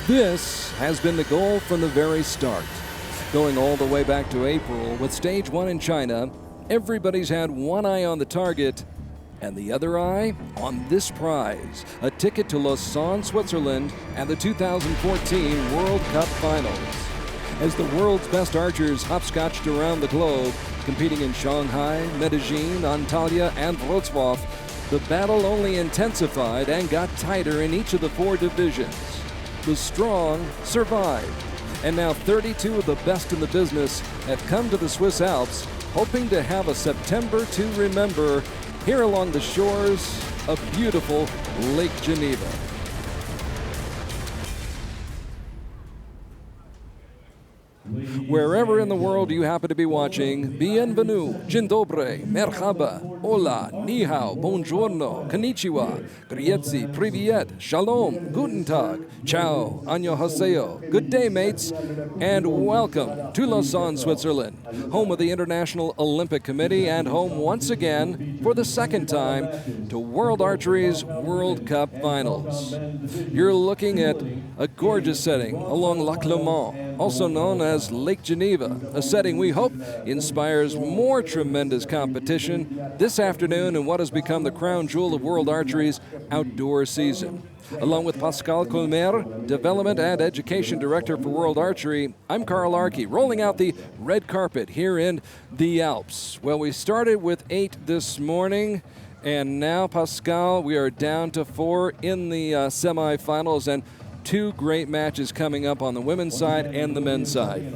This has been the goal from the very start. Going all the way back to April with stage 1 in China, everybody's had one eye on the target and the other eye on this prize, a ticket to Lausanne, Switzerland and the 2014 World Cup Finals. As the world's best archers hopscotched around the globe, competing in Shanghai, Medellin, Antalya and Wrocław, the battle only intensified and got tighter in each of the 4 divisions. The strong survived, and now 32 of the best in the business have come to the Swiss Alps, hoping to have a September to remember here along the shores of beautiful Lake Geneva. Wherever in the world you happen to be watching, bienvenue, dzień dobry, merhaba, hola, ni hao, buongiorno, konnichiwa, grüezi, privyet, shalom, guten tag, ciao, annyeonghaseyo, good day mates, and welcome to Lausanne, Switzerland, home of the International Olympic Committee and home once again, for the second time, to World Archery's World Cup Finals. You're looking at a gorgeous setting along Lac Le Mans, also known as Lake Geneva, a setting we hope inspires more tremendous competition this afternoon in what has become the crown jewel of World Archery's outdoor season. Along with Pascal Colmer, Development and Education Director for World Archery, I'm Carl Archie, rolling out the red carpet here in the Alps. Well, we started with 8 this morning, and now, Pascal, we are down to 4 in the semifinals, and 2 great matches coming up on the women's side and the men's side.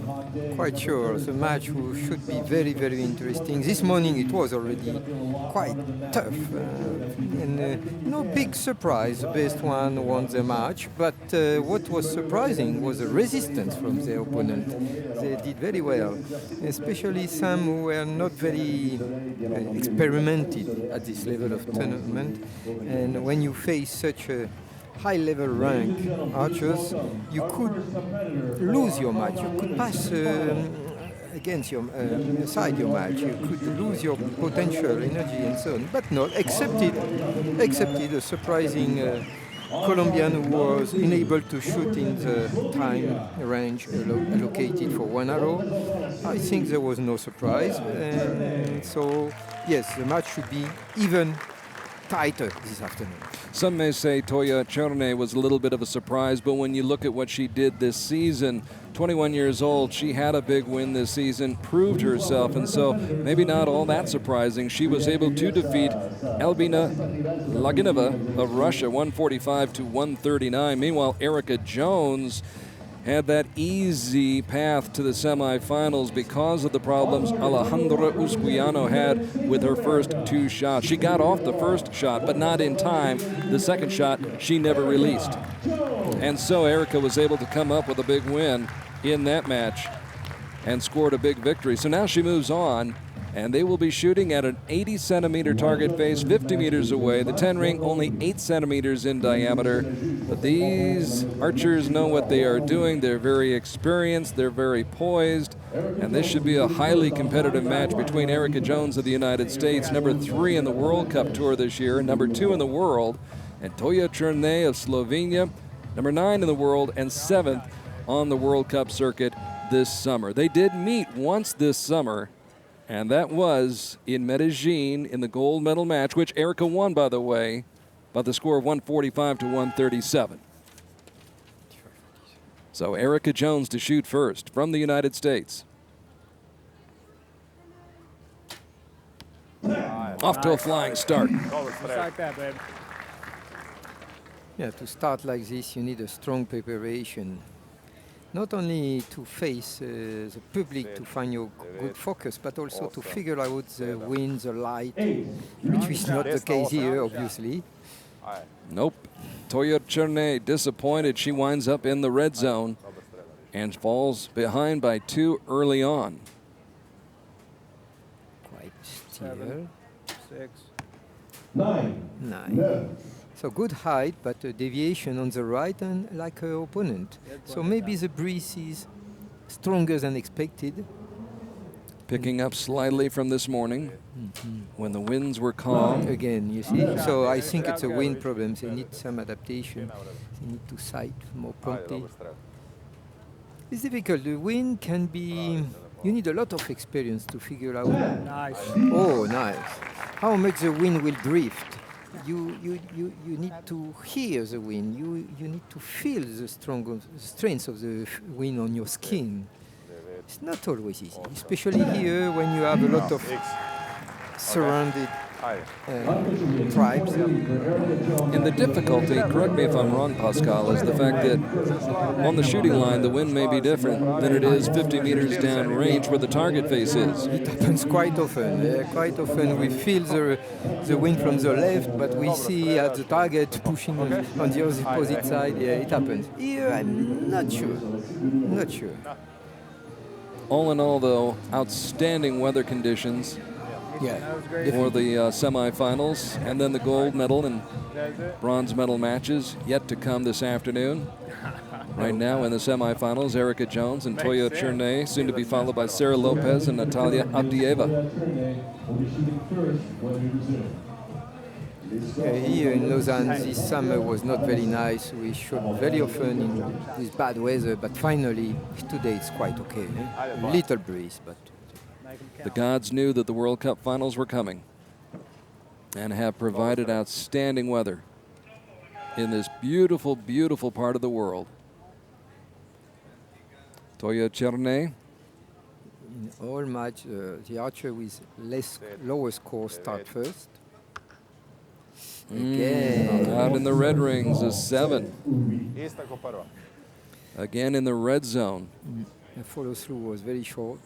Quite sure. The match should be very, very interesting. This morning it was already quite tough. No big surprise. The best one won the match. But what was surprising was the resistance from their opponent. They did very well, especially some who were not very experimented at this level of tournament. And when you face such a high-level rank archers, you could lose your match. You could pass against your aside your match. You could lose your potential energy and so on. But no, accepted a surprising Colombian who was enabled to shoot in the time range allocated for 1 arrow. I think there was no surprise. So yes, the match should be even tighter this afternoon. Some may say Toya Cherne was a little bit of a surprise, but when you look at what she did this season, 21 years old, she had a big win this season, proved herself, and so maybe not all that surprising. She was able to defeat Albina Laginova of Russia, 145 to 139. Meanwhile, Erica Jones had that easy path to the semifinals because of the problems Alejandra Usquiano had with her first 2 shots. She got off the first shot, but not in time. The second shot, she never released. And so Erica was able to come up with a big win in that match and scored a big victory. So now she moves on, and they will be shooting at an 80-centimeter target face, 50 meters away. The 10 ring only 8 centimeters in diameter. But these archers know what they are doing. They're very experienced. They're very poised. And this should be a highly competitive match between Erica Jones of the United States, number 3 in the World Cup Tour this year, number 2 in the world, and Toya Cherne of Slovenia, number 9 in the world and 7th on the World Cup circuit this summer. They did meet once this summer, and that was in Medellin in the gold medal match, which Erica won, by the way, by the score of 145 to 137. So Erica Jones to shoot first from the United States. Off to a flying start. Yeah, to start like this, you need a strong preparation. Not only to face the public to find your good focus, but also to figure out the wind, the light, which is not the case here, obviously. Nope. Toya Cherne disappointed. She winds up in the red zone and falls behind by 2 early on. Quite still. 6, 9. So good height, but a deviation on the right and like her opponent. So maybe the breeze is stronger than expected. Picking up slightly from this morning when the winds were calm. Again, you see. So I think it's a wind problem. They need some adaptation. They need to sight more promptly. It's difficult. The wind can be. You need a lot of experience to figure out. Nice. Oh, nice. How much the wind will drift. You need to hear the wind. You need to feel the strength of the wind on your skin. It's not always easy, especially here when you have a lot of surrounded tribes. And the difficulty, correct me if I'm wrong, Pascal, is the fact that on the shooting line, the wind may be different than it is 50 meters down range where the target face is. It happens quite often. Quite often we feel the wind from the left, but we see at the target pushing on the opposite side. Yeah, it happens. Here, I'm not sure. Not sure. All in all, though, outstanding weather conditions for the semifinals, and then the gold medal and bronze medal matches yet to come this afternoon. Right now in the semifinals, Erica Jones and Toya Chernay, soon to be followed by Sarah Lopez and Natalia Abdieva. Here in Lausanne this summer was not very nice. We shot very often with bad weather, but finally today it's quite okay. A little breeze, but the gods knew that the World Cup finals were coming and have provided outstanding weather in this beautiful, beautiful part of the world. Toya Chernay. In all match, the archer with lower score start first. Again. Out in the red rings, a 7. Again in the red zone. The follow through was very short.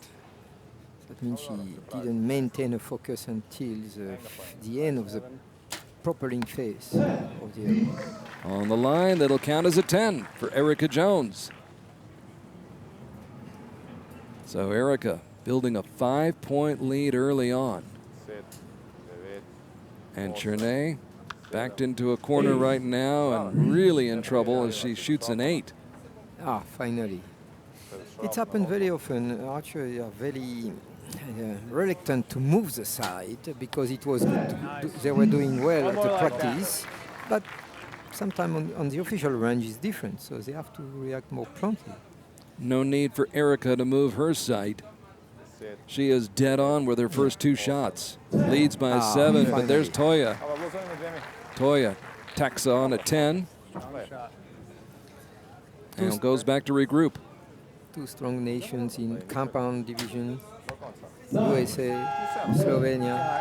That means she didn't maintain a focus until the end of the propelling phase of the arrow. On the line, that'll count as a 10 for Erica Jones. So Erica building a 5-point lead early on. And Chernay backed into a corner right now and really in trouble as she shoots an 8. Ah, finally. It's happened very often. Archers are very reluctant to move the side because it was good. They were doing well at the practice, but sometimes on the official range is different, so they have to react more promptly. No need for Erica to move her sight. She is dead on with her first 2 shots. Leads by 7, finally. but there's Toya. Toya tacks on a 10 and goes back to regroup. 2 strong nations in compound division. USA, Slovenia.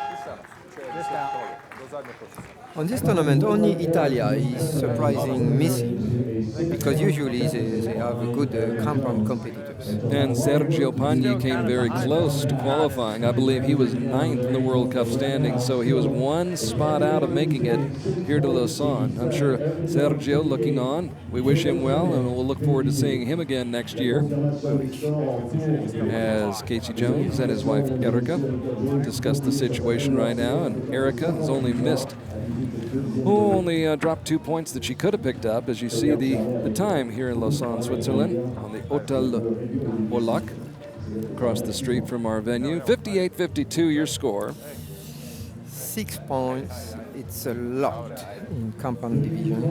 On this tournament, only Italia is surprising missing, because usually they have good compound competitors. And Sergio Pagni came very close to qualifying. I believe he was 9th in the World Cup standings, so he was 1 spot out of making it here to Lausanne. I'm sure Sergio looking on. We wish him well, and we'll look forward to seeing him again next year. As Casey Jones and his wife Erica discuss the situation right now, and Erica has only missed only dropped 2 points that she could have picked up, as you see the time here in Lausanne, Switzerland, on the Hotel Olac, across the street from our venue. 58-52 your score. 6 points, it's a lot in compound division.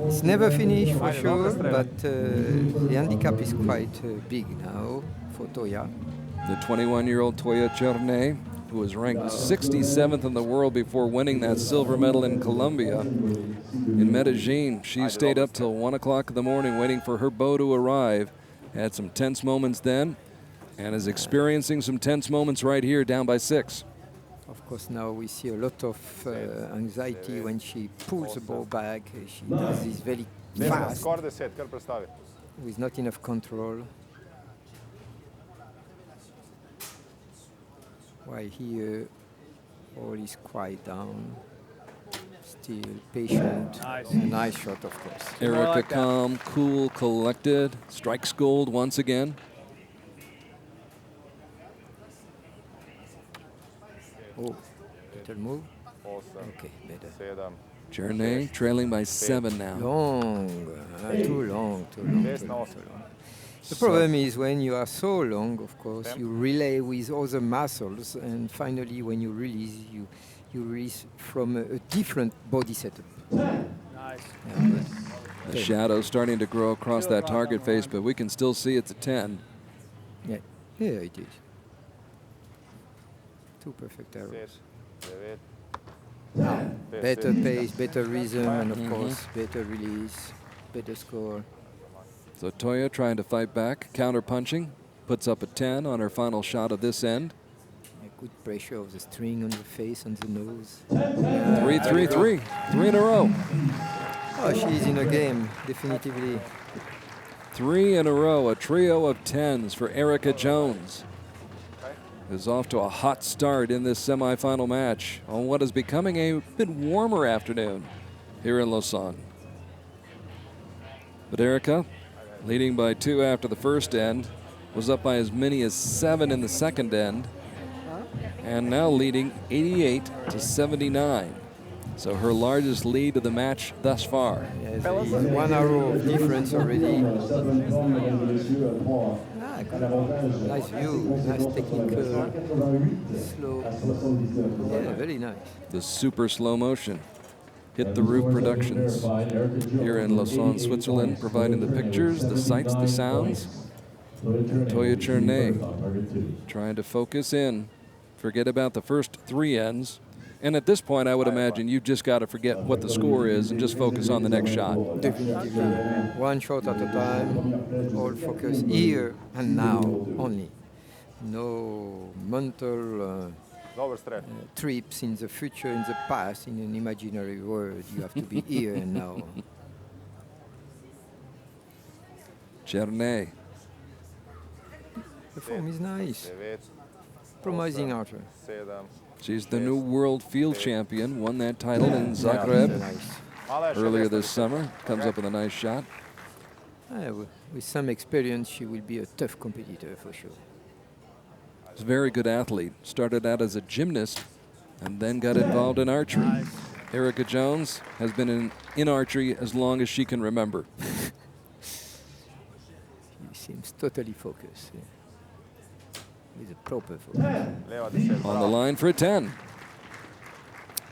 It's never finished for sure, but the handicap is quite big now for Toya. The 21-year-old Toya Chernay, who was ranked 67th in the world before winning that silver medal in Colombia. In Medellin, she stayed up till 1 o'clock in the morning waiting for her bow to arrive. Had some tense moments then, and is experiencing some tense moments right here, down by 6. Of course, now we see a lot of anxiety when she pulls the ball back. She does this very fast, with not enough control. While here, all is quiet down. Still patient. Nice. A nice shot, of course. Erica calm, cool, collected. Strikes gold once again. Oh, little move. Okay, better. Chernay trailing by 7 now. Long, too long. The problem is when you are so long, of course, you relay with other muscles, and finally when you release, you release from a different body setup. Nice. The shadow starting to grow across that target face, but we can still see it's a 10. Yeah, it is. 2 perfect arrows. Better pace, better rhythm, and of course, better release, better score. So Toya trying to fight back, counter punching, puts up a 10 on her final shot of this end. Good pressure of the string on the face, on the nose. 3, 3, 3. 3 in a row. Oh, she's in a game, definitively. 3 in a row, a trio of 10s for Erica Jones. Is off to a hot start in this semifinal match on what is becoming a bit warmer afternoon here in Lausanne. But Erica, leading by 2 after the first end, was up by as many as 7 in the second end, and now leading 88-79. So her largest lead of the match thus far. Yes, 1 arrow of difference already. Nice view, nice technical, slow. Yeah, very nice. The super slow motion. Hit the Roof Productions here in Lausanne, Switzerland, providing the pictures, the sights, the sounds. And Toya Chernay trying to focus in, forget about the first 3 ends. And at this point, I would imagine you've just got to forget what the score is and just focus on the next shot. Definitely. 1 shot at a time, all focus here and now only. No mental trips in the future, in the past, in an imaginary world. You have to be here and now. Chernay. The form is nice. Promising archer. She's the new world field champion, won that title in Zagreb earlier this summer. Comes up with a nice shot. With some experience, she will be a tough competitor for sure. She's a very good athlete. Started out as a gymnast and then got involved in archery. Erica Jones has been in archery as long as she can remember. She seems totally focused. Yeah. With a proper focus. On the line for a 10.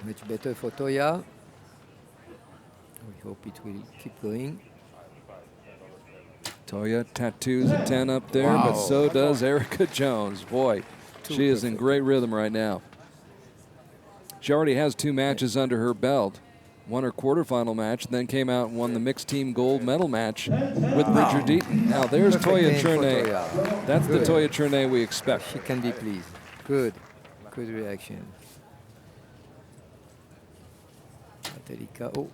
Much better for Toya. We hope it will keep going. Toya tattoos a 10 up there, but so does Erica Jones. Boy, she is in great rhythm right now. She already has 2 matches under her belt. Won her quarterfinal match, then came out and won the mixed team gold medal match with Richard Deaton. Now there's Toya Chernay. That's the Toya Chernay we expect. She can be pleased. Good reaction. Oh,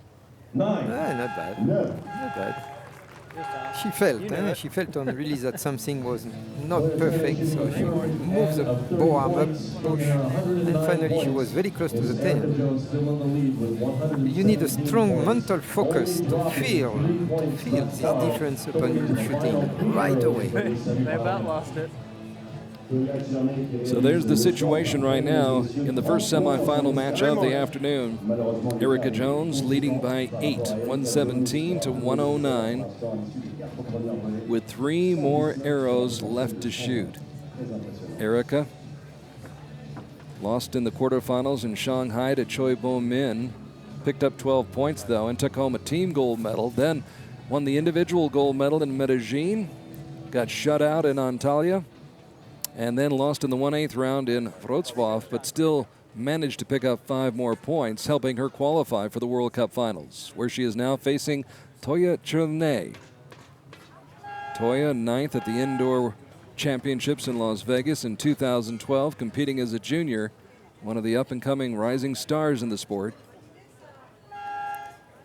not bad. Not bad. She felt on release that something was not perfect, so she moved the bow arm up, push, and finally she was very close to the 10. You need a strong mental focus to feel this difference upon shooting right away. They about lost it. So there's the situation right now in the first semifinal match of the afternoon. Erica Jones leading by 8, 117-109, with 3 more arrows left to shoot. Erica lost in the quarterfinals in Shanghai to Choi Bo Min, picked up 12 points though and took home a team gold medal, then won the individual gold medal in Medellin, got shut out in Antalya, and then lost in the 1/8 round in Wrocław, but still managed to pick up 5 more points, helping her qualify for the World Cup Finals, where she is now facing Toya Chernay. Toya, 9th at the Indoor Championships in Las Vegas in 2012, competing as a junior, one of the up-and-coming rising stars in the sport.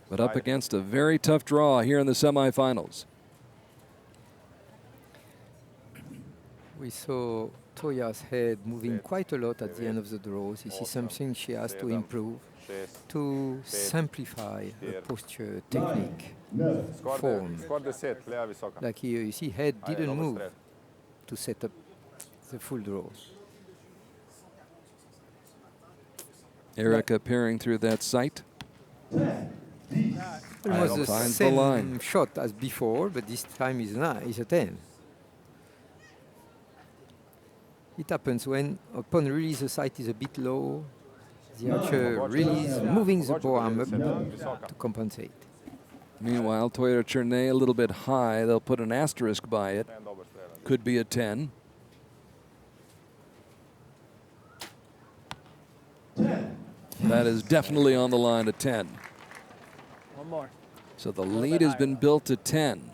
But up against a very tough draw here in the semifinals. We saw Toya's head moving quite a lot at the end of the draw. This is something she has to improve, to simplify her posture, technique, form. Like here, you see, head didn't move to set up the full draw. Erica peering through that sight. Almost the same shot as before, but this time is a 10. It happens when upon release the sight is a bit low, the archer release, moving the bow-arm up to compensate. Meanwhile, Toya Cherney a little bit high. They'll put an asterisk by it. Could be a 10. That is definitely on the line to 10. One more. So the lead has been built to 10.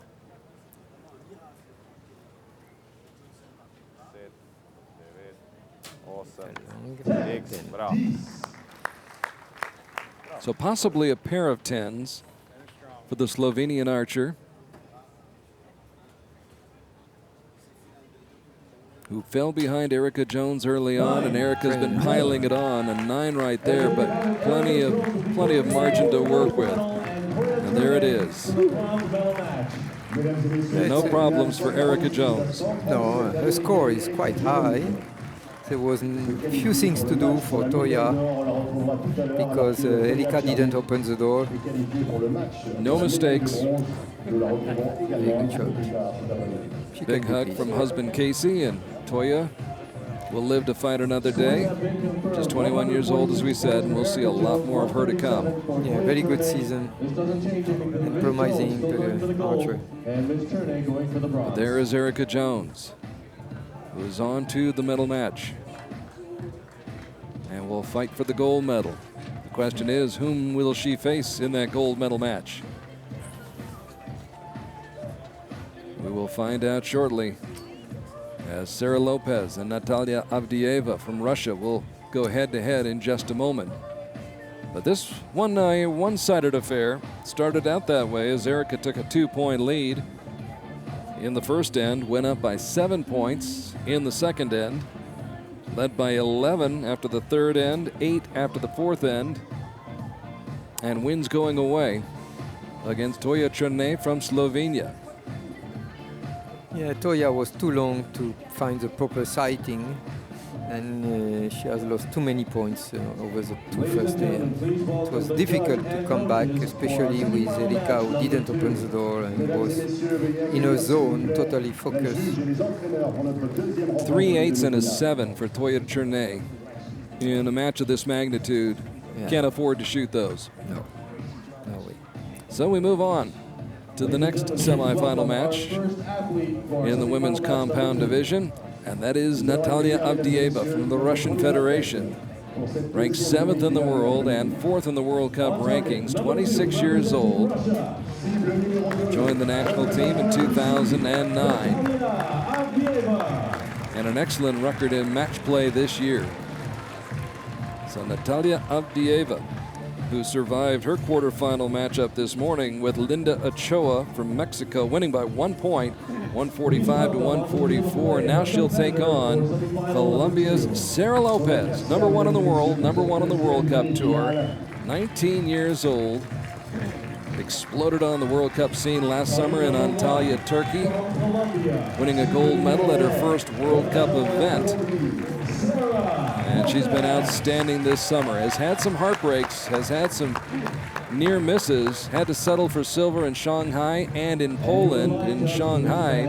So possibly a pair of 10s for the Slovenian archer, who fell behind Erica Jones early on, and Erica's been piling it on. A 9 right there, but plenty of margin to work with. And there it is. No problems for Erica Jones. No, her score is quite high. There was a few things to do for Toya because Erika didn't open the door. No mistakes. Very good shot. She Big can do hug this. from husband Casey, and Toya will live to fight another day. Just 21 years old, as we said, and we'll see a lot more of her to come. Yeah, very good season and promising archer. But there is Erica Jones, who is on to the medal match and will fight for the gold medal. The question is, whom will she face in that gold medal match? We will find out shortly, as Sarah Lopez and Natalia Avdieva from Russia will go head-to-head in just a moment. But this one-sided affair started out that way as Erica took a 2-point lead in the first end, went up by 7 points in the second end, led by 11 after the third end, 8 after the fourth end, and wins going away against Toya Cherney from Slovenia. Yeah, Toya was too long to find the proper sighting, and she has lost too many points over the two first ends. It was difficult to come back, especially with Erika, who didn't open the door and was in a zone, totally focused. 3 8s and a 7 for Toya Cherney in a match of this magnitude. Yeah. Can't afford to shoot those. No, no way. So we move on to the next semifinal match in the women's compound division, and that is Natalia Avdieva from the Russian Federation. Ranked 7th in the world and 4th in the World Cup rankings, 26 years old. Joined the national team in 2009. And an excellent record in match play this year. So Natalia Avdieva, who survived her quarterfinal matchup this morning with Linda Ochoa from Mexico, winning by 1 point, 145 to 144. Now she'll take on Colombia's Sarah Lopez, number 1 in the world, number 1 on the World Cup Tour, 19 years old. Exploded on the World Cup scene last summer in Antalya, Turkey, winning a gold medal at her first World Cup event. And she's been outstanding this summer. Has had some heartbreaks, has had some near misses, had to settle for silver in Shanghai and in Poland. In Shanghai,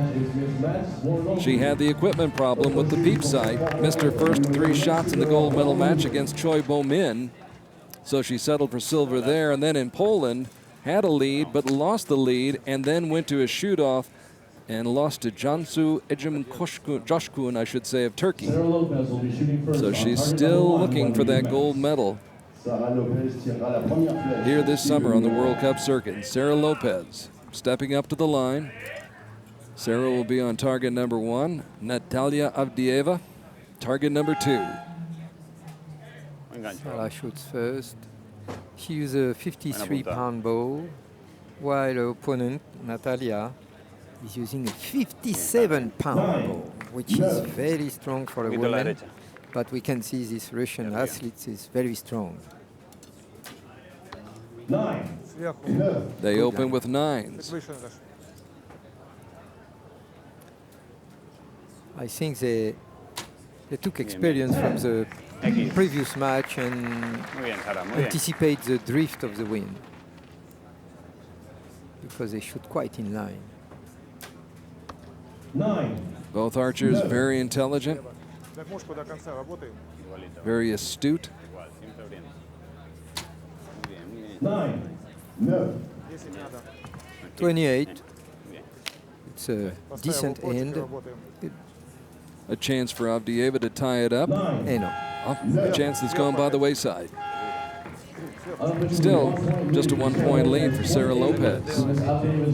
she had the equipment problem with the peep sight, missed her first 3 shots in the gold medal match against Choi Bo-min, so she settled for silver there. And then in Poland, had a lead but lost the lead, and then went to a shoot-off and lost to Cansu Joshkun, I should say, of Turkey. So she's still looking for that gold medal here this summer on the World Cup circuit. Sarah Lopez stepping up to the line. Sarah will be on target number 1. Natalia Avdieva, target number 2. Sarah shoots first. She used a 53-pound bow, while her opponent, Natalia, is using a 57-pound bow, which is very strong for a woman. But we can see this Russian athlete is very strong. 9. They open with 9s. I think they took experience from the previous match and anticipate the drift of the wind, because they shoot quite in line. 9. Both archers very intelligent. Very astute. 28. It's a decent end. A chance for Avdieva to tie it up. Eh no. Oh, a chance that's gone by the wayside. Still, just a 1-point lead for Sarah Lopez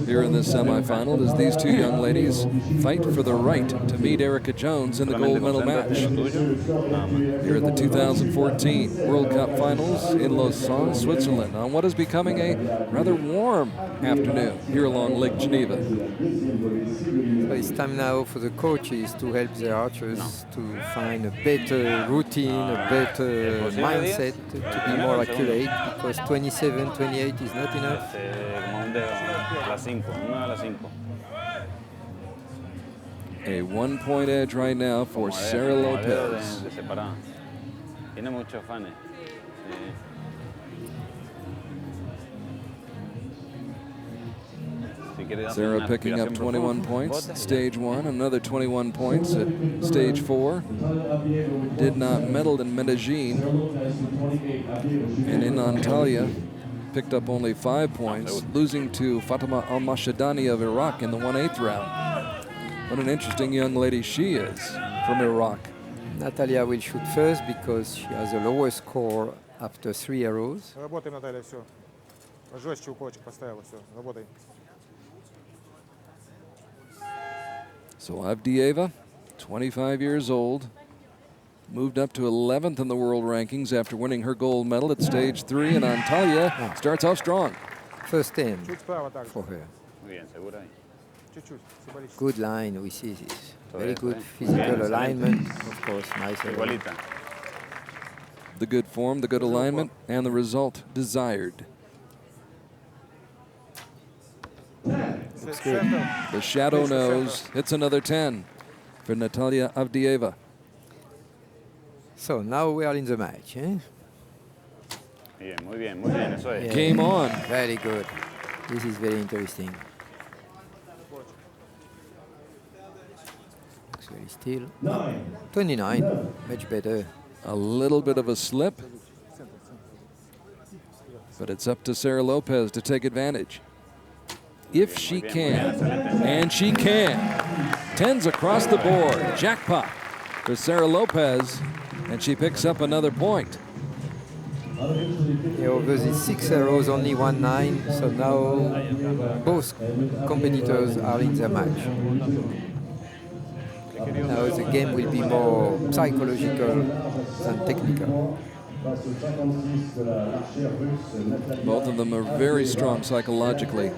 here in this semifinal as these two young ladies fight for the right to meet Erica Jones in the gold medal match here at the 2014 World Cup Finals in Lausanne, Switzerland, on what is becoming a rather warm afternoon here along Lake Geneva. So it's time now for the coaches to help the archers to find a better routine, a better mindset to be more accurate, because 27, 28 is not enough. A 1-point edge right now for Sarah Lopez. Sarah picking up 21 points at stage 1, another 21 points at stage 4. Did not medal in Medellin, and in Antalya picked up only 5 points, losing to Fatima Al-Mashadani of Iraq in the 1/8 round. What an interesting young lady she is from Iraq. Natalia will shoot first because she has the lowest score after 3 arrows. So Avdieva, 25 years old, moved up to 11th in the world rankings after winning her gold medal at stage 3, and Antalya starts off strong. First end for her. Good line, we see this. Very good physical alignment, of course, nice. The good form, the good alignment, and the result desired. Looks good. The shadow nose hits another 10 for Natalia Avdieva. So now we are in the match. Eh? Yeah. Game on. Very good. This is very interesting. Looks very still. 29, much better. A little bit of a slip, but it's up to Sarah Lopez to take advantage. If she can, and she can. 10s across the board, jackpot for Sarah Lopez, and she picks up another point. Yeah, over the 6 arrows, only 1-9, so now both competitors are in the match. Now the game will be more psychological than technical. Both of them are very strong psychologically.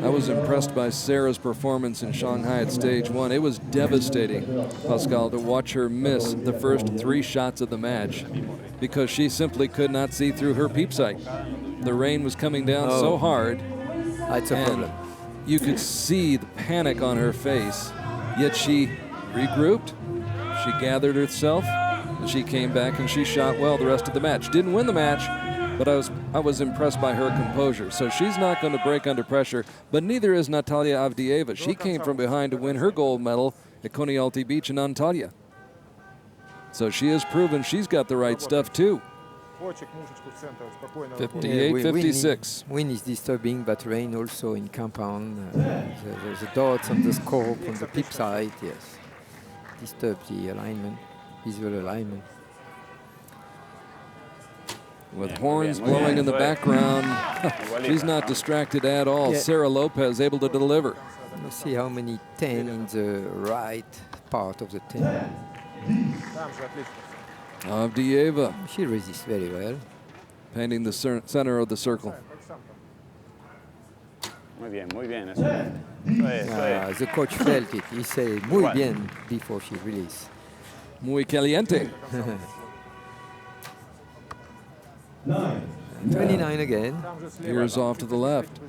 I was impressed by Sarah's performance in Shanghai at stage 1. It was devastating, Pascal, to watch her miss the first 3 shots of the match because she simply could not see through her peep sight. The rain was coming down so hard. That's a problem. You could see the panic on her face, yet she regrouped, she gathered herself, and she came back and she shot well the rest of the match. Didn't win the match, but I was impressed by her composure. So she's not going to break under pressure, but neither is Natalia Avdieva. She came from behind to win her gold medal at Konyaaltı Beach in Antalya. So she has proven she's got the right stuff too. 58-56. Wind is disturbing, but rain also in compound. The dots on the scope on the peep side, yes, disturb the alignment, visual alignment. With horns blowing in the background, she's not distracted at all. Yeah. Sarah Lopez able to deliver. Let's see how many 10 in the right part of the 10. Avdieva She resists very well. painting the center of the circle. The coach felt it. He said, muy bien, before she released. Muy caliente. 29 again. Veers off to the left.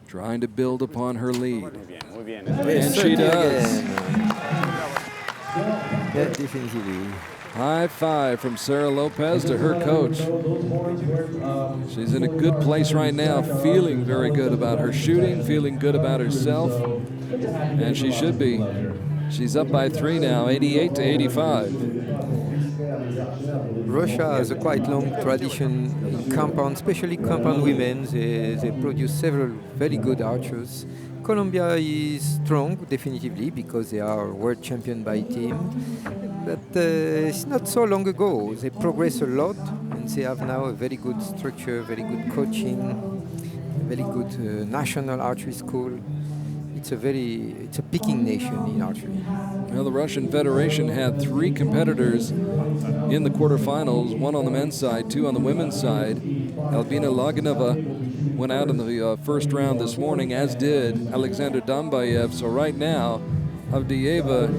Trying to build upon her lead. Yes, And she 30 does. again. Yeah, definitely. High five from Sarah Lopez to her coach. She's in a good place right now, feeling very good about her shooting, feeling good about herself, and she should be. She's up by 3 now, 88 to 85. Russia has a quite long tradition in compound, especially compound women. They produce several very good archers. Colombia is strong, definitively, because they are world champion by team. But it's not so long ago. They progress a lot, and they have now a very good structure, very good coaching, very good national archery school. It's a picking nation in archery. Well, the Russian Federation had 3 competitors in the quarterfinals, 1 on the men's side, 2 on the women's side. Albina Laganova went out in the first round this morning, as did Alexander Dambayev. So right now, Avdieva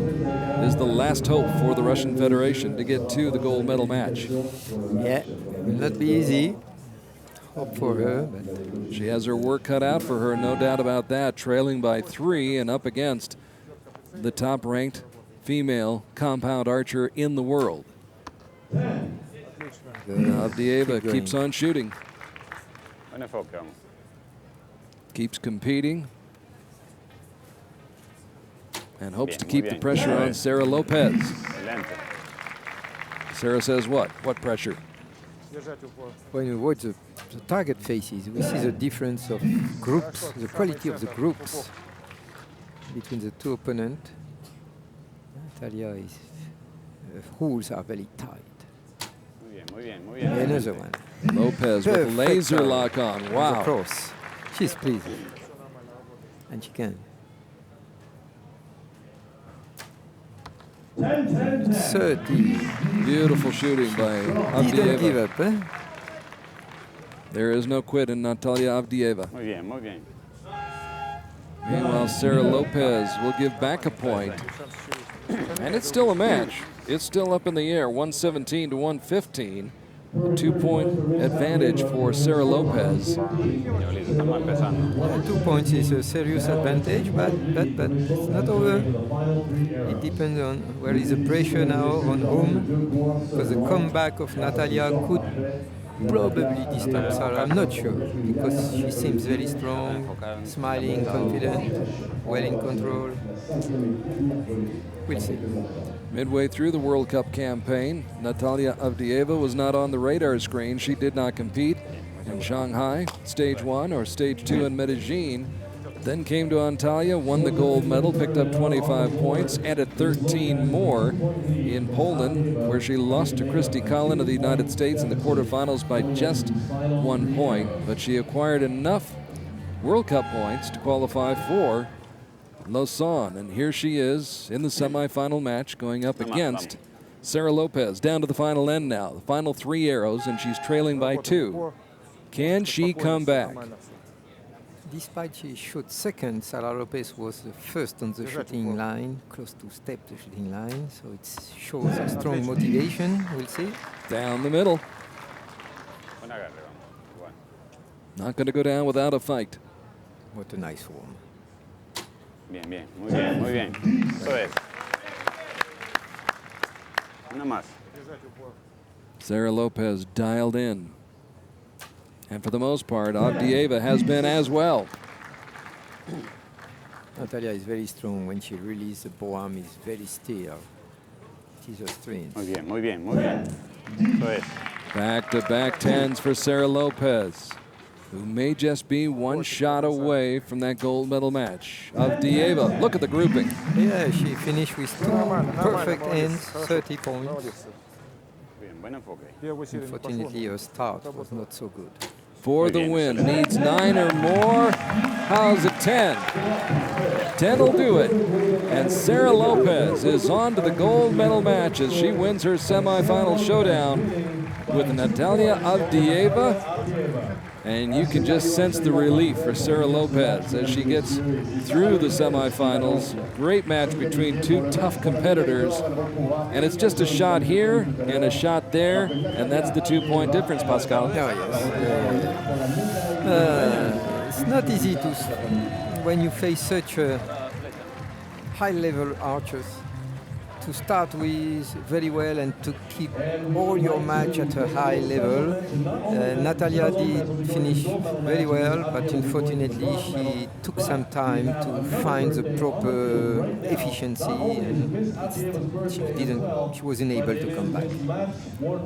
is the last hope for the Russian Federation to get to the gold medal match. Yeah, will not be easy. Hope for her, but she has her work cut out for her, no doubt about that, trailing by 3 and up against the top-ranked female compound archer in the world. Avdieva keeps on shooting. Keeps competing. And hopes to keep the pressure on Sarah Lopez. Sarah says what? What pressure? When we watch the target faces, we see the difference of groups, the quality of the groups between the 2 opponents. Natalia is, rules are very tight. Another one. Lopez with laser lock on. Wow. Of course. She's pleased. And she can. 30. Beautiful shooting by Didn't give Avdieva. up, eh? There is no quit in Natalia Avdieva. Muy bien, muy bien. Meanwhile, Sarah Lopez will give back a point. And it's still a match. It's still up in the air, 117 to 115. A 2-point advantage for Sarah Lopez. 2 points is a serious advantage, but it's not over. It depends on where is the pressure now, on whom, because the comeback of Natalia could probably disturb Sarah. I'm not sure, because she seems very strong, smiling, confident, well in control. We'll see. Midway through the World Cup campaign, Natalia Avdieva was not on the radar screen. She did not compete in Shanghai, stage 1 or stage 2 in Medellin. Then came to Antalya, won the gold medal, picked up 25 points, added 13 more in Poland, where she lost to Christy Collin of the United States in the quarterfinals by just 1 point. But she acquired enough World Cup points to qualify for Lausanne, and here she is in the semifinal match going up against Sarah Lopez. Down to the final end now, the final 3 arrows, and she's trailing by 2. Can she come back? Despite she shot second, Sarah Lopez was the first on the shooting line, close to step the shooting line, so it shows a strong motivation. We'll see. Down the middle. Not going to go down without a fight. What a nice form. Bien, bien, muy bien, muy bien. Eso es. Una más. Sarah Lopez dialed in. And for the most part, Avdieva has been as well. Natalia is very strong. When she releases the bow-arm, is very still. It is her strength. Muy bien, muy bien, muy bien. Eso es. Back-to-back 10s for Sarah Lopez, who may just be 1 shot away from that gold medal match. Avdieva, look at the grouping. Yeah, she finished with 2 perfect ends, 30 points. Bien, buen enfoque. Unfortunately, her start was not so good. For the win, needs 9 or more. How's it 10? 10 will do it. And Sarah Lopez is on to the gold medal match as she wins her semifinal showdown with Natalia Avdieva. And you can just sense the relief for Sarah Lopez as she gets through the semifinals. Great match between 2 tough competitors. And it's just a shot here and a shot there, and that's the 2-point difference, Pascal. Oh, yes. It's not easy when you face such high-level archers to start with very well and to keep all your match at a high level. Natalia did finish very well, but unfortunately she took some time to find the proper efficiency, and she wasn't able to come back.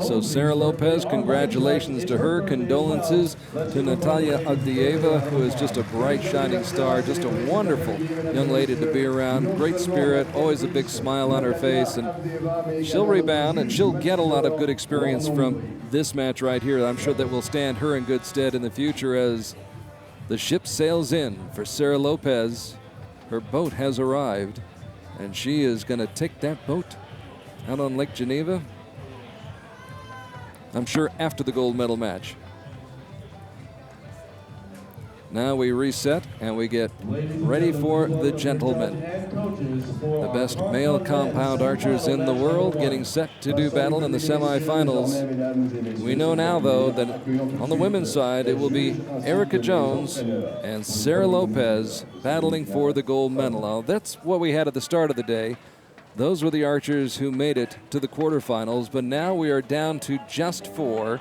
So Sarah Lopez, congratulations to her. Condolences to Natalia Agdieva, who is just a bright, shining star, just a wonderful young lady to be around. Great spirit, always a big smile on her face, and she'll rebound and she'll get a lot of good experience from this match right here. I'm sure that will stand her in good stead in the future as the ship sails in for Sarah Lopez. Her boat has arrived, and she is going to take that boat out on Lake Geneva, I'm sure after the gold medal match. Now we reset and we get ready for the gentlemen. The best male compound archers in the world getting set to do battle in the semifinals. We know now, though, that on the women's side, it will be Erica Jones and Sarah Lopez battling for the gold medal. Now, that's what we had at the start of the day. Those were the archers who made it to the quarterfinals, but now we are down to just 4.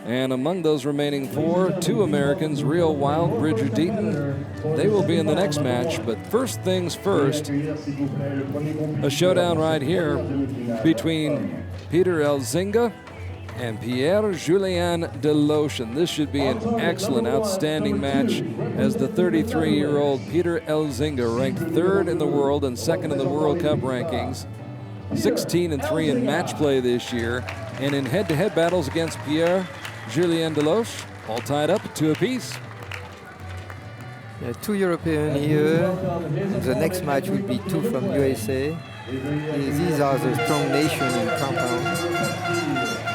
And among those remaining 4, 2 Americans, Rio Wild, Bridger Deaton. They will be in the next match, but first things first, a showdown right here between Peter Elzinga and Pierre-Julien Deloche. This should be an excellent, outstanding match as the 33-year-old Peter Elzinga, ranked 3rd in the world and 2nd in the World Cup rankings, 16-3 in match play this year, and in head-to-head battles against Pierre-Julien Deloche, all tied up at 2 apiece. 2 Europeans here. The next match will be 2 from USA. These are the strong nations in compound.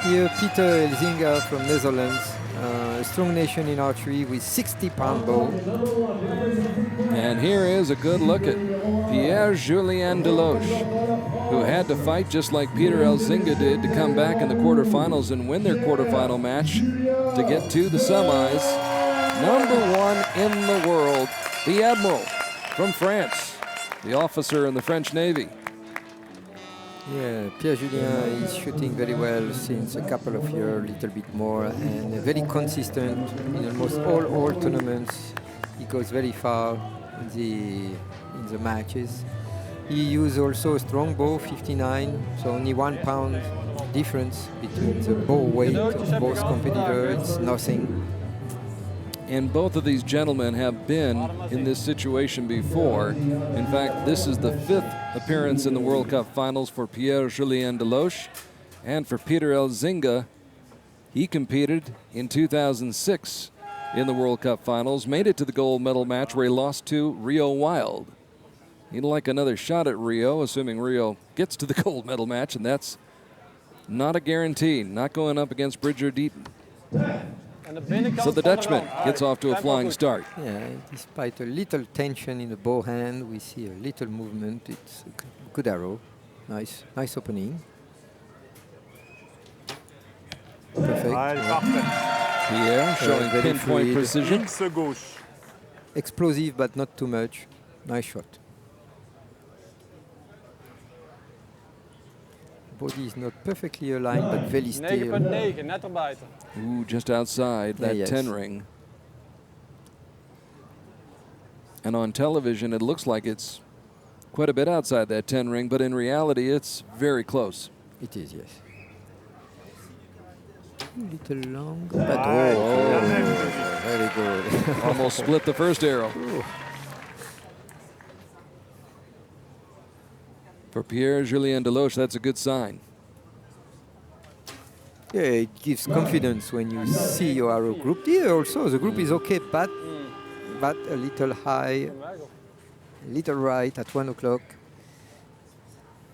Here, Peter Elzinga from Netherlands, a strong nation in archery with 60-pound bow. And here is a good look at Pierre-Julien Deloche, who had to fight just like Peter Elzinga did to come back in the quarterfinals and win their quarterfinal match to get to the semis. #1 in the world, the Admiral from France, the officer in the French Navy. Yeah, Pierre-Julien is shooting very well since a couple of years, a little bit more, and very consistent in almost all tournaments. He goes very far in the matches. He used also a strong bow, 59, so only 1 pound difference between the bow weight of both competitors. It's nothing. And both of these gentlemen have been in this situation before. In fact, this is the 5th appearance in the World Cup Finals for Pierre-Julien Deloche. And for Peter Elzinga, he competed in 2006 in the World Cup Finals, made it to the gold medal match where he lost to Rio Wild. He'd like another shot at Rio, assuming Rio gets to the gold medal match, and that's not a guarantee, not going up against Bridger Deaton. So the Dutchman gets off to a flying start. Yeah, despite a little tension in the bow hand, we see a little movement. It's a good arrow. Nice opening. Perfect. Yeah. Pierre showing very pinpoint fluid. precision. Explosive, but not too much. Nice shot. Body is not perfectly aligned, but very still. 9,9, net erbuiten. Ooh, just outside that yes. 10 ring. And on television, it looks like it's quite a bit outside that 10 ring, but in reality, it's very close. It is, yes. A little long, but very good. Almost split the first arrow. Ooh. For Pierre-Julien Deloche, that's a good sign. Yeah, it gives confidence when you see your arrow group. Here also, the group is okay, but a little high, a little right at 1 o'clock.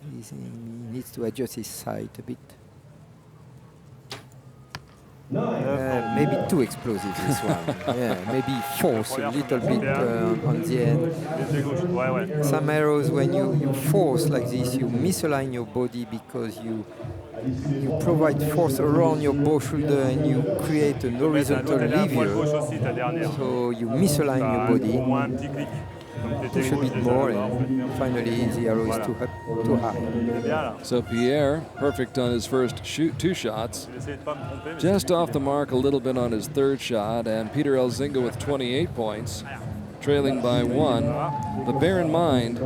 He needs to adjust his sight a bit. Maybe too explosive, this one. Yeah, maybe force a little bit on the end. Some arrows, when you force like this, you misalign your body because you provide force around your bow shoulder and you create an horizontal lever. So you misalign your body. push a bit more, and finally the arrow is too high. So Pierre, perfect on his first two shots. Just off the mark a little bit on his third shot, and Peter Elzinga with 28 points, trailing by 1. But bear in mind,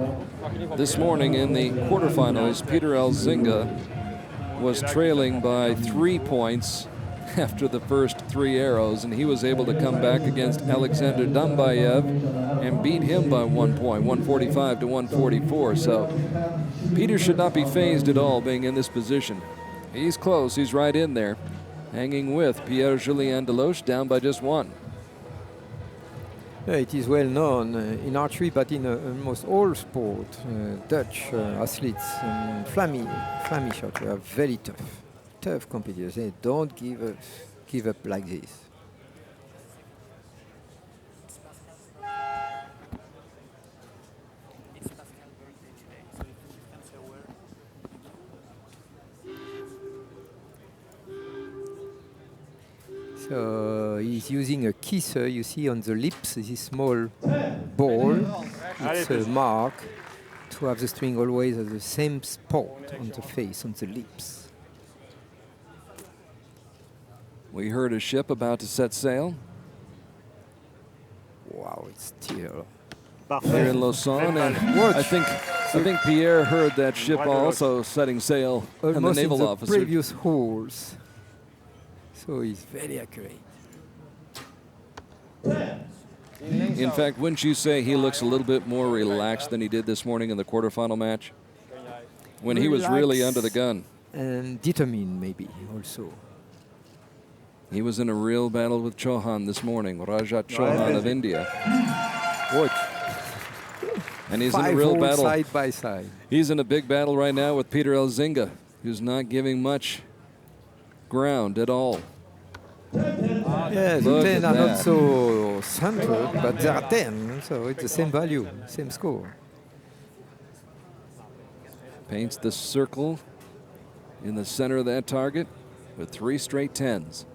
this morning in the quarterfinals, Peter Elzinga was trailing by 3 points after the first 3 arrows, and he was able to come back against Alexander Dambayev and beat him by 1 point, 145 to 144. So Peter should not be phased at all being in this position. He's close, he's right in there, hanging with Pierre-Julien Deloche, down by just 1. Yeah, it is well known in archery, but in almost all sport, Dutch athletes and Flammy shots are very tough competitors. They don't give up like this. So he's using a kisser, you see on the lips, this small ball. It's a mark to have the string always at the same spot on the face, on the lips. We heard a ship about to set sail Wow, it's still here in Lausanne, and I think Pierre heard that ship also setting sail, and the almost in naval the officer. previous holes. So he's very accurate. In fact, wouldn't you say he looks a little bit more relaxed than he did this morning in the quarterfinal match, when he was really under the gun? And determined, maybe, also. He was in a real battle with Chauhan this morning, Rajat Chauhan of India. Watch. And he's in a 5 real holes battle. side by side. He's in a big battle right now with Peter Elzinga, who's not giving much ground at all. Yeah, the Look 10 at are not that. so centered, but they are 10, so it's the same value, same score. Paints the circle in the center of that target with 3 straight 10s.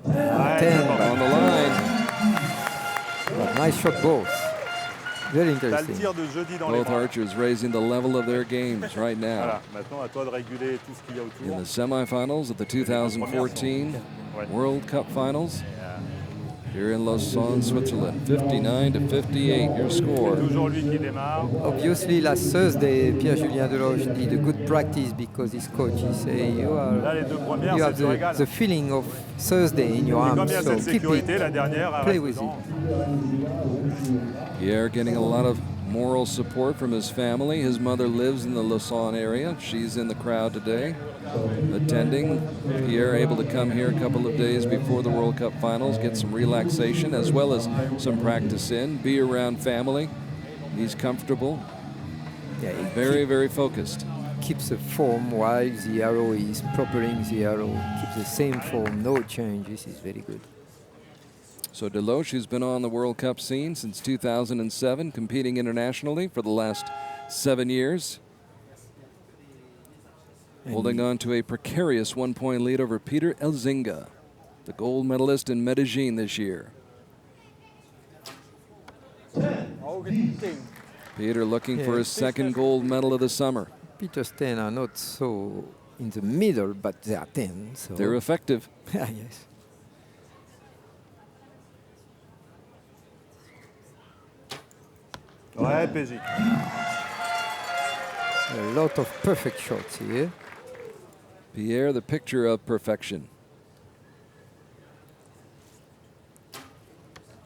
10. On the line, But nice shot both. Very interesting. both archers raising the level of their games right now. In the semifinals of the 2014 World Cup Finals here in Lausanne, Switzerland. 59 to 58, your score. Obviously, last Thursday, Pierre-Julien Deloche did a good practice because his coach, he said, you have the feeling of Thursday in your arms, so keep it, play with it. Pierre getting a lot of moral support from his family. His mother lives in the Lausanne area. She's in the crowd today, attending. Pierre able to come here a couple of days before the World Cup Finals, get some relaxation as well as some practice in, be around family. He's comfortable, Yeah, very, very focused. keeps the form while the arrow is propelling the arrow. Keeps the same form, no change. This is very good. So Deloche, who's been on the World Cup scene since 2007, competing internationally for the last 7 years, holding on to a precarious 1-point lead over Peter Elzinga, the gold medalist in Medellin this year. Peter looking for his second gold medal of the summer. Peter's 10 are not so in the middle, but they are 10. So They're effective. yes. Ouais, PJ. A lot of perfect shots here. Pierre, the picture of perfection.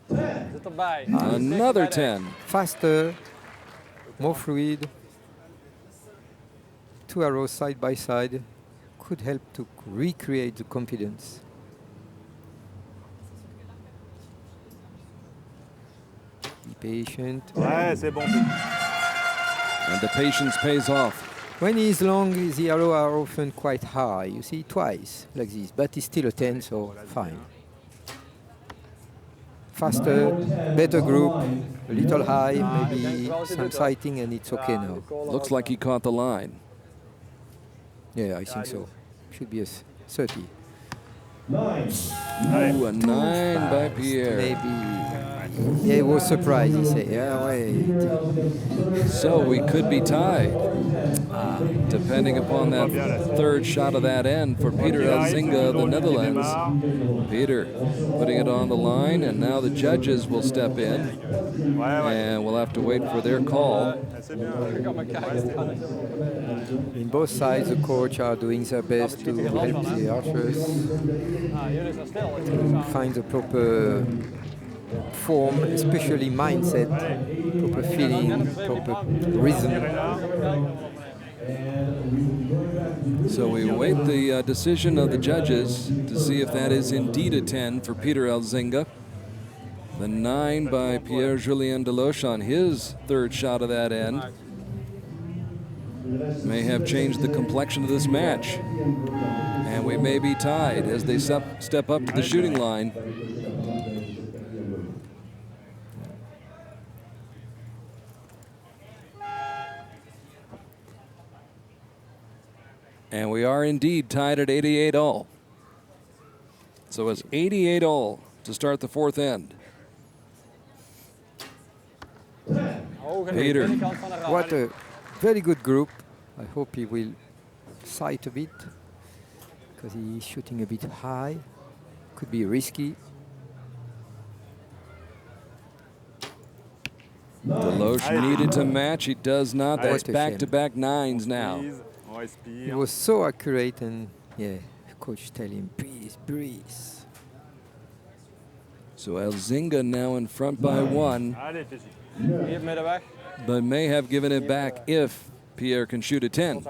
Another 10. Faster, more fluid. 2 arrows side by side could help to recreate the confidence. Be patient. Ouais, c'est bon. And the patience pays off. When he's long, the arrows are often quite high. You see, twice like this, but it's still a 10, so fine. Faster, better group, a little high, maybe some sighting, and it's okay now. Looks like he caught the line. Yeah, I think so. Should be a 30. Ooh, a 9 by Pierre. Maybe, Yeah, he was surprised. He said, yeah, wait. So we could be tied, depending upon that third shot of that end for Peter Elzinga of the Netherlands. Peter putting it on the line, and now the judges will step in, and we'll have to wait for their call. In both sides, the coach are doing their best to help the archers to find the proper form, especially mindset, proper feeling, proper rhythm. So we await the decision of the judges to see if that is indeed a 10 for Peter Elzinga. The 9 by Pierre-Julien Deloche on his third shot of that end may have changed the complexion of this match. And we may be tied as they step up to the shooting line. And we are indeed tied at 88 all. So it's 88 all to start the fourth end. Peter. What a very good group. I hope he will sight a bit because he's shooting a bit high. Could be risky. Deloche needed to match. He does not. That's back-to-back 9s now. He was so accurate, and yeah, coach tell him, breathe, breathe. So Elzinga now in front by 1, but may have given it back if Pierre can shoot a 10.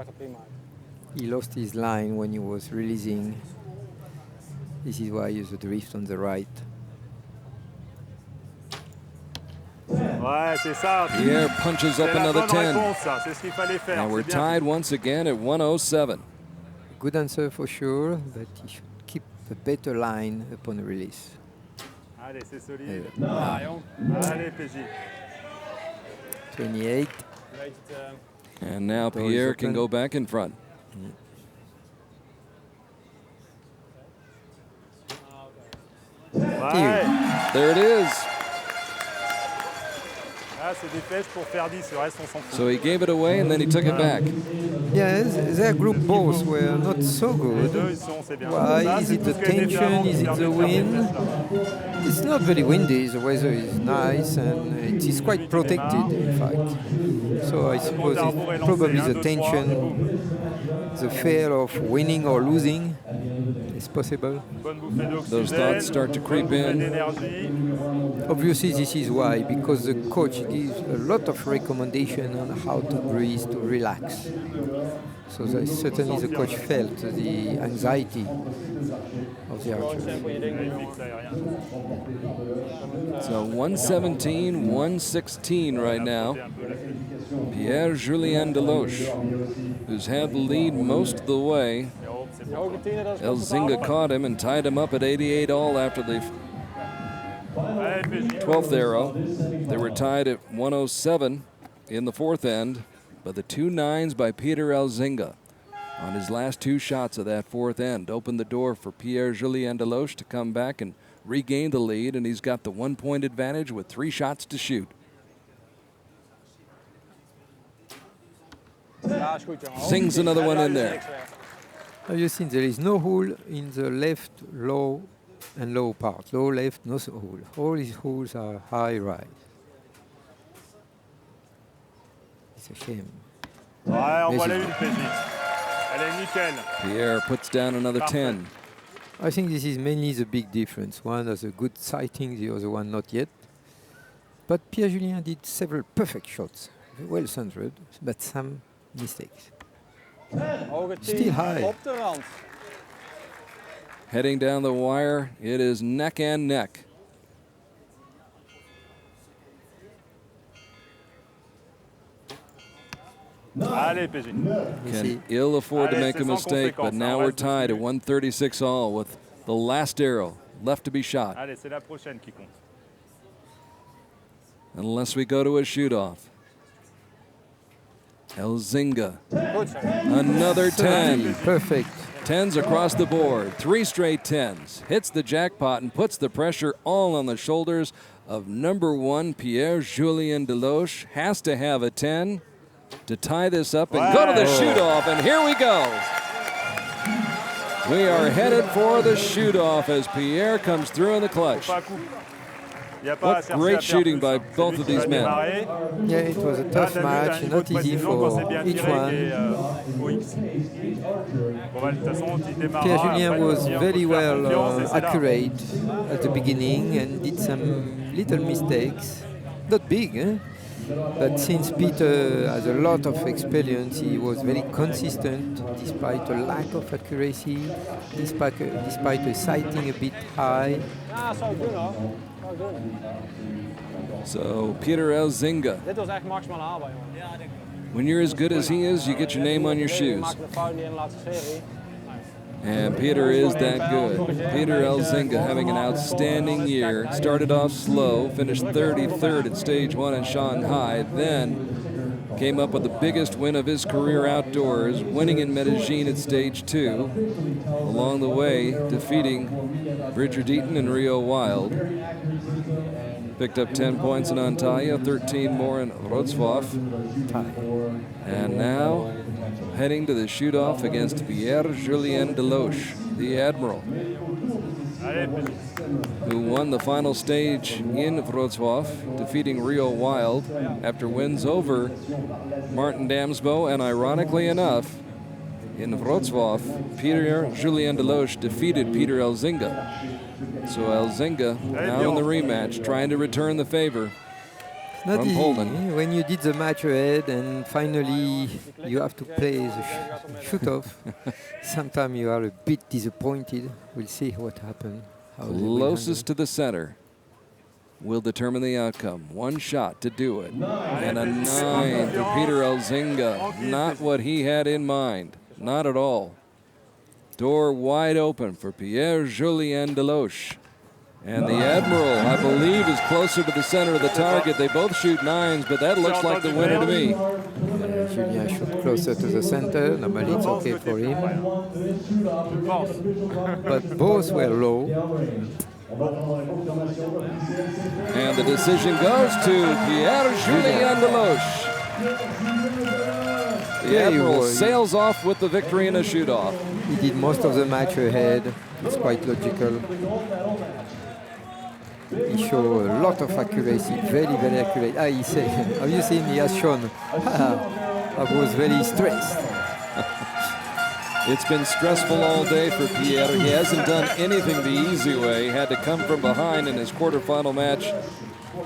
He lost his line when he was releasing. This is why he used the drift on the right. Pierre punches up another 10. And we're tied once again at 107. Good answer for sure, but he should keep a better line upon release. 28. And now Pierre can go back in front. There it is. So he gave it away and then he took it back. Yes, their group both were not so good. Why? Is it the tension? Is it the wind? It's not very windy. The weather is nice and it is quite protected, in fact. So I suppose it's probably the tension, the fear of winning or losing is possible. Those thoughts start to creep in. Obviously, this is why, because the coach gives a lot of recommendation on how to breathe, to relax. So certainly the coach felt the anxiety of the archers. So 117, 116 right now. Pierre-Julien Deloche, who's had the lead most of the way. Elzinga caught him and tied him up at 88 all after the 12th arrow. They were tied at 107 in the fourth end, but the 2 9s by Peter Elzinga on his last 2 shots of that fourth end opened the door for Pierre-Julien Deloche to come back and regain the lead, and he's got the 1-point advantage with 3 shots to shoot. Sings another one in there. Have you seen there is no hole in the left low and low part? Low left, no hole. All these holes are high right. It's a shame. Pierre puts down another 10. I think this is mainly the big difference. One has a good sighting, the other one not yet. But Pierre-Julien did several perfect shots, well centered, but some mistakes. Still high. Heading down the wire, it is neck and neck. Can ill afford to make a mistake, but now we're tied at 136 all with the last arrow left to be shot. Unless we go to a shoot-off. Elzinga, another 10. Perfect. 10s across the board, 3 straight 10s. Hits the jackpot and puts the pressure all on the shoulders of #1 Pierre-Julien Deloche has to have a 10 to tie this up and go to the shoot-off, and here we go. We are headed for the shoot-off as Pierre comes through in the clutch. What great shooting by both of these men. Yeah, it was a tough match, not easy for each one. Pierre-Julien was very well accurate at the beginning and did some little mistakes. Not big, but since Peter has a lot of experience, he was very consistent despite a lack of accuracy, despite a sighting a bit high. So Peter Elzinga, when you're as good as he is, you get your name on your shoes. And Peter is that good. Peter Elzinga having an outstanding year. Started off slow, finished 33rd at stage 1 in Shanghai, then came up with the biggest win of his career outdoors, winning in Medellin at stage 2. Along the way, defeating Bridger Deaton and Rio Wild. Picked up 10 points in Antalya, 13 more in Wrocław. And now heading to the shoot-off against Pierre-Julien Deloche, the Admiral, who won the final stage in Wrocław, defeating Rio Wild after wins over Martin Damsbo. And ironically enough, in Wrocław, Pierre-Julien Deloche defeated Peter Elzinga. So Elzinga now in the rematch, trying to return the favor. Not from easy Poland. when you did the match ahead and finally you have to play the shoot-off. Sometimes you are a bit disappointed. We'll see what happens. Closest to the center will determine the outcome. One shot to do it. And a 9 for Peter Elzinga. Not what he had in mind. Not at all. Door wide open for Pierre-Julien Deloche. And the Admiral, I believe, is closer to the center of the target. They both shoot 9s, but that looks like the winner to me. Julien shot closer to the center. Normally it's okay for him. But both were low. And the decision goes to Pierre-Julien Deloche. The Admiral sails off with the victory in a shoot-off. He did most of the match ahead. It's quite logical. He showed a lot of accuracy, very, very accurate. He said, have you seen, he has shown, I was very stressed. It's been stressful all day for Pierre. He hasn't done anything the easy way. He had to come from behind in his quarterfinal match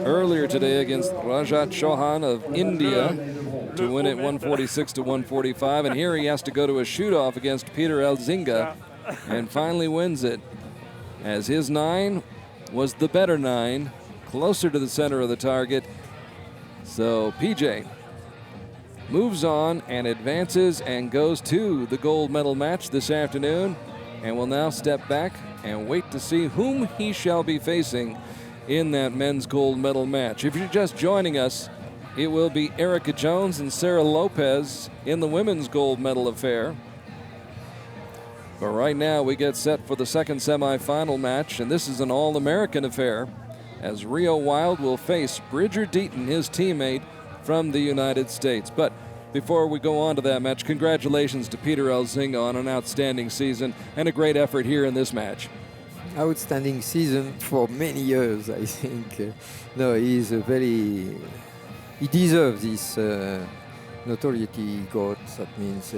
earlier today against Rajat Chauhan of India to win it 146 to 145. And here he has to go to a shoot-off against Peter Elzinga and finally wins it, as his 9 was the better 9, closer to the center of the target. So PJ moves on and advances and goes to the gold medal match this afternoon, and will now step back and wait to see whom he shall be facing in that men's gold medal match. If you're just joining us, it will be Erica Jones and Sarah Lopez in the women's gold medal affair. But right now we get set for the second semifinal match, and this is an all-American affair, as Rio Wild will face Bridger Deaton, his teammate from the United States. But before we go on to that match, congratulations to Peter Elzinga on an outstanding season and a great effort here in this match. Outstanding season for many years, I think. No, he deserves this notoriety he got. That means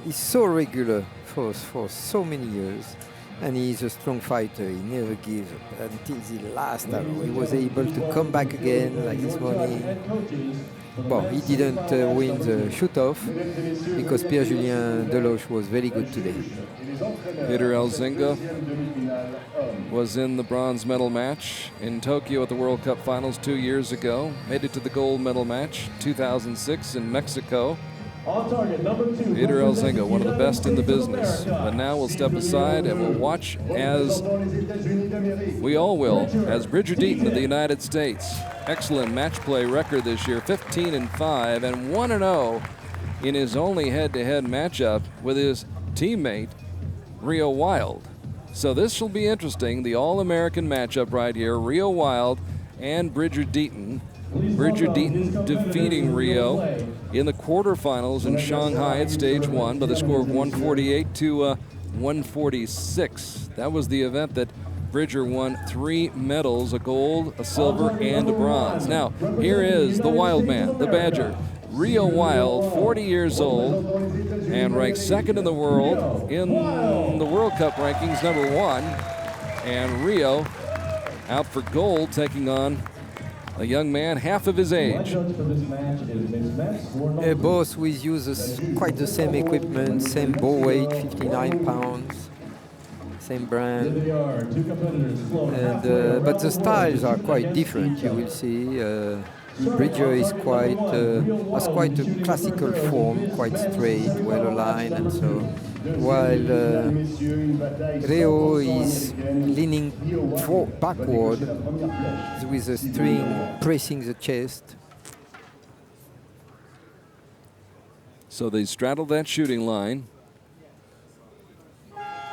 he's so regular for so many years, and he's a strong fighter. He never gives up until the last arrow. He was able to come back again, like this morning. Well, he didn't win the shoot-off because Pierre-Julien Deloche was very good today. Peter Elzinga was in the bronze medal match in Tokyo at the World Cup Finals 2 years ago. Made it to the gold medal match 2006 in Mexico. Peter Elzinga, one of the best in the business. But now we'll step aside and we'll watch, as we all will, as Bridger Deaton of the United States. Excellent match play record this year, 15-5 and 1-0 in his only head-to-head matchup with his teammate Rio Wild. So this will be interesting. The All-American matchup right here. Rio Wild and Bridger Deaton. Bridger Deaton defeating Rio in the quarterfinals in Shanghai at stage 1 by the score of 148 to 146. That was the event that Bridger won 3 medals, a gold, a silver, and a bronze. Now, here is the Wild Man, the Badger, Rio Wild, 40 years old, and ranked 2nd in the world in the World Cup rankings, number 1. And Rio out for gold, taking on a young man half of his age. Both with uses quite the same equipment, same bow weight, 59 pounds, same brand. And, but the styles are quite different, you will see. Bridger is has quite a classical form, quite straight, well aligned, and so. While Rio is leaning backward with a string pressing the chest. So they straddle that shooting line.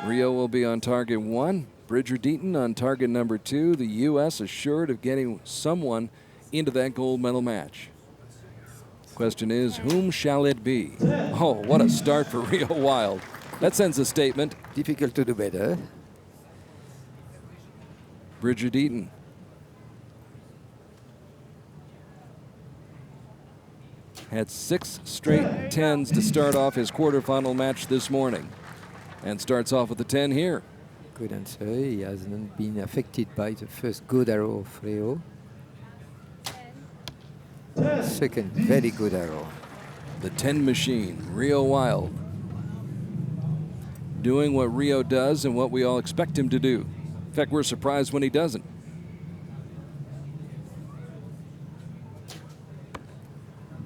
Rio will be on target 1. Bridger Deaton on target number 2. The U.S. assured of getting someone into that gold medal match. Question is, whom shall it be? Oh, what a start for Rio Wild. That sends a statement. Difficult to do better. Bridger Deaton. Had 6 straight 10s to start off his quarterfinal match this morning. And starts off with the 10 here. Good answer. He hasn't been affected by the first good arrow of Rio. Second, very good arrow. The 10 machine, Rio Wild. Doing what Rio does and what we all expect him to do. In fact, we're surprised when he doesn't.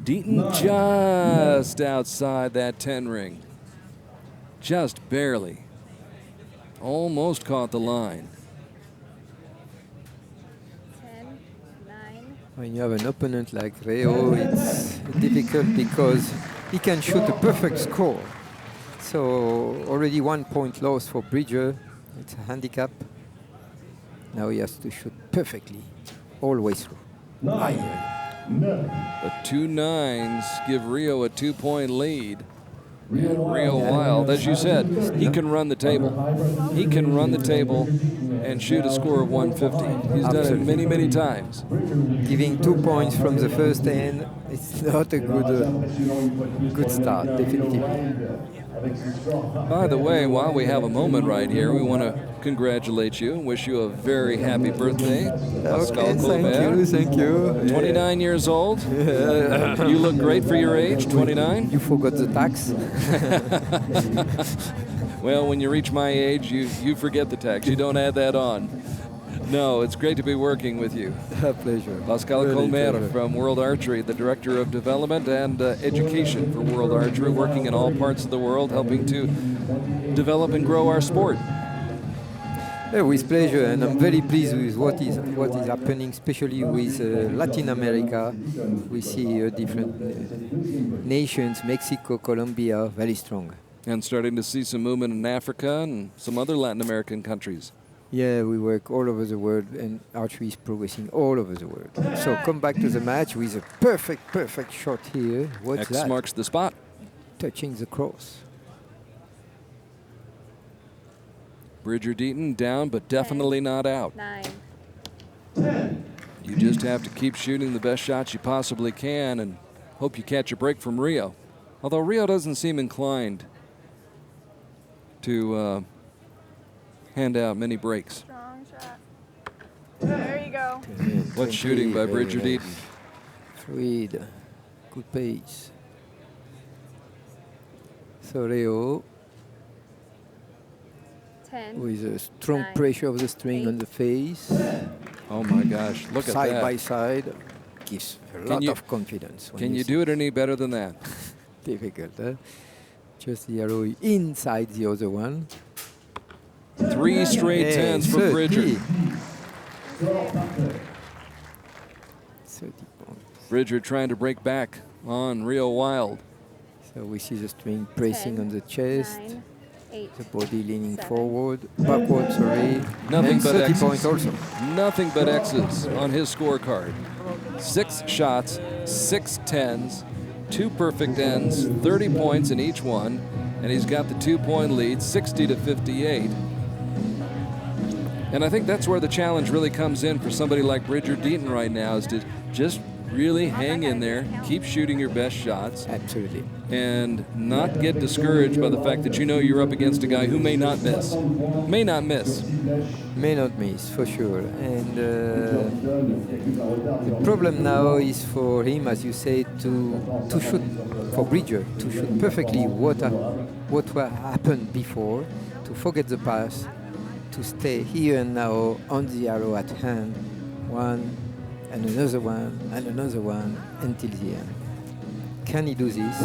Deaton just outside that 10 ring. Just barely. Almost caught the line. 10, 9. When you have an opponent like Rio, it's difficult because he can shoot a perfect score. So already 1 point lost for Bridger. It's a handicap. Now he has to shoot perfectly, all the way through. The 2 9s give Rio a 2-point lead. Rio Wild, as you said, he can run the table. He can run the table and shoot a score of 150. He's done it many, many times. Giving 2 points from the first end, it's not a good start, definitely. By the way, while we have a moment right here, we want to congratulate you and wish you a very happy birthday. Okay, thank you. 29 years old. You look great for your age, 29. You forgot the tax. Well, when you reach my age, you forget the tax. You don't add that on. No, it's great to be working with you. A pleasure. Pascal Colmer from World Archery, the Director of Development and Education for World Archery, working in all parts of the world, helping to develop and grow our sport. With pleasure, and I'm very pleased with what is happening, especially with Latin America. We see different nations, Mexico, Colombia, very strong. And starting to see some movement in Africa and some other Latin American countries. Yeah, we work all over the world, and archery is progressing all over the world. So come back to the match with a perfect shot here. What's that? X marks the spot. Touching the cross. Bridger Deaton down, but definitely not out. 9. You just have to keep shooting the best shots you possibly can and hope you catch a break from Rio. Although Rio doesn't seem inclined to hand out many breaks. Strong shot. There you go. What shooting by Bridger Deaton. Fluid, good pace. So Rio, 10. with a strong 9, pressure of the string 8. on the face, Oh my gosh, look at side that. by side, gives a lot of confidence. Can you do it any better than that? Difficult, huh? Just the arrow inside the other one. 3 straight 10s for 30. Bridger. 30 points. Bridger trying to break back on Rio Wild. So we see the string pressing 10, on the chest. 9, 8. The body leaning 7. forward, backward, sorry. Nothing And but 30 X's. points also. Nothing but X's on his scorecard. 6 shots, 6 tens, 2 perfect ends, 30 points in each one, and he's got the 2-point lead, 60 to 58. And I think that's where the challenge really comes in for somebody like Bridger Deaton right now, is to just really hang in there, keep shooting your best shots, Absolutely. and not get discouraged by the fact that you know you're up against a guy who may not miss. May not miss. May not miss, for sure. And the problem now is for him, as you say, to shoot, for Bridger, to shoot perfectly what happened before, to forget the past, to stay here and now on the arrow at hand, one and another one until the end. Can he do this?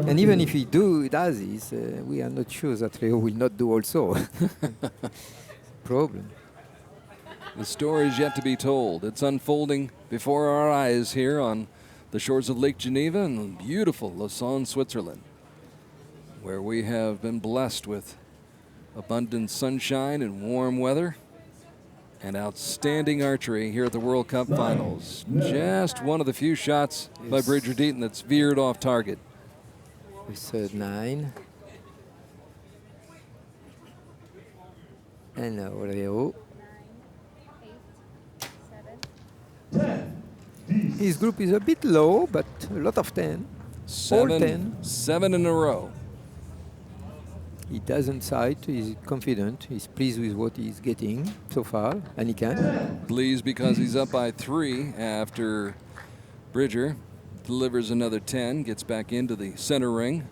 And even if he does this, we are not sure that Leo will not do also. Problem. The story is yet to be told. It's unfolding before our eyes here on the shores of Lake Geneva in beautiful Lausanne, Switzerland, where we have been blessed with abundant sunshine and warm weather and outstanding archery here at the World Cup Finals. Just one of the few shots by Bridger Deaton that's veered off target. The third 9. And now Leo. 9, 8, 7. His group is a bit low, but a lot of 10. All 10. 7 in a row. He doesn't sight, he's confident, he's pleased with what he's getting so far, and he can. Pleased because he's up by 3 after Bridger delivers another 10, gets back into the center ring.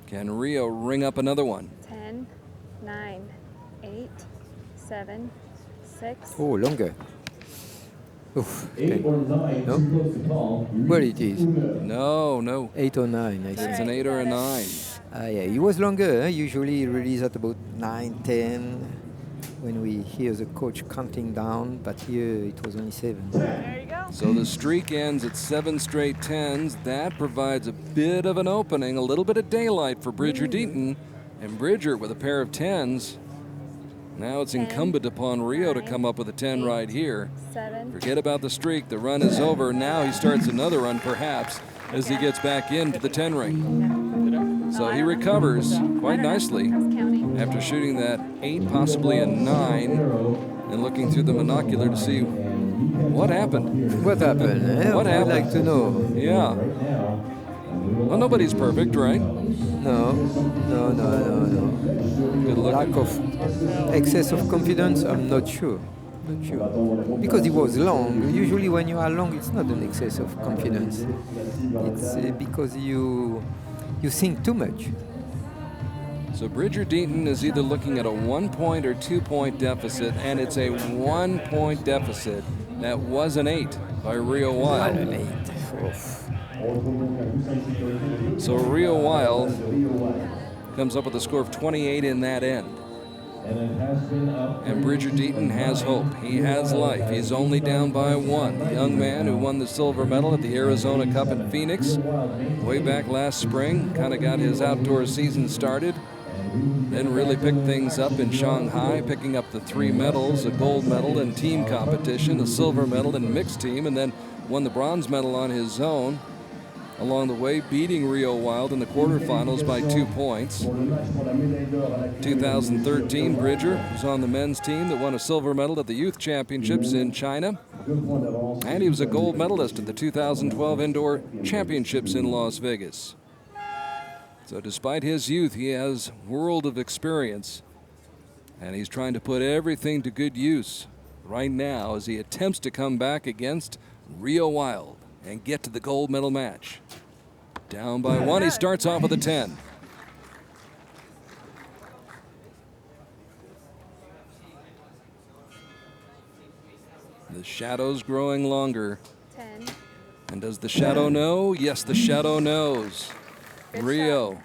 Can Rio ring up another one? 10, 9, 8, 7, 6. Oh, longer. Oof, 8 10. or 9, No? too close to call. Where it is? No. 8 or 9, I It's think. an 8 or a 9. Yeah, he was longer. Usually he released at about 9, 10 when we hear the coach counting down, but here it was only 7. There you go. So the streak ends at 7 straight 10s. That provides a bit of an opening, a little bit of daylight for Bridger Deaton. And Bridger with a pair of 10s. Now it's 10, incumbent upon Rio to 9, come up with a 10 right here. 7. Forget about the streak. The run is over. Now he starts another run, perhaps, as he gets back into the 10 ring. So he recovers quite nicely after shooting that 8, possibly a 9, and looking through the monocular to see what happened. What happened? What I'd happened? like to know. Yeah. Well, nobody's perfect, right? No. Good looking. Lack of excess of confidence, I'm not sure. Because it was long. Usually when you are long, it's not an excess of confidence. It's because you think too much. So Bridger Deaton is either looking at a 1-point or 2-point deficit, and it's a 1-point deficit. That was an 8 by Rio Wild. So Rio Wild comes up with a score of 28 in that end. And Bridger Deaton has hope. He has life. He's only down by 1. The young man who won the silver medal at the Arizona Cup in Phoenix way back last spring, kind of got his outdoor season started, then really picked things up in Shanghai, picking up the 3 medals, a gold medal in team competition, a silver medal in mixed team, and then won the bronze medal on his own. Along the way, beating Rio Wild in the quarterfinals by 2 points. 2013, Bridger was on the men's team that won a silver medal at the Youth Championships in China. And he was a gold medalist at the 2012 Indoor Championships in Las Vegas. So despite his youth, he has a world of experience. And he's trying to put everything to good use right now as he attempts to come back against Rio Wild and get to the gold medal match. Down by 1, he starts off with a 10. The shadow's growing longer. 10. And does the shadow know? Yes, the shadow knows. Good Rio shot.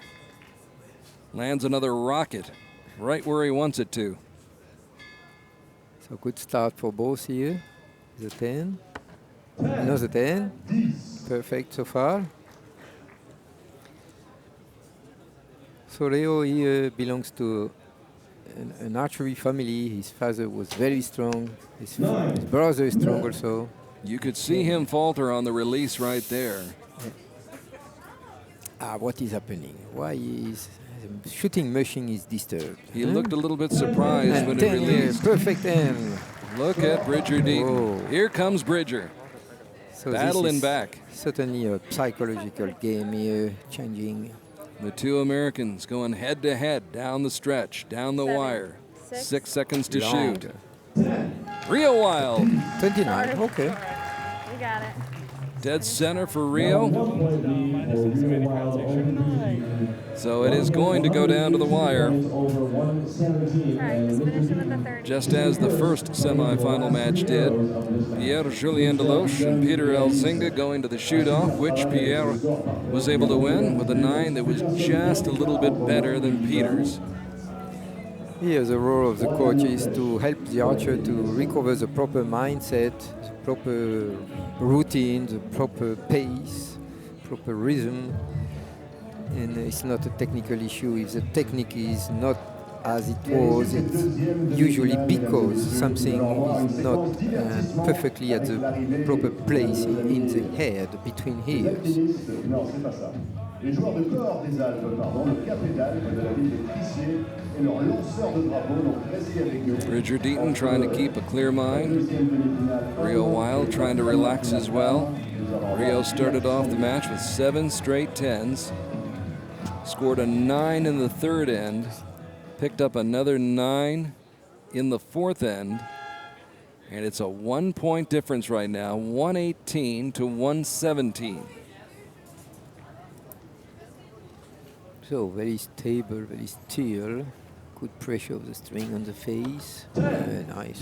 lands another rocket right where he wants it to. So good start for both here. The 10. Another 10. Perfect so far. So Leo, he belongs to an archery family. His father was very strong. His brother is strong also. You could see him falter on the release right there. What is happening? Why is the shooting machine is disturbed? He looked a little bit surprised And when he 10 released. perfect end. Look at Bridger Deaton. Whoa. Here comes Bridger. So Battling this is back. certainly a psychological game here, changing. The two Americans going head to head down the stretch, down the 7, wire. 6. 6 seconds to Long. shoot. Rio Wild, 29, okay. We got it. dead center for Rio. So it is going to go down to the wire, Sorry, just finish it with the 30. just as the first semifinal match did. Pierre-Julien Deloche and Peter Elzinga going to the shoot-off, which Pierre was able to win with a 9 that was just a little bit better than Peter's. Here, the role of the coach is to help the archer to recover the proper mindset, the proper routine, the proper pace, proper rhythm. And it's not a technical issue. If the technique is not as it was, it's usually because something is not perfectly at the proper place in the head, between ears. Les joueurs de corps des Alpes, pardon, le cap et d'Alpes de la ville de Crissier et leur lanceur de drapeau, donc restez avec nous. Bridger Deaton trying to keep a clear mind. Rio Wild trying to relax as well. Rio started off the match with 7 straight 10s. Scored a 9 in the third end. Picked up another 9 in the fourth end. And it's a 1-point difference right now, 118 to 117. So very stable, very still. Good pressure of the string on the face. Nice.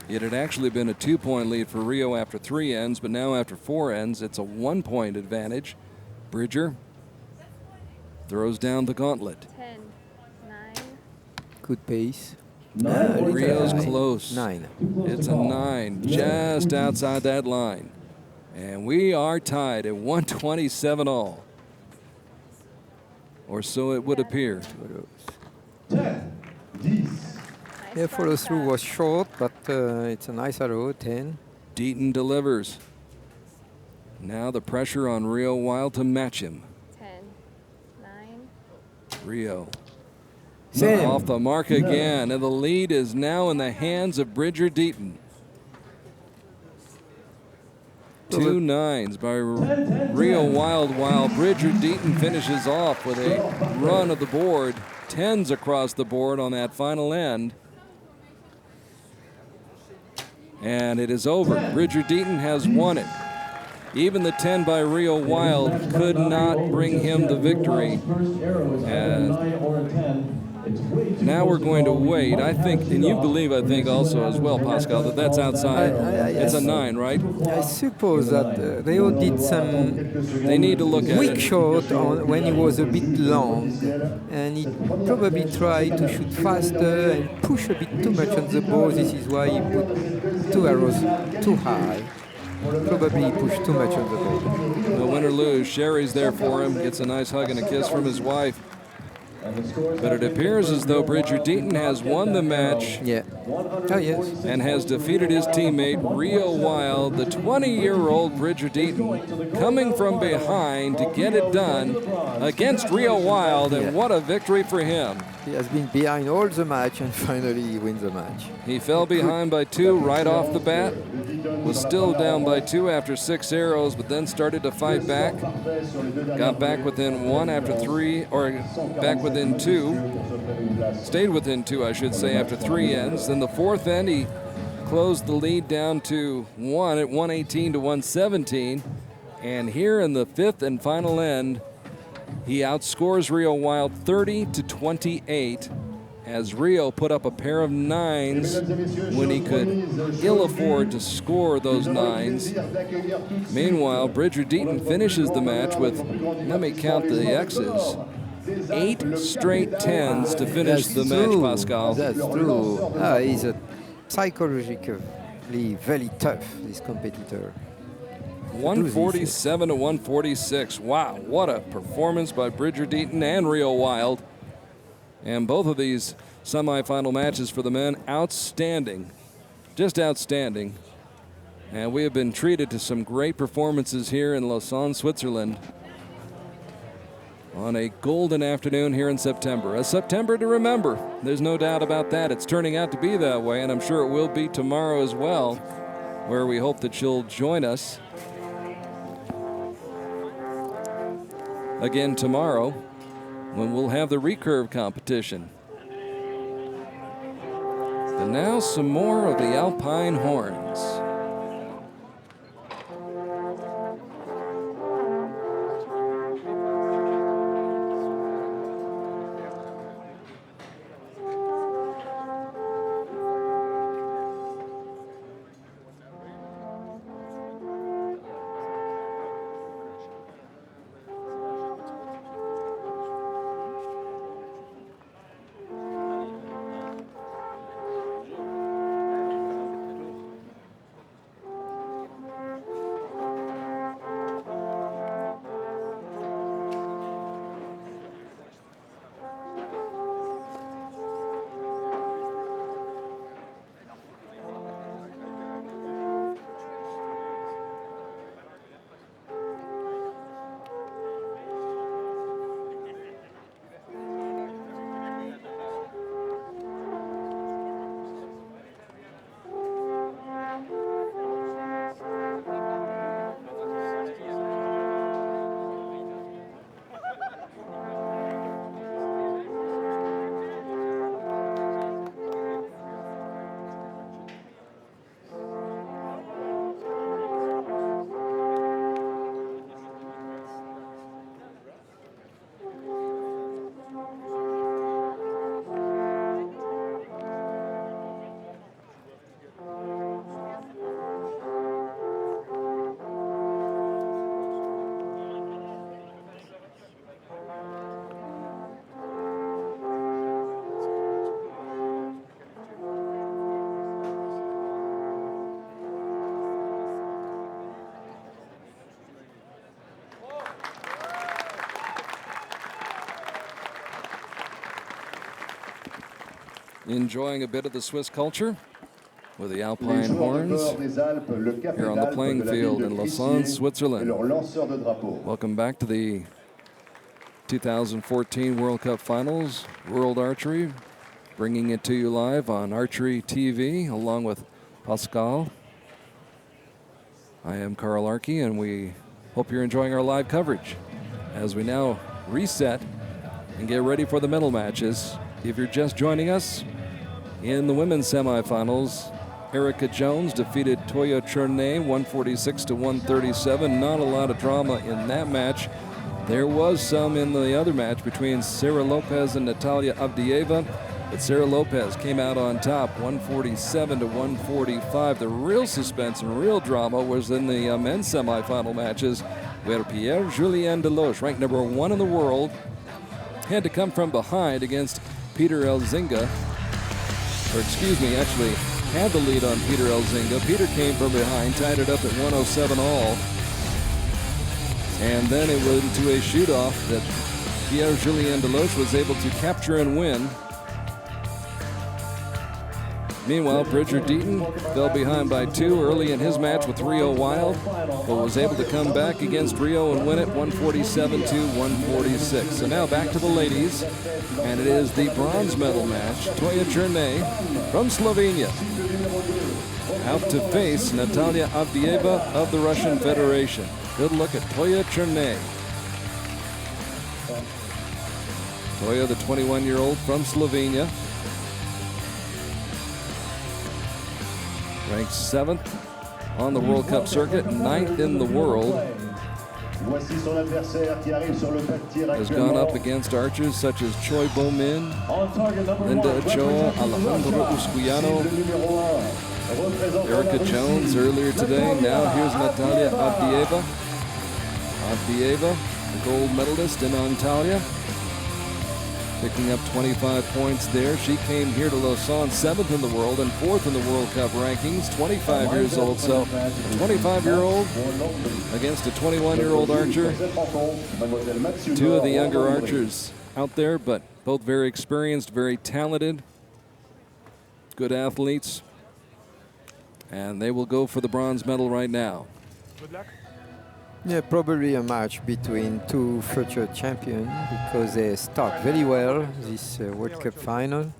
It had actually been a 2-point lead for Rio after 3 ends, but now after 4 ends, it's a 1-point advantage. Bridger throws down the gauntlet. 10, 9. Good pace. Rio's close. 9. It's a 9, just outside that line. And we are tied at 127 all. Or so it would appear. Yeah, follow through was short, but it's a nice arrow, 10. Deaton delivers. Now the pressure on Rio Wild to match him. 10, 9. Rio Same. off the mark again, and the lead is now in the hands of Bridger Deaton. 2 9s by Rio Wild, while Bridger Deaton finishes off with a run of the board. 10s across the board on that final end. And it is over. Bridger Deaton has won it. Even the 10 by Rio Wild could not bring him the victory. And now we're going to wait. I think, and you believe, I think also as well, Pascal, that that's outside. It's a 9, right? I suppose that Rio did some They need to look at weak it. shot on when he was a bit long, and he probably tried to shoot faster and push a bit too much on the ball. This is why he put 2 arrows too high. Probably he pushed too much on the ball. No win or lose. Sherry's there for him. Gets a nice hug and a kiss from his wife. But it appears as though Bridger Deaton has won the match Yeah. Oh, yes. and has defeated his teammate Rio Wild, the 20-year-old Bridger Deaton, coming from behind to get it done against Rio Wild, and what a victory for him. He has been behind all the match, and finally he wins the match. He fell behind by 2 right off the bat, was still down by 2 after 6 arrows, but then started to fight back. Got back within 1 after 3, or back within 2. Stayed within 2, I should say, after 3 ends. Then the fourth end, he closed the lead down to 1 at 118 to 117. And here in the fifth and final end, he outscores Rio Wild 30 to 28. As Rio put up a pair of 9s when he could ill afford to score those 9s. Meanwhile, Bridger Deaton finishes the match with, let me count the X's, 8 straight 10s to finish the match, Pascal. That's true. He's a psychologically very tough, this competitor. 147 to 146. Wow, what a performance by Bridger Deaton and Rio Wild. And both of these semifinal matches for the men, outstanding, just outstanding. And we have been treated to some great performances here in Lausanne, Switzerland on a golden afternoon here in September. A September to remember. There's no doubt about that. It's turning out to be that way, and I'm sure it will be tomorrow as well, where we hope that you'll join us again tomorrow when we'll have the recurve competition. And now some more of the Alpine horns. Enjoying a bit of the Swiss culture with the Alpine horns here on the playing field in Lausanne, Switzerland. Welcome back to the 2014 World Cup Finals, World Archery, bringing it to you live on Archery TV along with Pascal. I am Carl Archie, and we hope you're enjoying our live coverage as we now reset and get ready for the medal matches. If you're just joining us, in the women's semifinals, Erica Jones defeated Toya Chernay 146 to 137. Not a lot of drama in that match. There was some in the other match between Sarah Lopez and Natalia Avdieva, but Sarah Lopez came out on top 147 to 145. The real suspense and real drama was in the men's semifinal matches, where Pierre-Julien Deloche, ranked number 1 in the world, had to come from behind against Peter Elzinga. Actually had the lead on Peter Elzinga. Peter came from behind, tied it up at 107 all. And then it went into a shoot-off that Pierre-Julien Deloche was able to capture and win. Meanwhile, Bridger Deaton fell behind by 2 early in his match with Rio Wild, but was able to come back against Rio and win it 147 to 146. So now back to the ladies, and it is the bronze medal match. Toya Chernay from Slovenia out to face Natalia Avdieva of the Russian Federation. Good look at Toya Chernay. Toya, the 21-year-old from Slovenia, ranked 7th on the World Cup circuit, 9th in the world. Has gone up against archers such as Choi Bo-min, Linda Ochoa, Alejandro Usquiano, Erica Jones earlier today. Now here's Natalia Avdieva. Avdieva, the gold medalist in Antalya, picking up 25 points there. She came here to Lausanne 7th in the world and 4th in the World Cup rankings, 25 years old. So a 25-year-old against a 21-year-old archer. 2 of the younger archers out there, but both very experienced, very talented, good athletes. And they will go for the bronze medal right now. Good luck. Yeah, probably a match between two future champions because they start very well this World Cup final.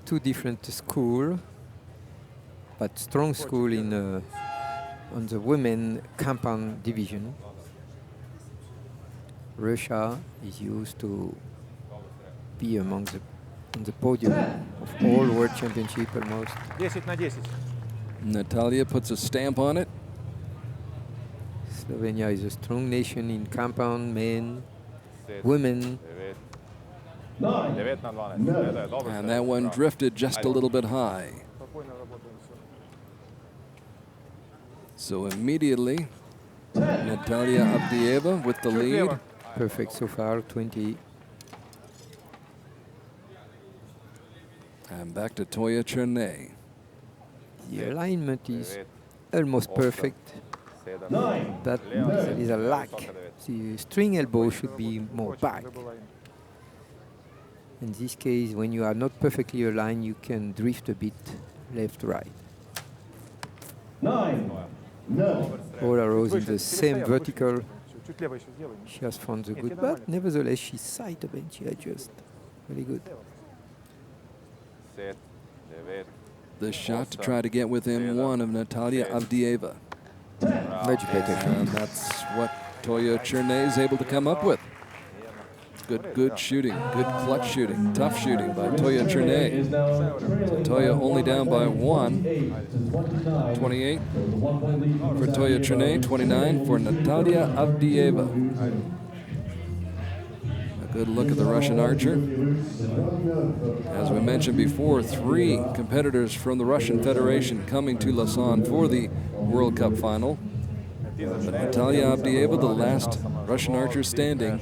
Two different schools, but strong school in on the women compound division. Russia is used to be among on the podium of all World Championship almost. 10 на 10. Natalia puts a stamp on it. Slovenia is a strong nation in compound, men, women. 9 на 12. And that one drifted just a little bit high. Спокойно работаем. Всё. So immediately, Natalia Avdieva with the lead. Perfect so far, 20. And back to Toya Chernay. The alignment is almost perfect, but there is a lack. The string elbow should be more back. In this case, when you are not perfectly aligned, you can drift a bit left, right. 9. All arrows in the same vertical. Чуть лево еще сделай. She has found the good, but nevertheless, she side up and she adjusts. Very good. Set. 9. The shot to try to get within one of Natalia Avdieva. Much better shot. And that's what Toya Chernay is able to come up with. Good shooting, good clutch shooting, tough shooting by Toya Chernay. So Toya only down by 1. 28 for Toya Chernay, 29 for Natalia Avdieva. A good look at the Russian archer. As we mentioned before, 3 competitors from the Russian Federation coming to Lausanne for the World Cup final. But Natalia Avdieva, the last Russian archer standing,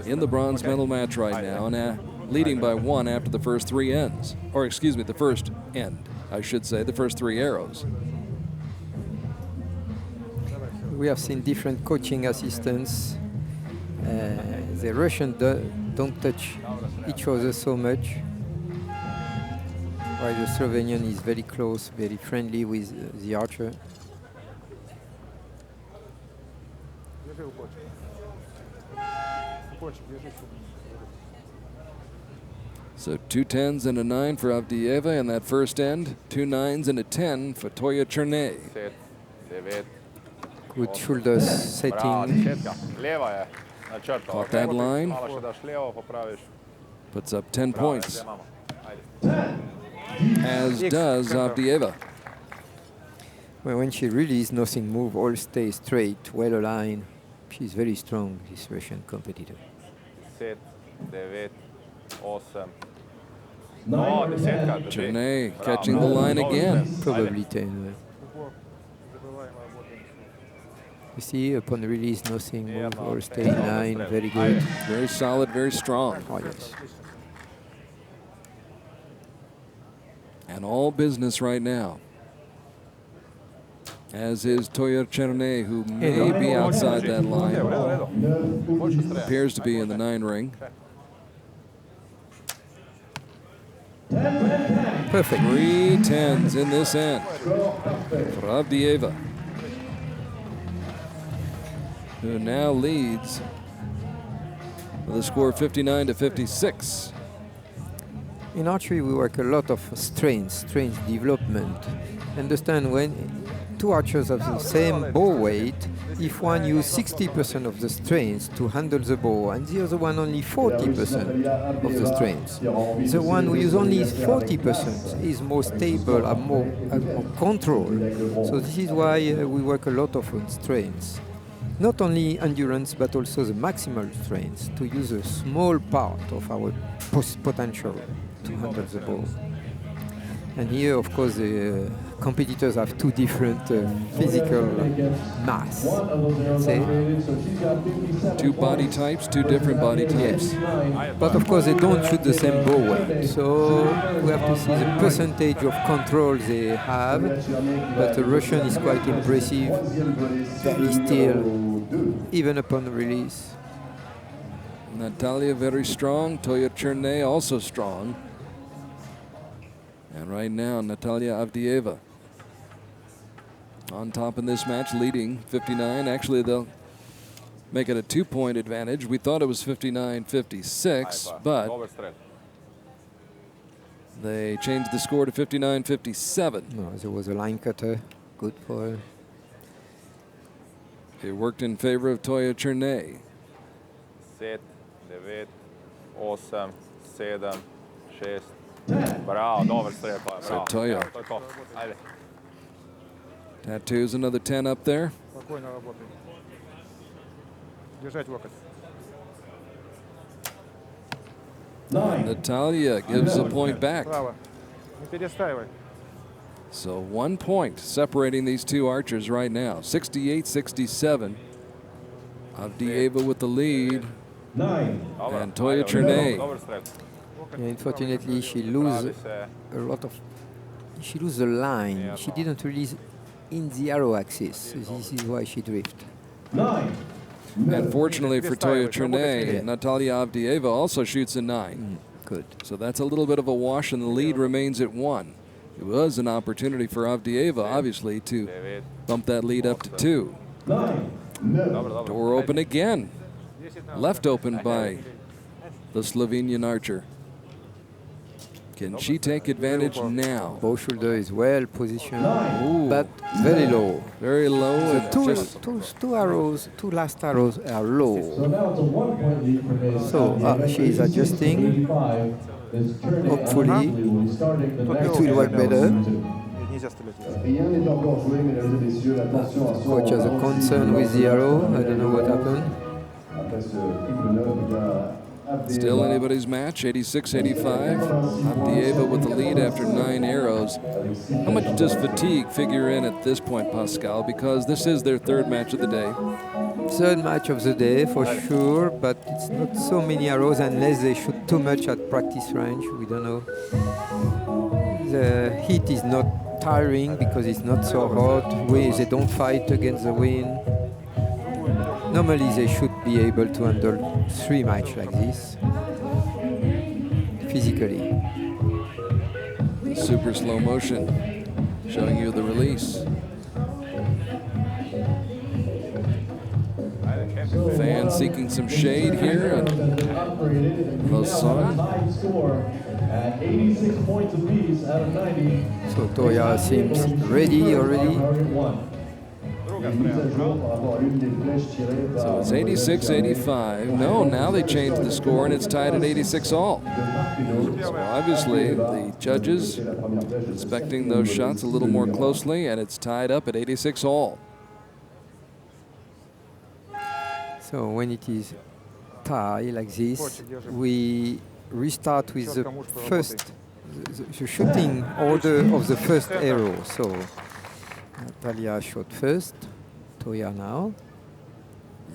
in the bronze medal match right now, and leading by 1 after the first 3 ends. Or excuse me, the first end, I should say, the first 3 arrows. We have seen different coaching assistants. The Russians don't touch each other so much, while the Slovenian is very close, very friendly with the archer. Держи упорчик. Упорчик, держи, чтобы. So 2 10s and a 9 for Avdieva in that first end, 2 9s and a 10 for Toya Chernay. Set. 9. Good shoulders Bravo, setting. desetka. Leva je na črto. Caught that line. Malo še daš levo, popraviš. Puts up 10 Bravo, points, zdaj imamo. Ajde. as does Avdieva. Well, when she releases, nothing move, all stay straight, well aligned. She's very strong, this Russian competitor. 10, 9, 8. No, desetka. drži. Chernay Bravo, catching the bravo, line dobro, again. Ajde. Probably 10. Упор. Забываем, работаем. You see, upon release, nothing Yeah, move, no, all stay in line, very Ajde. good. Very solid, very strong. Oh, yes. And all business right now. As is Toya Chernay, who may be outside that U line. redu, u redu. Hoćeš strelati. Appears to be in the 9 ring. Perfect. 3 10s in this end for Avdieva, who now leads with a score of 59 to 56. In archery, we work a lot of strength development. Understand, when 2 archers have the same bow weight, if one uses 60% of the strength to handle the bow and the other one only 40% of the strength, the one who uses only 40% is more stable and more control. So this is why we work a lot of on strength. Not only endurance, but also the maximal strength, to use a small part of our potential to handle the ball. And here, of course, the competitors have 2 different physical mass. Say. 2 body types, 2 different body types. Yes. But of course, they don't shoot the same bow weight. So we have to see the percentage of control they have. But the Russian is quite impressive, very still, even upon release. Natalia very strong. Toya Cherney also strong. And right now, Natalia Avdieva on top in this match, leading 59. Actually, they'll make it a 2-point advantage. We thought it was 59-56, but they changed the score to 59-57. No, there was a line cutter. Good for her. It worked in favor of Toya Cherney. 10, 9, 8, 7, 6. Bravo, dobar stred, pa, So bravo. Toya. To je to. Ajde. Tattoos another 10 up there. Спокойно работай. Держать локоть. Natalia gives a point back. Право. Не перестаивай. So 1 point separating these two archers right now. 68-67. Avdieva with the lead. Dobro. And Toya Ajde, Cherney. dobar stred. Yeah, unfortunately, she loses se. a lot of. She loses the line. She didn't release in the arrow axis. This is why she drifted. And fortunately for Toya Cherney, Natalia Avdieva also shoots a 9. Good. So that's a little bit of a wash, and the lead remains at 1. It was an opportunity for Avdieva, obviously, to 9. bump that lead up to 2. Dobro, dobro. Door open again. Left open by the Slovenian archer. Can she take advantage now? Bow shoulder is well positioned, Ooh. but very low. Very low. The And just two arrows, two last arrows are low. So now it's a 1-point lead for May. So she is adjusting. Hopefully, it will work better. Нельзя стрелять. Rien n'est encore joué, mesdames et messieurs. Attention à Coach has a concern with the arrow. I don't know what happened. Après ce triple 9, il y a still anybody's match, 86-85. Avdieva with the lead after 9 arrows. How much does fatigue figure in at this point, Pascal? Because this is their 3rd match of the day. Third match of the day for sure, but it's not so many arrows unless they shoot too much at practice range. We don't know. The heat is not tiring because it's not so hot. They don't fight against the wind. Normally they should be able to handle 3 matches like this physically. Super slow motion, showing you the release. Fan seeking some shade here at Lausanne. At 86 points apiece out of 90. So Toya seems ready already. So it's 86-85. No, now they changed the score and it's tied at 86 all. So obviously the judges inspecting those shots a little more closely, and it's tied up at 86 all. So when it is tie like this, we restart with the first, the shooting order of the first arrow. So Natalia shot first, Toya now.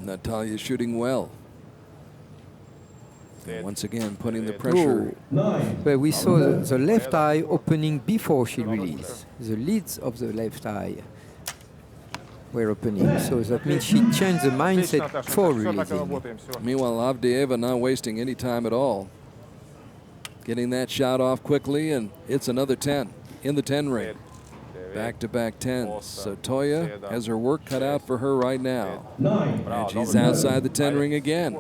Natalia shooting well. And once again, putting the pressure. But we saw the left eye opening before she released. The lids of the left eye were opening. So that means she changed the mindset before releasing. Meanwhile, Avdieva not wasting any time at all. Getting that shot off quickly, and it's another 10 in the 10 ring. Back-to-back 10s. So Toya has her work cut out for her right now. And she's outside the 10 ring again.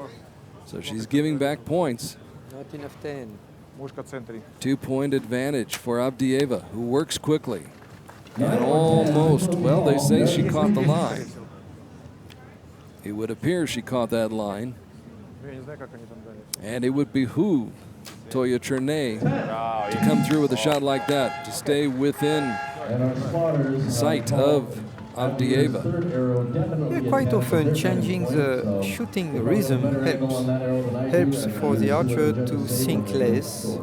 So she's giving back points. Not enough 10. 2-point advantage for Avdieva, who works quickly. And almost, well, they say she caught the line. It would appear she caught that line. And it would behoove Toya Cherney to come through with a shot like that, to stay within sight of Avdieva. Yeah, quite often changing the shooting rhythm helps for the archer to think less,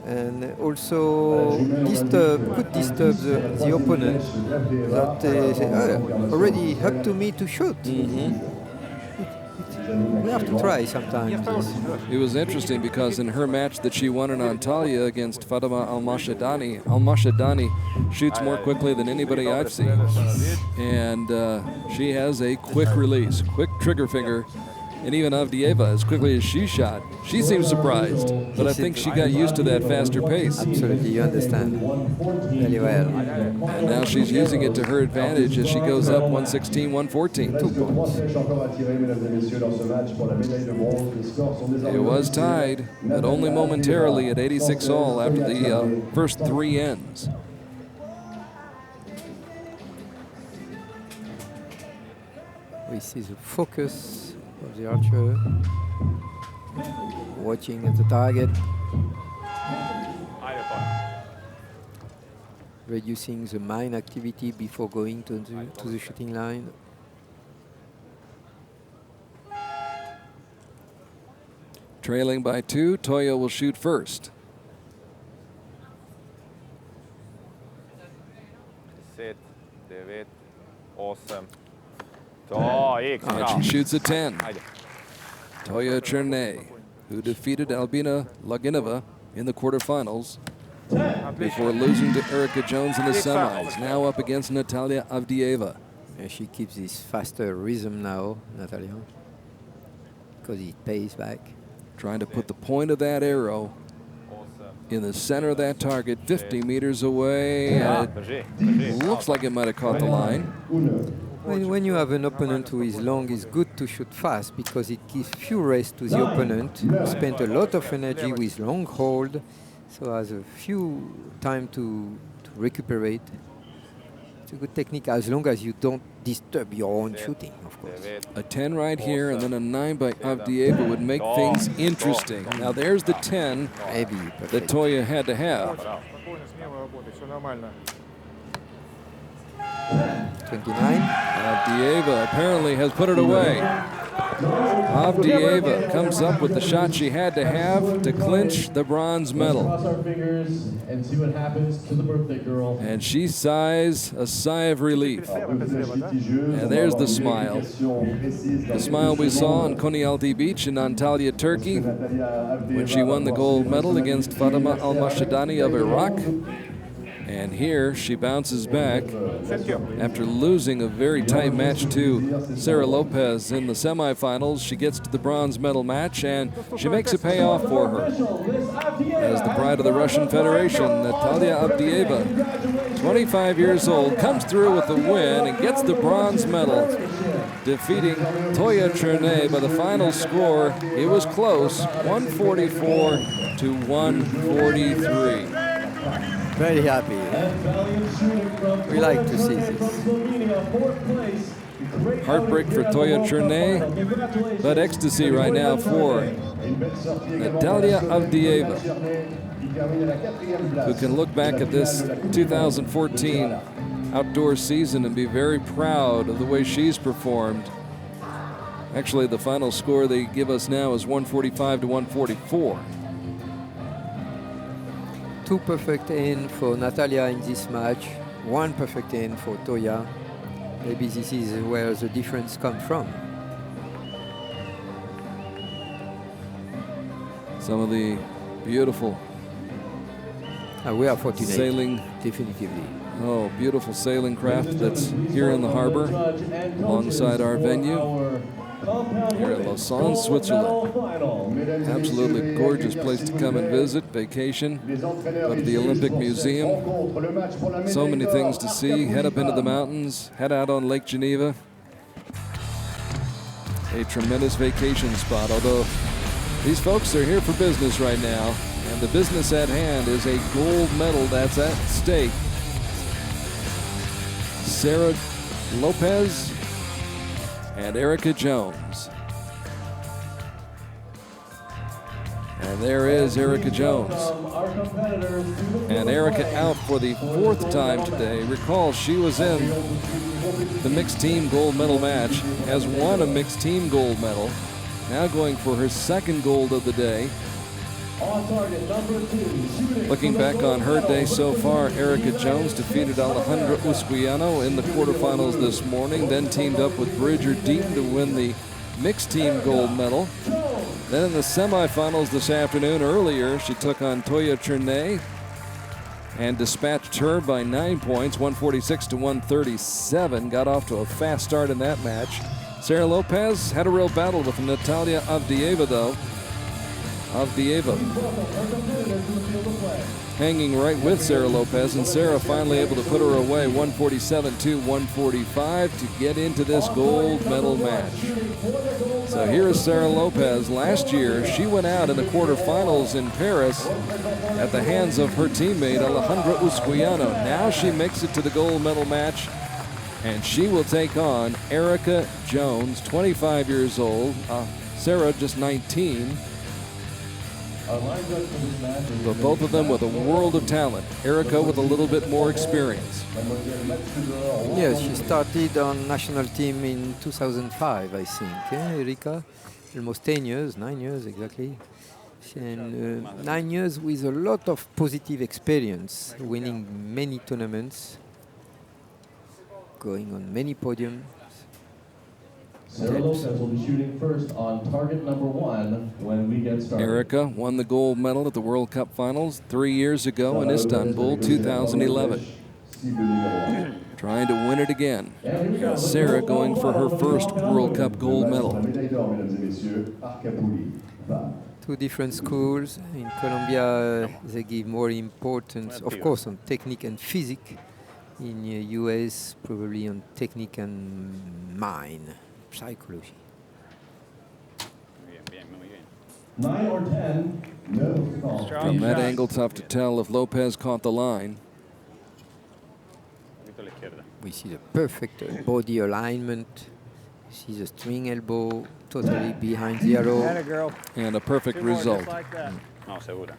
and also could disturb the opponent that say, oh, already up to me to shoot. We have to try sometimes. It was interesting because in her match that she won in Antalya against Fatima Al-Mashadani shoots more quickly than anybody I've seen. And she has a quick release, quick trigger finger, And even Avdieva, as quickly as she shot, she seemed surprised. But I think she got used to that faster pace. Absolutely, you understand very well. And now she's using it to her advantage as she goes up 116, 114. 2 points. It was tied, but only momentarily at 86 all after the first 3 ends. We see the focus of the archer, watching at the target, reducing the mind activity before going to the shooting line. Trailing by 2, Toya will shoot first. Sit, 9, 8. And she shoots a 10. Ajde. Toya Chernay, who defeated Albina Laginova in the quarterfinals before losing to Erica Jones in the semis, now up against Natalia Avdieva. And she keeps this faster rhythm now, Natalia, because it pays back. Trying to put the point of that arrow in the center of that target, 50 meters away. And it looks like it might have caught the line. When you have an opponent who is long, it's good to shoot fast because it gives few rest to the opponent. Spent a lot of energy with long hold, so has a few time to recuperate. It's a good technique as long as you don't disturb your own shooting, of course. A 10 right here and then a 9 by Avdieva would make things interesting. Now there's the 10 that Toya had to have. 29. Avdieva apparently has put it away. Avdieva comes up with the shot she had to have to clinch the bronze medal. Cross our fingers and see what happens to the birthday girl. And she sighs a sigh of relief. And there's the smile. The smile we saw on Konyaaltı Beach in Antalya, Turkey, when she won the gold medal against Fatima Al-Mashadani of Iraq. And here she bounces back after losing a very tight match to Sarah Lopez in the semifinals. She gets to the bronze medal match and she makes it pay off for her. As the pride of the Russian Federation, Natalia Avdieva, 25 years old, comes through with the win and gets the bronze medal, defeating Toya Chernay by the final score. It was close, 144 to 143. Very happy. We like to see this. Heartbreak for Toya Chernay, but ecstasy right now for Natalia Avdieva, who can look back at this 2014 outdoor season and be very proud of the way she's performed. Actually, the final score they give us now is 145 to 144. 2 perfect end for Natalia in this match, 1 perfect end for Toya. Maybe this is where the difference comes from. Some of the beautiful We are fortunate, sailing, definitively. oh, beautiful sailing craft that's here in the harbor alongside our venue here in Lausanne, Switzerland. Absolutely gorgeous place to come and visit, vacation, go to the Olympic Museum. So many things to see. Head up into the mountains, head out on Lake Geneva. A tremendous vacation spot, although these folks are here for business right now, and the business at hand is a gold medal that's at stake. Sarah Lopez and Erica Jones. And there is Erica Jones. And Erica out for the 4th time today. Recall, she was in the mixed team gold medal match, has won a mixed team gold medal, now going for her 2nd gold of the day. Looking back on her day so far, Erica Jones defeated Alejandra Usquiano in the quarterfinals this morning, then teamed up with Bridger Deaton to win the mixed team gold medal. Then in the semifinals this afternoon, earlier, she took on Toya Chernay and dispatched her by 9 points, 146 to 137. Got off to a fast start in that match. Sarah Lopez had a real battle with Natalia Avdieva, though. Avdieva hanging right with Sarah Lopez, and Sarah finally able to put her away 147-145 to get into this gold medal match. So here is Sarah Lopez. Last year, she went out in the quarterfinals in Paris at the hands of her teammate Alejandra Usquiano. Now she makes it to the gold medal match, and she will take on Erica Jones, 25 years old. Sarah just 19. But both of them with a world of talent. Erica with a little bit more experience. Yes, she started on national team in 2005, I think. Erica, almost 10 years, 9 years exactly. And 9 years with a lot of positive experience, winning many tournaments, going on many podiums. Sarah Lopez will be shooting first on target number 1 when we get started. Erica won the gold medal at the World Cup Finals 3 years ago in Istanbul, 2011. Trying to win it again. Sarah going for her first World Cup gold medal. Two different schools. In Colombia, they give more importance, of course, on technique and physique. In the US, probably on technique and mind. Psychology. 9 or 10, no call. From that angle, tough to tell if Lopez caught the line. We see the perfect body alignment. See the string elbow totally behind the arrow. And a perfect result. No, segura.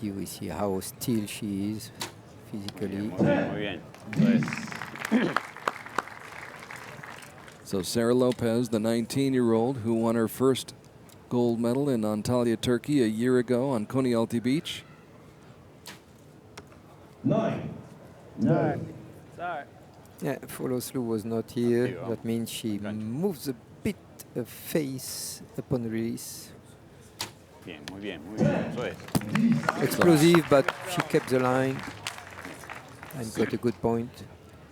We see how still she is physically. Muy bien. Entonces, So Sarah Lopez, the 19-year-old who won her first gold medal in Antalya, Turkey a year ago on Konyaaltı Beach. 9. Sorry. Yeah, follow through was not here. That means she moves a bit of face upon release. bien, muy bien, muy bien. Eso es. Explosive, but she kept the line and got a good point.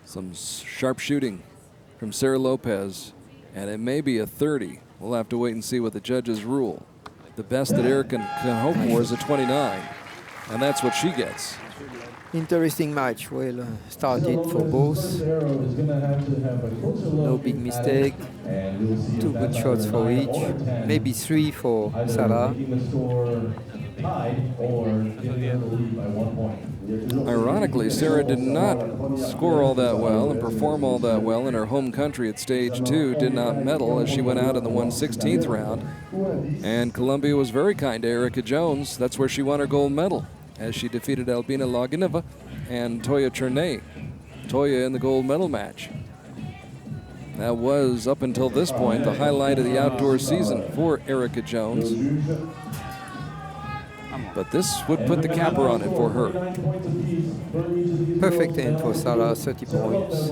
Some sharp shooting from Sarah Lopez, and it may be a 30. We'll have to wait and see what the judges rule. The best that Erica can hope for is a 29, and that's what she gets. Interesting match. Well started for both. No big mistake. 2 good shots for each. Maybe 3 for Sarah. Ironically, Sarah did not score all that well and perform all that well in her home country at stage 2, did not medal as she went out in the 1/16th round. And Colombia was very kind to Erica Jones. That's where she won her gold medal, as she defeated Albina Loginova and Toya Chernay. Toya in the gold medal match. That was, up until this point, the highlight of the outdoor season for Erica Jones. But this would put the capper on it for her. Perfect end for Sarah, 30 points.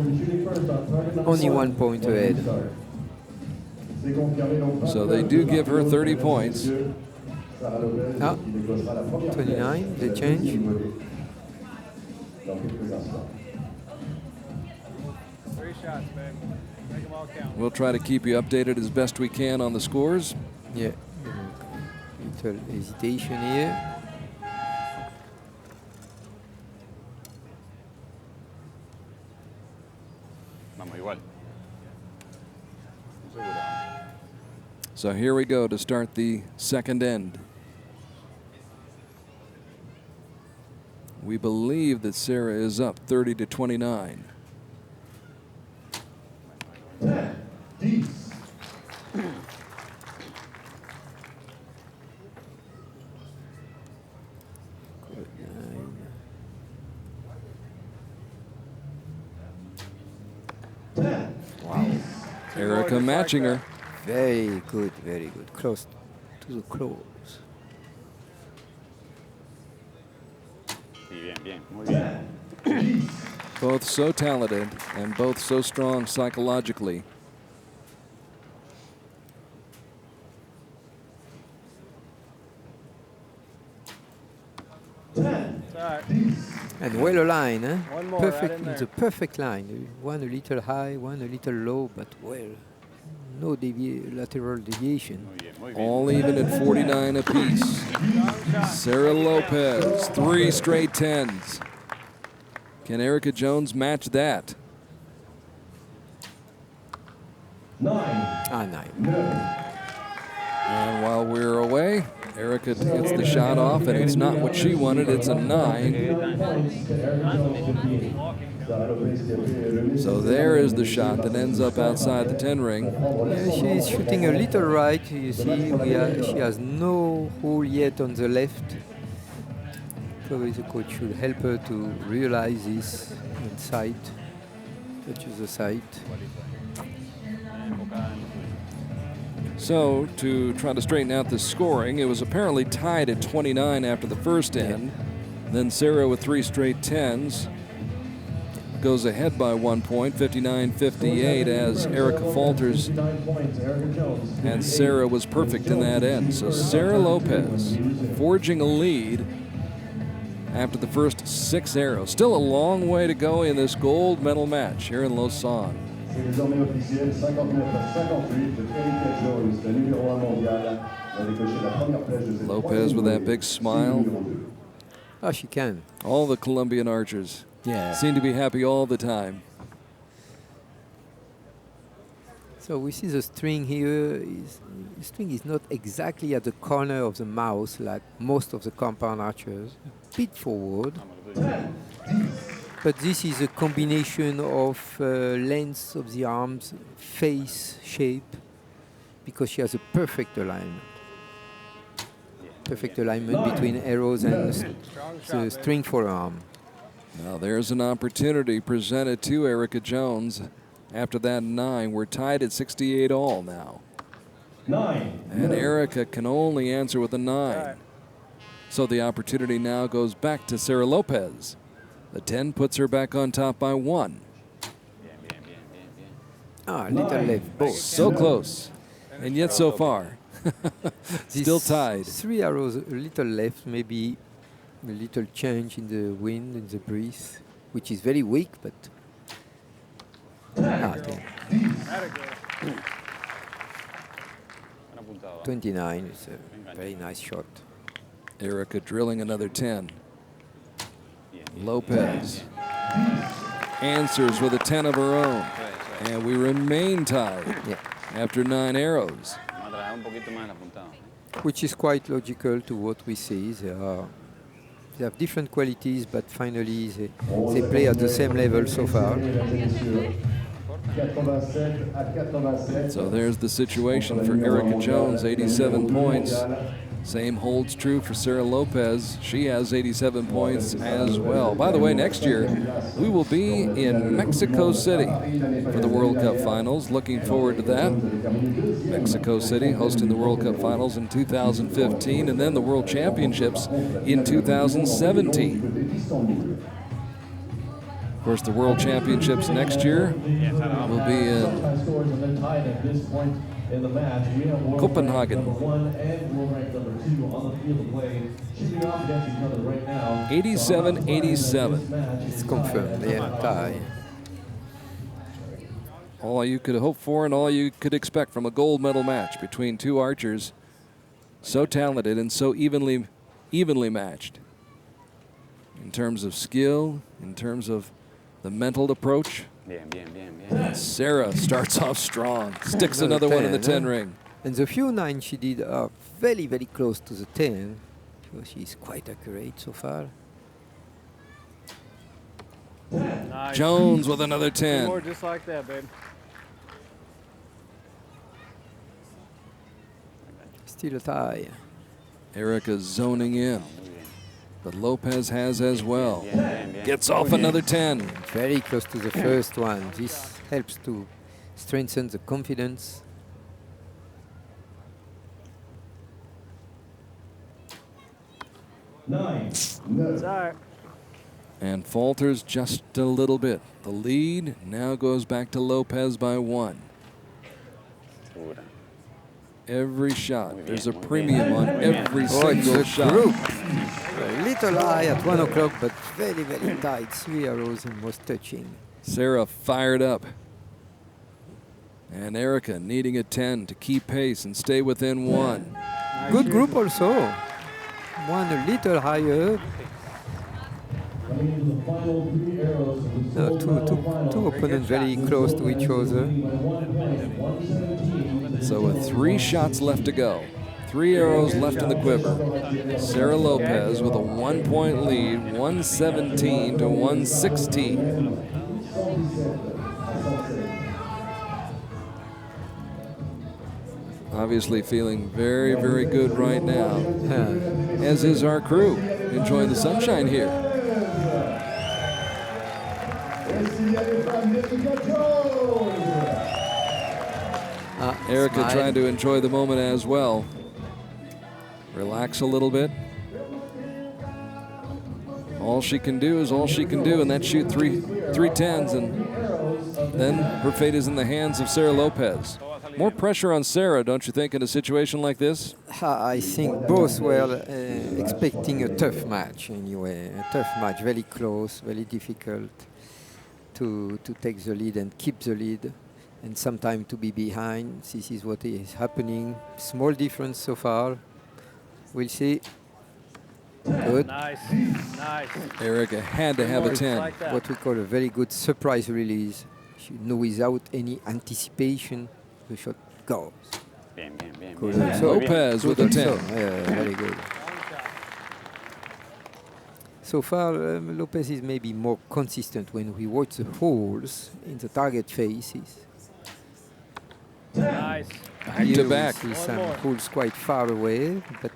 Only 1 point ahead. So they do give her 30 points. 29, they change. We'll try to keep you updated as best we can on the scores. Yeah, little hesitation here. Vamos igual. So here we go to start the second end. We believe that Sarah is up 30-29. 10, 10. Wow. Erica matching her. Very good, very good. Close to the close. Sí, bien, bien, muy bien. Both so talented and both so strong psychologically. And well aligned, eh? One more, Perfect, right in it's there. a perfect line. One a little high, one a little low, but well, no lateral deviation. Muy bien, muy bien. All even at 49 apiece. Sarah Lopez, 3 straight 10s. Can Erica Jones match that? 9. And while we're away, Erica gets the shot off, and it's not what she wanted. It's a 9. So there is the shot that ends up outside the 10 ring. Yeah, she's shooting a little right. You see, she has no hole yet on the left. Probably the coach should help her to realize this in sight. Touches the sight. So to try to straighten out the scoring, it was apparently tied at 29 after the first end. Then Sarah with 3 straight 10s goes ahead by 1 point, 59-58, as Erica falters, and Sarah was perfect in that end. So Sarah Lopez forging a lead after the first 6 arrows. Still a long way to go in this gold medal match here in Lausanne. C'est désormais officiel, 59-58, Erika Jones, la numéro 1 mondiale, a décoché la première place de cette Lopez with that big smile. Oh, she can. All the Colombian archers seem to be happy all the time. So we see the string here. The string is not exactly at the corner of the mouth like most of the compound archers. A bit forward. But this is a combination of length of the arms, face, shape, because she has a perfect alignment. Perfect alignment between arrows and the string forearm. Now there's an opportunity presented to Erica Jones. After that 9, we're tied at 68 all now. 9. And Erica can only answer with a 9. So the opportunity now goes back to Sarah Lopez. The 10 puts her back on top by 1. Ah, little left, both. So close, and yet so far. Still tied. 3 arrows, a little left, maybe a little change in the wind, in the breeze, which is very weak, but... Okay. 29 is a very nice shot. Erica drilling another 10. Lopez answers with a 10 of her own. And we remain tied after 9 arrows. Which is quite logical to what we see. They have different qualities, but finally they play at the same level so far. So there's the situation for Erica Jones, 87 points. Same holds true for Sarah Lopez. She has 87 points as well. By the way, next year we will be in Mexico City for the World Cup Finals. Looking forward to that. Mexico City hosting the World Cup Finals in 2015 and then the World Championships in 2017. Of course, the World Championships next year will be in Copenhagen. 87-87. It's confirmed, tie. All you could hope for and all you could expect from a gold medal match between 2 archers so talented and so evenly matched in terms of skill, in terms of the mental approach. Sarah starts off strong, sticks another 1 in the 10 ring. And the few 9 she did are very, very close to the 10. So she's quite accurate so far. Nice. Jones with another 10. More just like that, babe. Still a tie. Erica zoning in, but Lopez has as well. Gets off another 10. Very close to the first one. This helps to strengthen the confidence. It's all right. And falters just a little bit. The lead now goes back to Lopez by 1. Every shot, there's a premium on every single shot. A little high at 1 o'clock, but very, very tight. 3 arrows and was touching. Sarah fired up. And Erica needing a 10 to keep pace and stay within 1. Good group also. One a little higher. No, two opponents very close to each other. So with 3 shots left to go, 3 arrows left in the quiver. Sarah Lopez with a 1-point lead, 117 to 116. Obviously feeling very, very good right now, as is our crew, enjoying the sunshine here. Erica trying to enjoy the moment as well. Relax a little bit. All she can do is all she can do, and that's shoot three 10s, and then her fate is in the hands of Sarah Lopez. More pressure on Sarah, don't you think, in a situation like this? I think both were expecting a tough match anyway. A tough match, very close, very difficult to take the lead and keep the lead, and sometimes to be behind. This is what is happening. Small difference so far. We'll see. Good. Nice, nice. Erica had to have a 10. Like that. What we call a very good surprise release. She knew without any anticipation the shot goes. Bien, bien, bien. Good. bien. So Lopez with a 10. Very good. So far, Lopez is maybe more consistent when we watch the holes in the target faces. Nice. Back Here to we back. see One some more. holes quite far away, but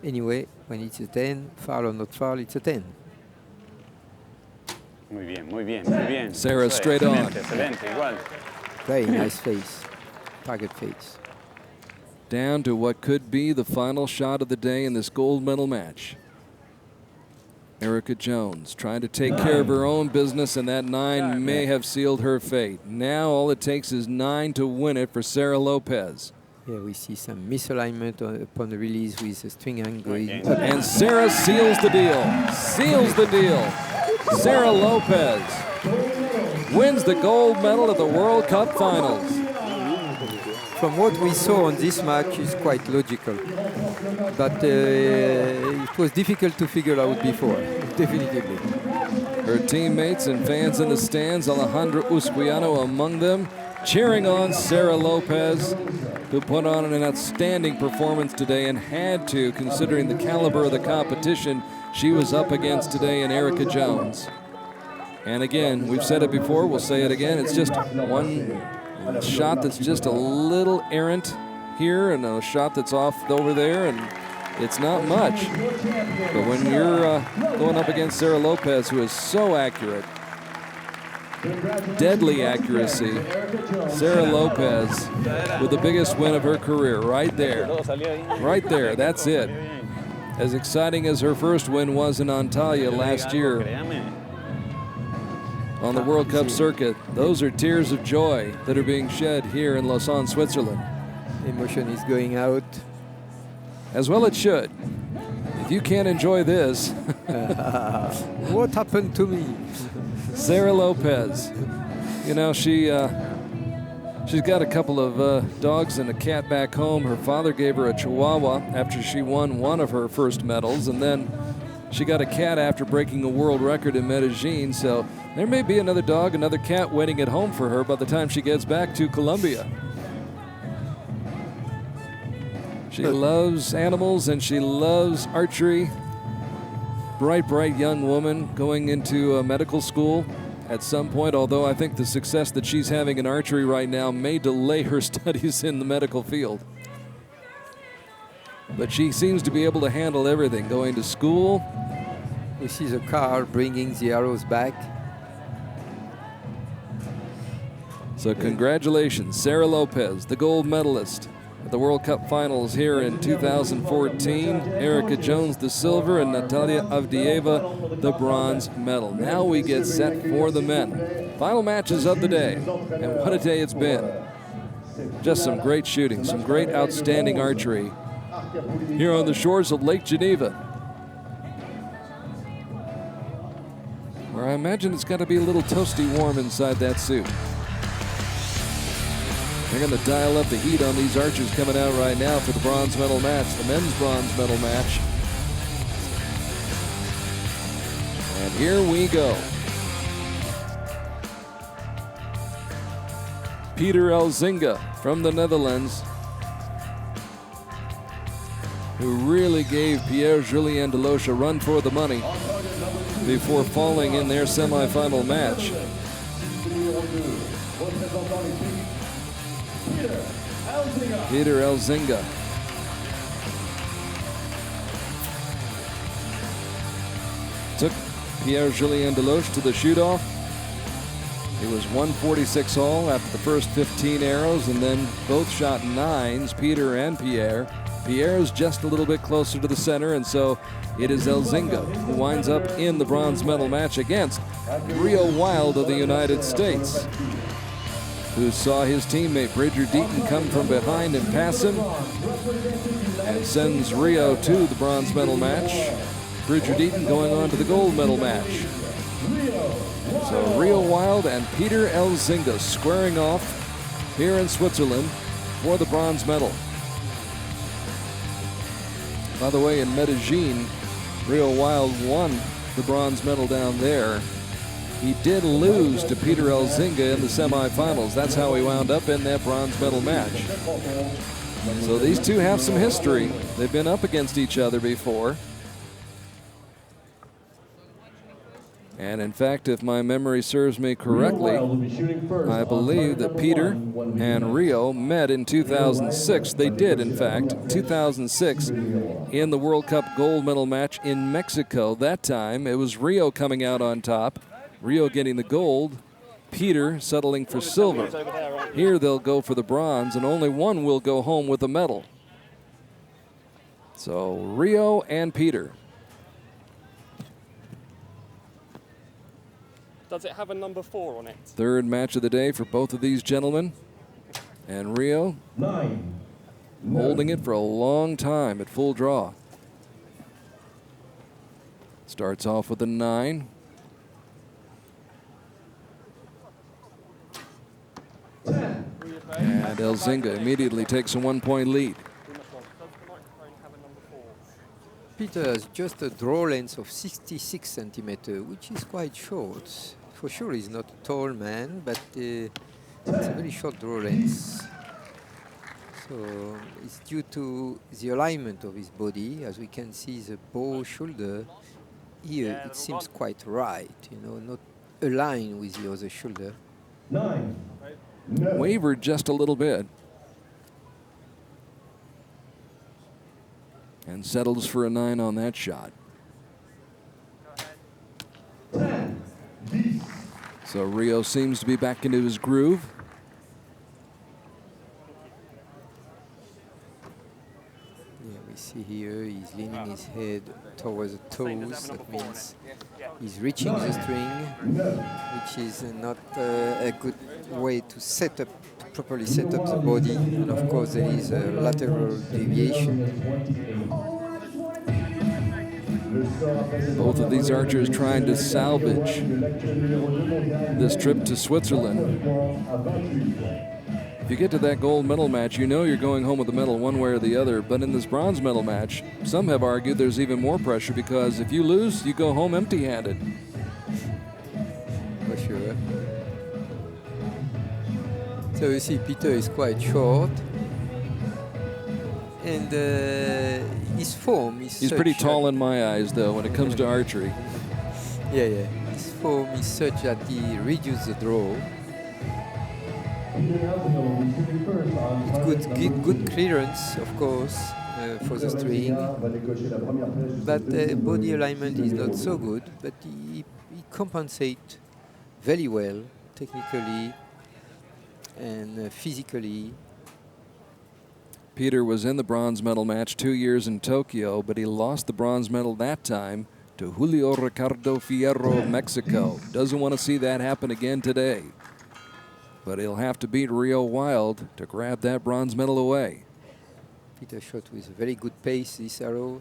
anyway, when it's a 10, far or not far, it's a 10. Muy bien, muy bien, muy bien. Sarah Eso es, straight on. excelente, excelente, igual. Very nice face, target face. Down to what could be the final shot of the day in this gold medal match. Erica Jones trying to take care of her own business, and that 9 may have sealed her fate. Now all it takes is 9 to win it for Sarah Lopez. Here we see some misalignment upon the release with the string hand going Okay. up. And Sarah seals the deal. Seals the deal. Sarah Lopez wins the gold medal at the World Cup Finals. From what we saw on this match is quite logical, but it was difficult to figure out before, definitively. Her teammates and fans in the stands, Alejandra Usquiano among them, cheering on Sarah Lopez, who put on an outstanding performance today and had to, considering the caliber of the competition she was up against today in Erica Jones. And again, we've said it before, we'll say it again, it's just one shot that's just a little errant here and a shot that's off over there, and it's not much. But when you're going up against Sarah Lopez, who is so accurate, deadly accuracy, Sarah Lopez with the biggest win of her career right there. Right there, that's it. As exciting as her first win was in Antalya last year on the World Cup circuit, those are tears of joy that are being shed here in Lausanne, Switzerland. Emotion is going out. As well it should. If you can't enjoy this, What happened to me? Sarah Lopez, you know, she's got a couple of dogs and a cat back home. Her father gave her a Chihuahua after she won one of her first medals, and then she got a cat after breaking a world record in Medellin. So there may be another dog, another cat waiting at home for her by the time she gets back to Colombia. She loves animals and she loves archery. Bright, bright young woman going into medical school at some point, although I think the success that she's having in archery right now may delay her studies in the medical field. But she seems to be able to handle everything, going to school. We see the car bringing the arrows back. So congratulations, Sarah Lopez, the gold medalist at the World Cup Finals here in 2014. Erica Jones, the silver, and Natalia Avdieva, the bronze medal. Now we get set for the men. Final matches of the day, and what a day it's been. Just some great shooting, some great outstanding archery here on the shores of Lake Geneva. I imagine it's got to be a little toasty warm inside that suit. They're going to dial up the heat on these archers coming out right now for the bronze medal match, the men's bronze medal match. And here we go. Peter Elzinga from the Netherlands, who really gave Pierre-Julien Deloche a run for the money before falling in their semifinal match. Peter Elzinga. Took Pierre-Julien Deloche to the shoot-off. It was 146 all after the first 15 arrows, and then both shot 9s, Peter and Pierre. Pierre's just a little bit closer to the center, and so it is Elzinga who winds up in the bronze medal match against Rio Wilde of the United States, who saw his teammate Bridger Deaton come from behind and pass him, and sends Rio to the bronze medal match. Bridger Deaton going on to the gold medal match. So Rio Wilde and Peter Elzinga squaring off here in Switzerland for the bronze medal. By the way, in Medellin, Rio Wilde won the bronze medal down there. He did lose to Peter Elzinga in the semifinals. That's how he wound up in that bronze medal match. So these two have some history. They've been up against each other before. And in fact, if my memory serves me correctly, I believe that Peter and Rio met in 2006. They did, in fact, 2006 in the World Cup gold medal match in Mexico. That time, it was Rio coming out on top, Rio getting the gold, Peter settling for silver. Here they'll go for the bronze, and only one will go home with a medal. So Rio and Peter. Does it have a number 4 on it? Third match of the day for both of these gentlemen. And Rio holding it for a long time at full draw. Starts off with a 9. And Elzinga immediately takes a 1-point lead. Peter has just a draw length of 66 centimeters, which is quite short. For sure, he's not a tall man, but it's a very short draw length. So it's due to the alignment of his body. As we can see, the bow shoulder here, it seems quite right, you know, not aligned with the other shoulder. Wavered just a little bit. And settles for a 9 on that shot. So Rio seems to be back into his groove. Yeah, we see here he's leaning his head towards the toes. That means he's reaching the string, which is not a good way to set up, properly set up the body. And of course, there is a lateral deviation. Both of these archers trying to salvage this trip to Switzerland. If you get to that gold medal match, you know you're going home with a medal one way or the other. But in this bronze medal match, some have argued there's even more pressure, because if you lose, you go home empty-handed. For sure. So you see Peter is quite short. And his form is He's pretty tall in my eyes, though, when it comes to archery. Yeah, yeah. His form is such that he reduces the draw. Good clearance, of course, for the string. But body alignment is not so good, but he compensates very well, technically and physically. Peter was in the bronze medal match 2 years in Tokyo, but he lost the bronze medal that time to Julio Ricardo Fierro of Mexico. Doesn't want to see that happen again today. But he'll have to beat Rio Wilde to grab that bronze medal away. Peter shot with a very good pace this arrow.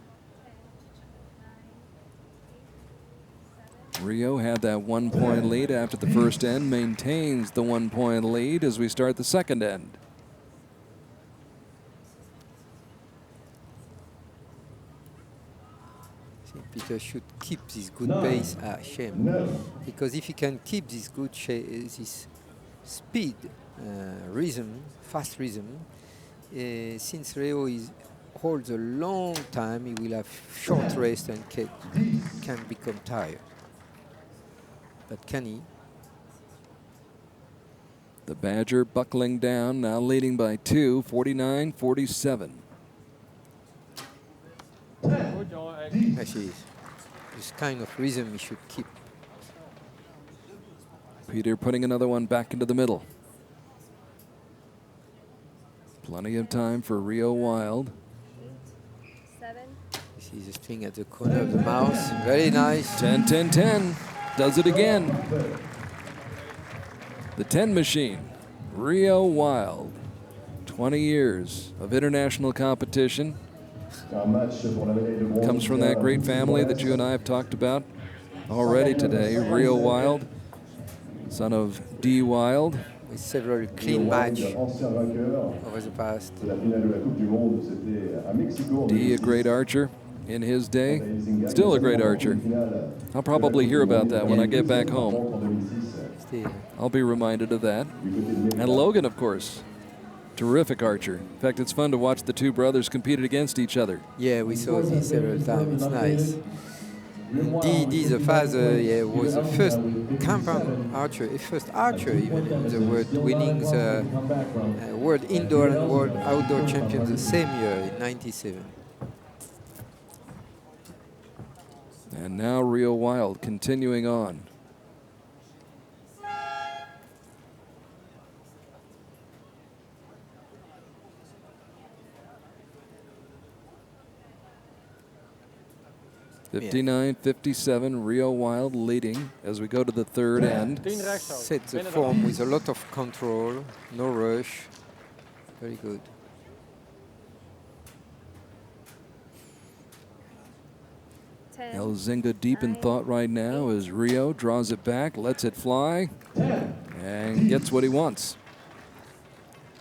Rio had that 1 point lead after the first end, maintains the 1 point lead as we start the second end. Peter should keep this good pace. Shame. Because if he can keep this good this speed, rhythm, fast rhythm, since Rio holds a long time, he will have short rest and can become tired. But can he? The Badger buckling down, now leading by 2, 49-47. Actually, this kind of rhythm he should keep. Peter putting another one back into the middle. Plenty of time for Rio Wild. 7. This is a thing at the corner of the mouth. Very nice. 10-10-10. Does it again. The 10 machine, Rio Wild. 20 years of international competition. Comes from that great family that you and I have talked about already today. Rio Wild, son of D. Wild. With several clean matches over the past. D, a great archer in his day. Still a great archer. I'll probably hear about that when I get back home. I'll be reminded of that. And Logan, of course. Terrific archer. In fact, it's fun to watch the two brothers compete against each other. Yeah, we saw this several times. It's nice. D, the father, was the first compound archer, first archer even in the world, winning the World Indoor and World Outdoor Champions the same year in '97. And now Rio Wild continuing on. Yeah. 59-57, Rio Wild leading as we go to the third end. Set the form with a lot of control, no rush. Very good. Elzinga deep in thought right now as Rio draws it back, lets it fly, and gets what he wants.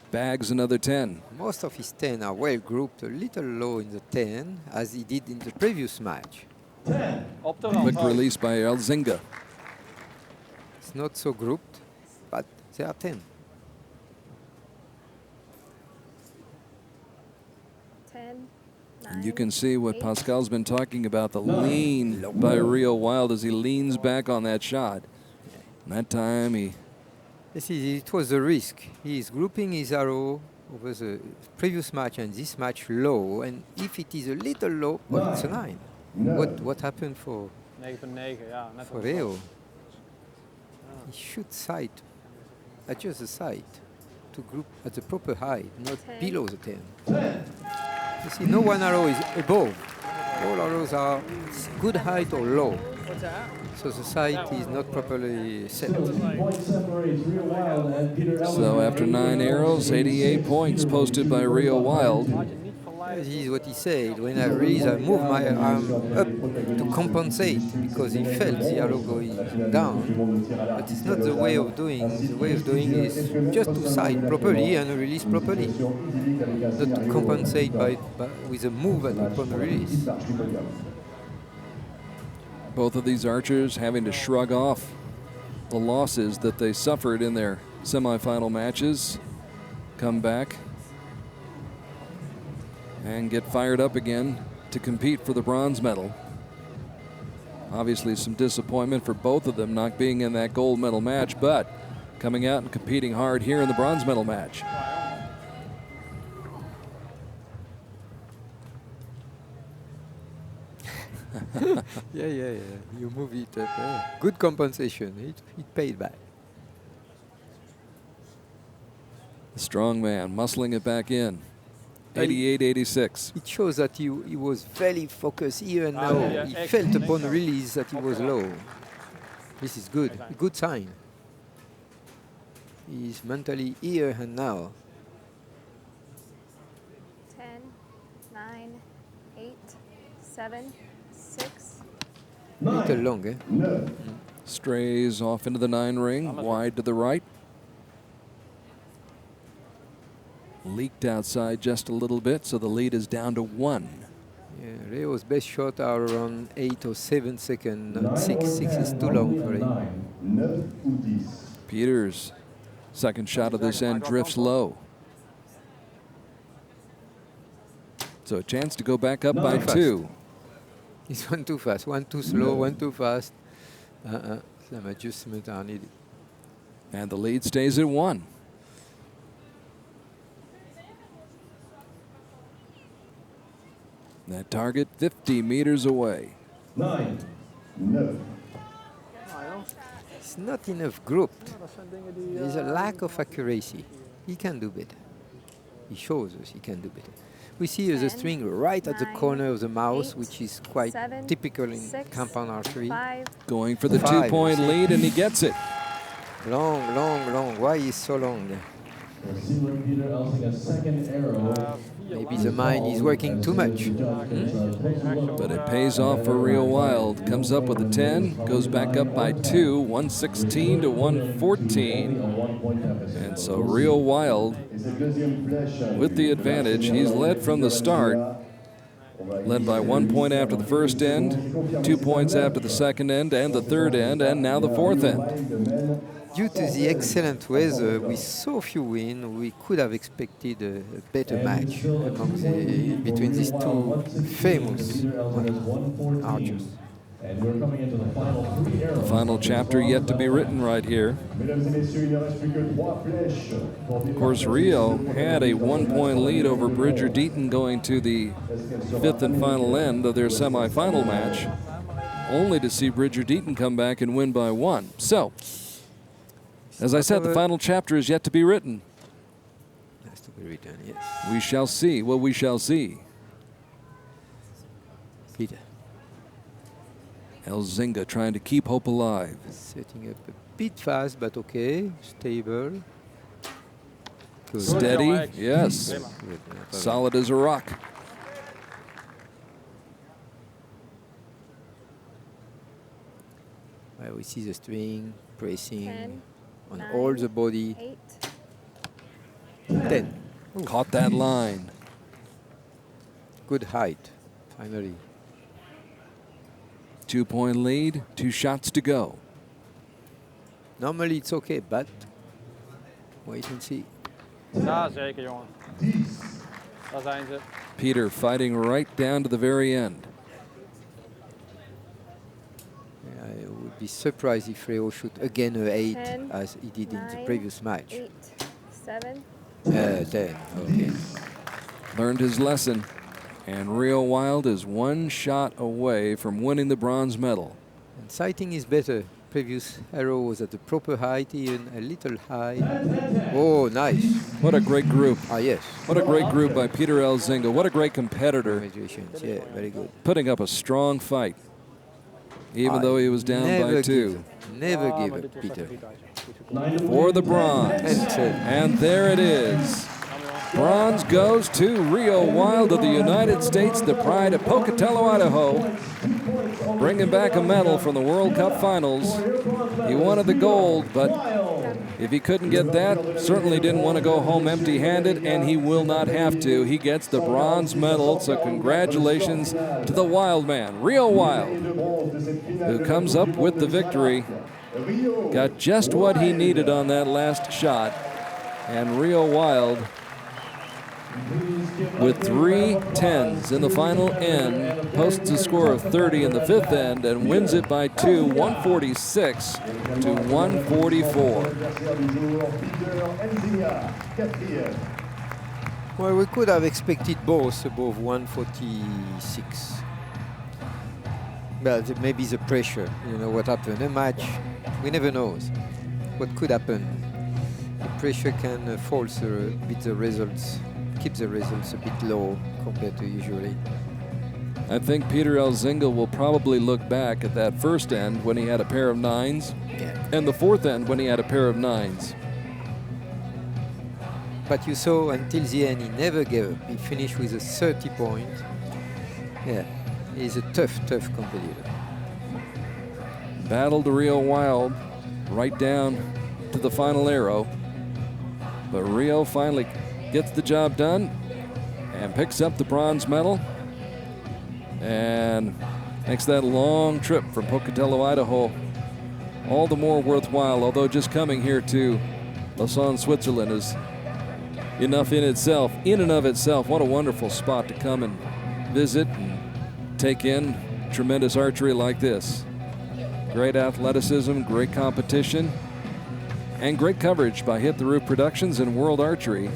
Bags another 10. Most of his 10 are well grouped, a little low in the 10, as he did in the previous match. Quick release by Elzinga. It's not so grouped, but they are 10. 10. And you can see what Pascal's been talking about, the lean by Rio Wild as he leans back on that shot. And that time It was a risk. He is grouping his arrow over the previous match and this match low, and if it is a little low, well, it's a 9. What happened for 9,9, ja. Net for Rio? He should sight, adjust the sight to group at the proper height, not below the 10. You see, no one arrow is above. All arrows are good height or low. So the sight is not properly set. So after 9 arrows, 88 points posted by Rio Wild. This is what he said. When I release, I move my arm up to compensate because he felt the arrow going down. But it's not the way of doing. The way of doing is just to sight properly and release properly, not to compensate with a move upon release. Both of these archers having to shrug off the losses that they suffered in their semifinal matches, come back and get fired up again to compete for the bronze medal. Obviously some disappointment for both of them not being in that gold medal match, but coming out and competing hard here in the bronze medal match. Yeah. You move it up. Good compensation. It paid back. The strong man muscling it back in. 88-86. It shows that he was very focused here and now. He felt upon release that he was low. This is good. A good sign. He is mentally here and now. 10, 9, 8, 7, 6, Little long, eh? 9. Strays off into the 9 ring, wide to the right. Leaked outside just a little bit, so the lead is down to 1. Yeah, Leo's best shot are around 8 or 7 seconds, not 6. 6 is too long for him. 9 ou 10. Peters' second shot of this end drifts low. So a chance to go back up by 2. It's one too fast, one too slow, one too fast. Some adjustments are needed. And the lead stays at 1. That target 50 meters away. 9. It's not enough grouped. There's a lack of accuracy. He can do better. He shows us he can do better. We see the string right at the corner of the mouse, which is quite typical in compound archery. Going for the 5. 2-point lead, and he gets it. Long, long, long. Why is so long? Maybe the mind is working too much. But it pays off for Real Wild. Comes up with a 10, goes back up by 2, 116 to 114. And so Real Wild with the advantage. He's led from the start. Led by 1 point after the first end, 2 points after the second end and the third end, and now the fourth end. Due to the excellent weather, with so few wind, we could have expected a better match between these two famous archers. The final chapter yet to be written right here. Of course, Rio had a 1-point lead over Bridger Deaton going to the 5th and final end of their semifinal match, only to see Bridger Deaton come back and win by 1. So, as I said, the final chapter is yet to be written. Has to be written, yes. We shall see what we shall see. Peter. Elzinga trying to keep hope alive. Setting up a bit fast, but okay. Stable. Good. Steady, yes. Good. Solid as a rock. Well, we see the string pressing 10, on 9, all the body. 8. 10. Caught that line. Good height, finally. 2-point lead, 2 shots to go. Normally it's okay, but wait and see. Ja, zeker jongen. Daar zijn ze. Peter fighting right down to the very end. I would be surprised if Reo shoot again a 8 10, as he did in the 9, previous match. 8, 7. 10, okay. Learned his lesson. And Rio Wild is 1 shot away from winning the bronze medal. And sighting is better. Previous arrow was at the proper height, even a little high. Oh, nice. What a great group. Ah, yes. What a great group by Peter Elzinga. What a great competitor. Congratulations. Yeah, very good. Putting up a strong fight, even though he was down by 2. Never give up, Peter. For the bronze. And there it is. Bronze goes to Rio Wild of the United States, the pride of Pocatello, Idaho, bringing back a medal from the World Cup Finals. He wanted the gold, but if he couldn't get that, certainly didn't want to go home empty-handed, and he will not have to. He gets the bronze medal, so congratulations to the Wild man, Rio Wild, who comes up with the victory. Got just what he needed on that last shot, and Rio Wild, with 3 10s in the final end, posts a score of 30 in the 5th end and wins it by 2, 146 to 144. Well, we could have expected both above 146. But maybe the pressure, you know what happened. A match, we never know what could happen. The pressure can falter a bit the results. Keep the results a bit low compared to usually. I think Peter Elzinga will probably look back at that first end when he had a pair of 9s, and the 4th end when he had a pair of 9s. But you saw until the end he never gave up. He finished with a 30 point. Yeah, he's a tough competitor. battled the Rio Wild right down to the final arrow. But Rio finally gets the job done and picks up the bronze medal and makes that long trip from Pocatello, Idaho all the more worthwhile, although just coming here to Lausanne, Switzerland is enough in itself. In and of itself, what a wonderful spot to come and visit and take in tremendous archery like this. Great athleticism, great competition, and great coverage by Hit the Roof Productions and World Archery.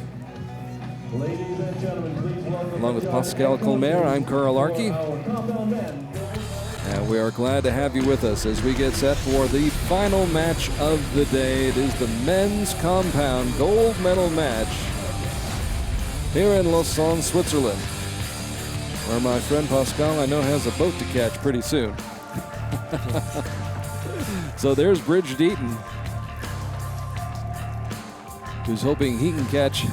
Along with Pascal Colmer, I'm Carl Archie. And we are glad to have you with us as we get set for the final match of the day. It is the men's compound gold medal match here in Lausanne, Switzerland, where my friend Pascal, I know, has a boat to catch pretty soon. So there's Bridget Eaton, who's hoping he can catch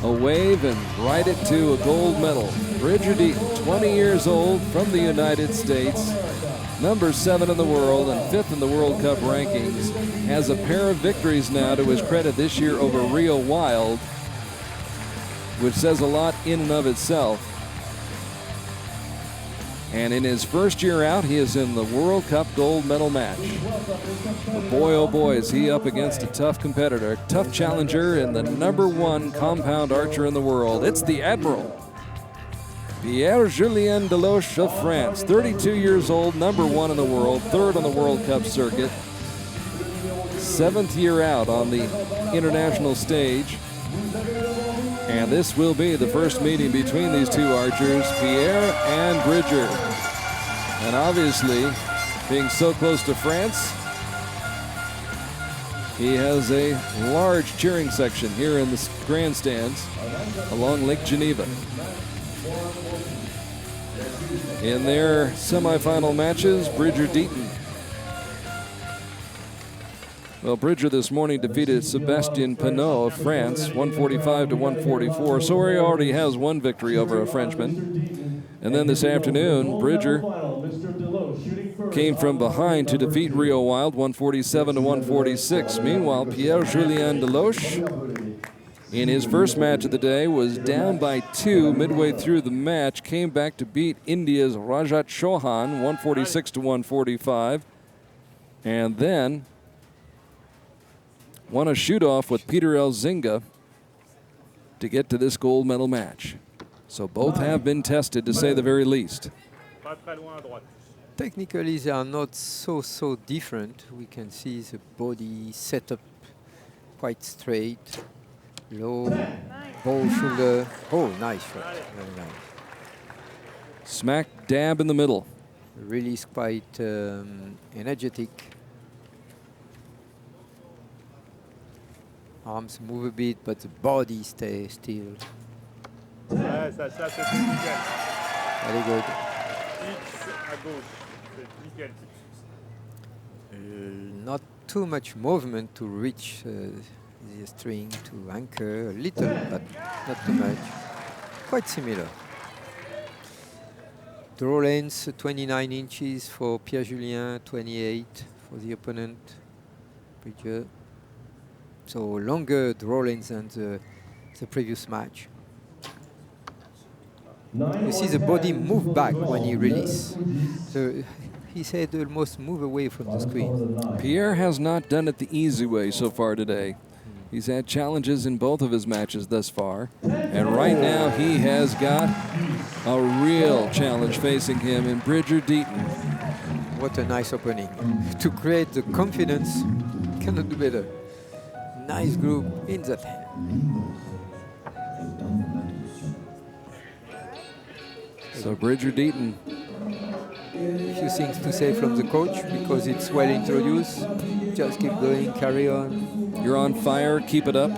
a wave and ride it to a gold medal. Bridget Eaton, 20 years old, from the United States, number 7 in the world and 5th in the World Cup rankings, has a pair of victories now to his credit this year over Rio Wild, which says a lot in and of itself. And in his first year out, he is in the World Cup gold medal match. But boy, oh boy, is he up against a tough competitor, a tough challenger, and the #1 compound archer in the world. It's the Admiral, Pierre-Julien Deloche of France, 32 years old, #1 in the world, 3rd on the World Cup circuit, 7th year out on the international stage. And this will be the first meeting between these two archers, Pierre and Bridger. And obviously, being so close to France, he has a large cheering section here in the grandstands along Lake Geneva. In their semifinal matches, Bridger Deaton. Well, Bridger this morning defeated Sébastien Pinot of France, 145 to 144. So he already has one victory over a Frenchman. And then this afternoon, Bridger came from behind to defeat Rio Wild, 147 to 146. Meanwhile, Pierre-Julien Deloche, in his first match of the day, was down by 2 midway through the match, came back to beat India's Rajat Chauhan, 146 to 145. And then won a shoot-off with Peter Elzinga to get to this gold medal match. So both have been tested, to say the very least. Technically, they are not so different. We can see the body set up quite straight, low, bow shoulder. Oh, nice shot, very nice. Smack dab in the middle. Release quite energetic. Arms move a bit, but the body stays still. Very good. Not too much movement to reach the string, to anchor a little, but not too much. Quite similar. Draw length 29 inches for Pierre-Julien, 28 for the opponent, Bridger. So longer draw length than the previous match. You see the body move back when he releases. So he said almost move away from the screen. Pierre has not done it the easy way so far today. He's had challenges in both of his matches thus far. And right now he has got a real challenge facing him in Bridger Deaton. What a nice opening. To create the confidence, cannot do better. Nice group in that hand. So Bridger Deaton. A few things to say from the coach because it's well introduced. Just keep going, carry on. You're on fire, keep it up.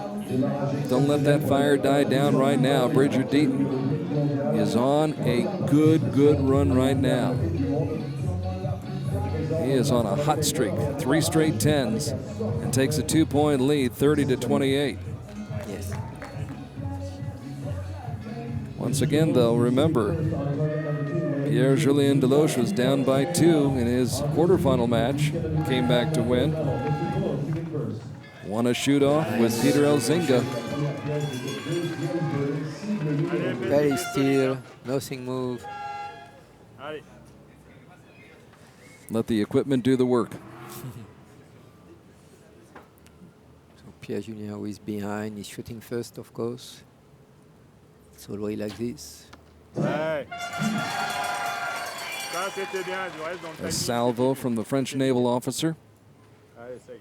Don't let that fire die down right now. Bridger Deaton is on a good run right now. He is on a hot streak, 3 straight 10s, and takes a 2-point lead, 30 to 28. Yes. Once again, though, remember, Pierre-Julien Deloche was down by 2 in his quarterfinal match. Came back to win. Won a shoot-off with Peter Elzinga. Very still, nothing move. Allez. Let the equipment do the work. So Pierre-Julien who is behind, is shooting first, of course. It's always like this. Ouais. Ça, c'était bien. Du reste, dans le A timing, salvo c'était from the French naval officer. bien. Allez, essaye.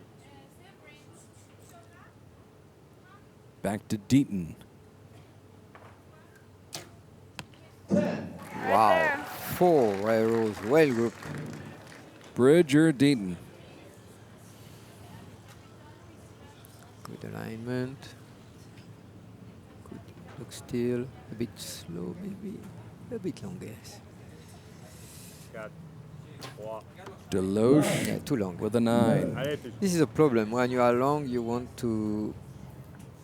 Back to Deaton. Wow, 4 arrows, well grouped. Bridger Deaton. Good alignment. Good look still, a bit slow maybe, a bit longer. 4, 3. Deloche Yeah, too long. with a 9. Allez, plus. This is a problem. When you are long, you want to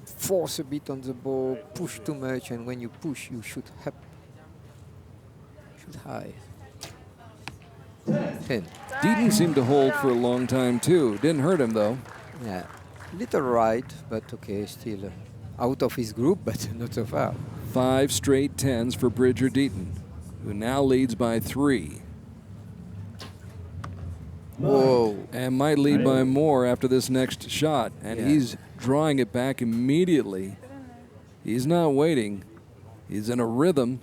force a bit on the ball, push too much, and when you push, you shoot up. Shoot high. 10. Deaton seemed to hold for a long time too. Didn't hurt him though. Yeah. Little right, but okay, still out of his group, but not so far. 5 straight 10s for Bridger Deaton, who now leads by 3. Whoa. And might lead by more after this next shot. And Yeah. he's drawing it back immediately. He's not waiting. He's in a rhythm.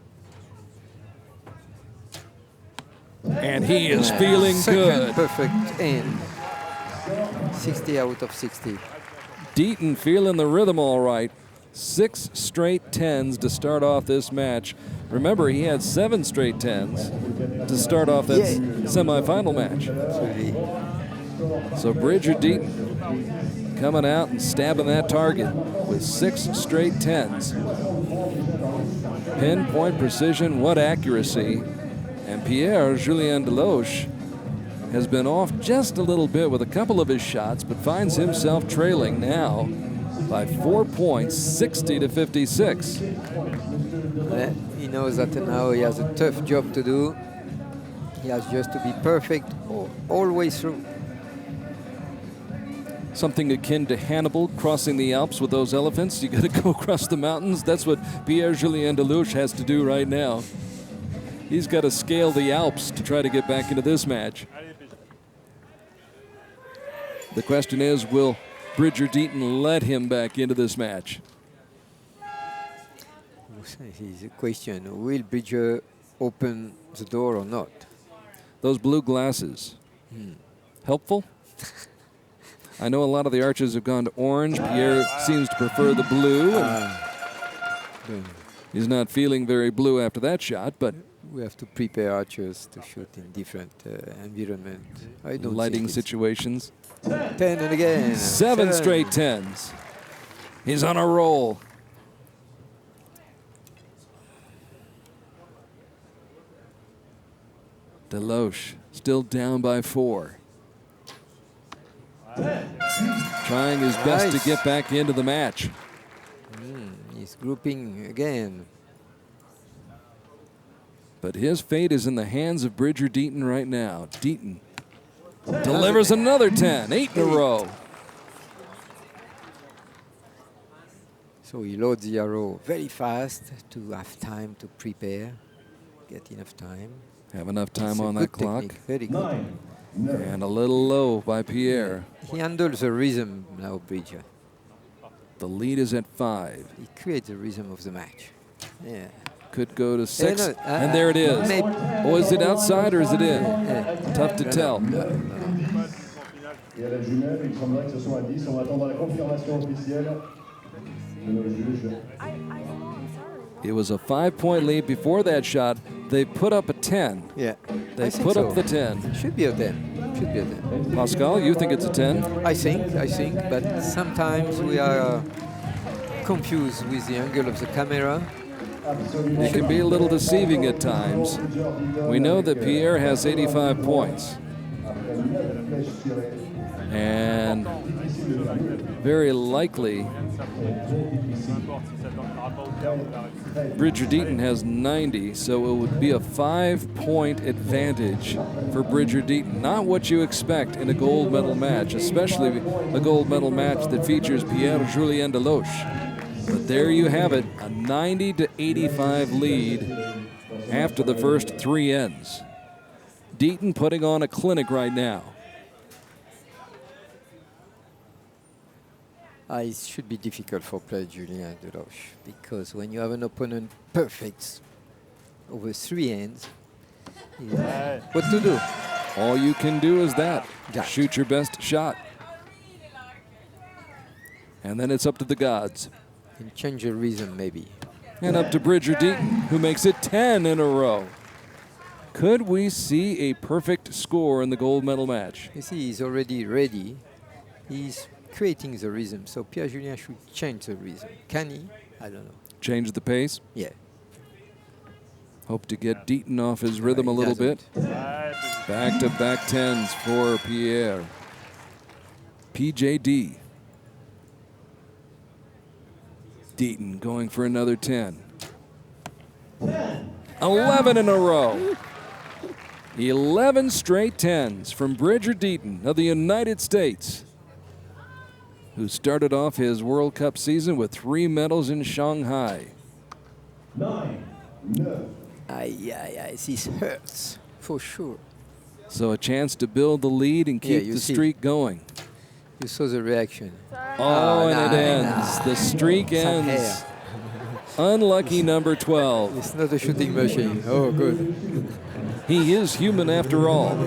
And he is feeling Second good. perfect end. 60 out of 60. Deaton feeling the rhythm all right. 6 straight 10s to start off this match. Remember, he had 7 straight 10s to start off that semifinal match. Absolutely. So Bridger Deaton coming out and stabbing that target with 6 straight 10s. Pinpoint precision, what accuracy. And Pierre-Julien Deloche has been off just a little bit with a couple of his shots, but finds himself trailing now by 4 points, 60 to 56. He knows that now he has a tough job to do. He has just to be perfect all the way through. Something akin to Hannibal crossing the Alps with those elephants. You got to go across the mountains. That's what Pierre-Julien Deloche has to do right now. He's got to scale the Alps to try to get back into this match. The question is, will Bridger Deaton let him back into this match? It's a question, will Bridger open the door or not? Those blue glasses, helpful? I know a lot of the archers have gone to orange. Pierre seems to prefer the blue. And he's not feeling very blue after that shot, but We have to prepare archers to shoot in different environment. I don't lighting think it's situations. 10 and again. 7 straight 10s. He's on a roll. Deloche still down by 4. Trying his best to get back into the match. He's grouping again. But his fate is in the hands of Bridger Deaton right now. Deaton delivers another 10, 8 in a row. So he loads the arrow very fast to have time to prepare, get enough time. Have enough time It's a on good that clock. technique, very good. And a little low by Pierre. He handles the rhythm now, Bridger. The lead is at 5. He creates the rhythm of the match. Yeah. Could go to 6. no, And there it is. maybe- Oh, is it outside or is it in? Tough to tell. Et à la jumelle, il semblerait que ce soit un 10. On va attendre la confirmation officielle de nos juges. I don't know, I'm sorry. It was a 5-point lead before that shot. They put up a 10. Yeah. They I think put so. up the 10. Should be a 10. Should be a 10. Pascal, you think it's a 10? I think, but sometimes we are confused with the angle of the camera. It can be a little deceiving at times. We know that Pierre has 85 points. Après 9 flèches tirées. And very likely, Bridger Deaton has 90, so it would be a 5-point advantage for Bridger Deaton. Not what you expect in a gold medal match, especially a gold medal match that features Pierre-Julien Deloche. But there you have it, a 90-85 lead after the first 3 ends. Deaton putting on a clinic right now. It should be difficult for Pierre-Julien Deloche because when you have an opponent perfect over 3 ends, what to do? All you can do is that. Shoot your best shot. And then it's up to the gods. And change your rhythm, maybe. And up to Bridger Deaton, who makes it 10 in a row. Could we see a perfect score in the gold medal match? You see, he's already ready. He's creating the rhythm, so Pierre-Julien should change the rhythm. Can he? I don't know. Change the pace? Yeah. Hope to get Deaton off his rhythm a little bit. Back-to-back 10s for Pierre. PJD. Deaton going for another 10. 11 in a row. 11 straight 10s from Bridger Deaton of the United States, who started off his World Cup season with 3 medals in Shanghai. 9, 9. This hurts, for sure. So a chance to build the lead and keep the streak going. You saw the reaction. Oh, and it ends. The streak ends. Unlucky number 12. It's not a shooting machine. Oh, good. He is human after all.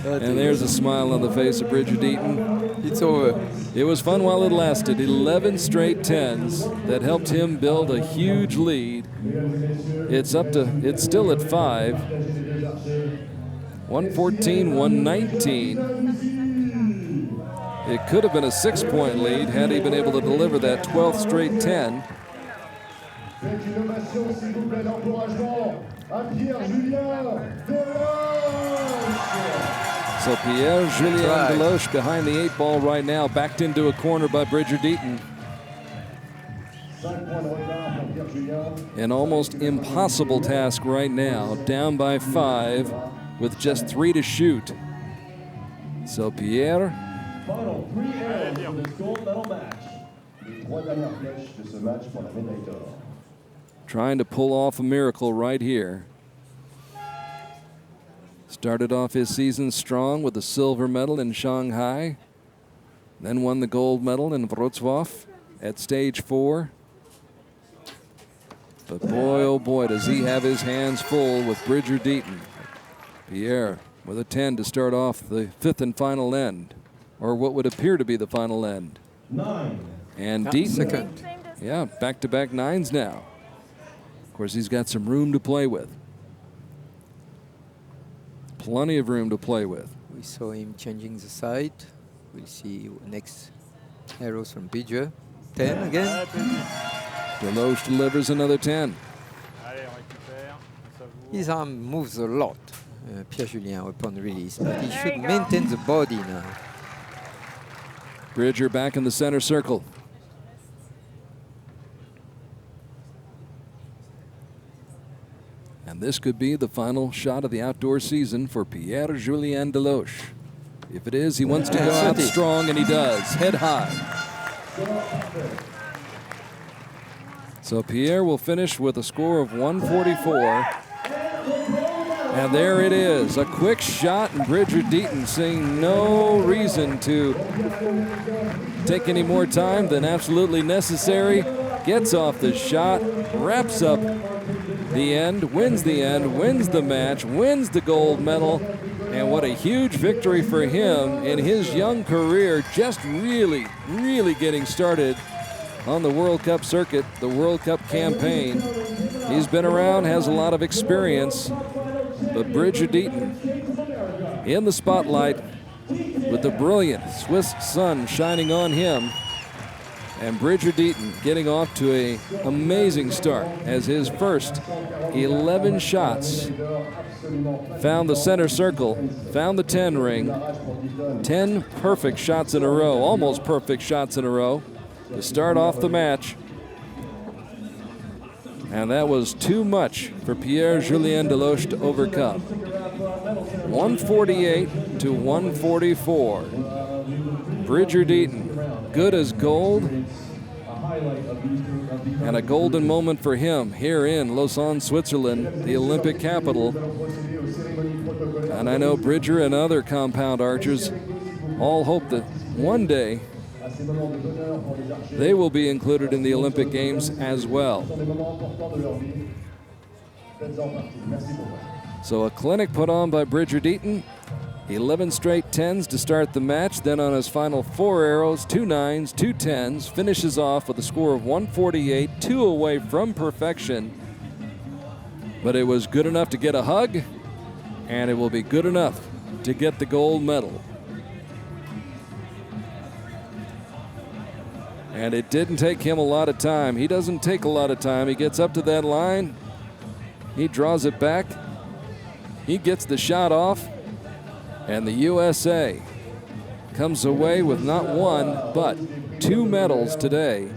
And there's a smile on the face of Bridger Deaton. It's over. It was fun while it lasted. 11 straight 10s that helped him build a huge lead. It's still at 5. 114, 119. It could have been a 6-point lead had he been able to deliver that 12th straight 10. So Pierre-Julien Deloche behind the 8 ball right now, backed into a corner by Bridger Deaton. An almost impossible task right now, down by 5 with just 3 to shoot. So Pierre. Final 3 ends in this gold medal match. Les 3 dernières flèches de ce match pour la médaille d'or. Trying to pull off a miracle right here. Started off his season strong with a silver medal in Shanghai, then won the gold medal in Wrocław at stage 4. But boy, oh boy, does he have his hands full with Bridger Deaton. Pierre with a 10 to start off the 5th and final end, or what would appear to be the final end. 9. And Deaton, Second. yeah, back-to-back 9s now. Of course, he's got some room to play with. Plenty of room to play with. We saw him changing the side. We'll see next arrows from Bridger. 10 again. Deloche delivers another 10. His arm moves a lot, Pierre-Julien, upon release, but he should maintain the body now. Bridger back in the center circle. And this could be the final shot of the outdoor season for Pierre-Julien Deloche. If it is, he wants to go out strong, and he does. Head high. So Pierre will finish with a score of 144. And there it is, a quick shot, and Bridger Deaton seeing no reason to take any more time than absolutely necessary. Gets off the shot, wraps up the end, wins the match, wins the gold medal. And what a huge victory for him in his young career, just really, really getting started on the World Cup circuit, the World Cup campaign. He's been around, has a lot of experience, but Bridger Deaton in the spotlight with the brilliant Swiss sun shining on him. And Bridger Deaton getting off to an amazing start as his first 11 shots found the center circle, found the 10 ring, 10 perfect shots in a row, almost perfect shots in a row to start off the match. And that was too much for Pierre-Julien Deloche to overcome. 148 to 144. Bridger Deaton, good as gold. And a golden moment for him here in Lausanne, Switzerland, the Olympic capital. And I know Bridger and other compound archers all hope that one day they will be included in the Olympic Games as well. So a clinic put on by Bridger Deaton. 11 straight 10s to start the match. Then on his final 4 arrows, 2 9s, 2 10s, finishes off with a score of 148, 2 away from perfection. But it was good enough to get a hug, and it will be good enough to get the gold medal. And it didn't take him a lot of time. He doesn't take a lot of time. He gets up to that line. He draws it back. He gets the shot off. And the USA comes away with not one, but 2 medals today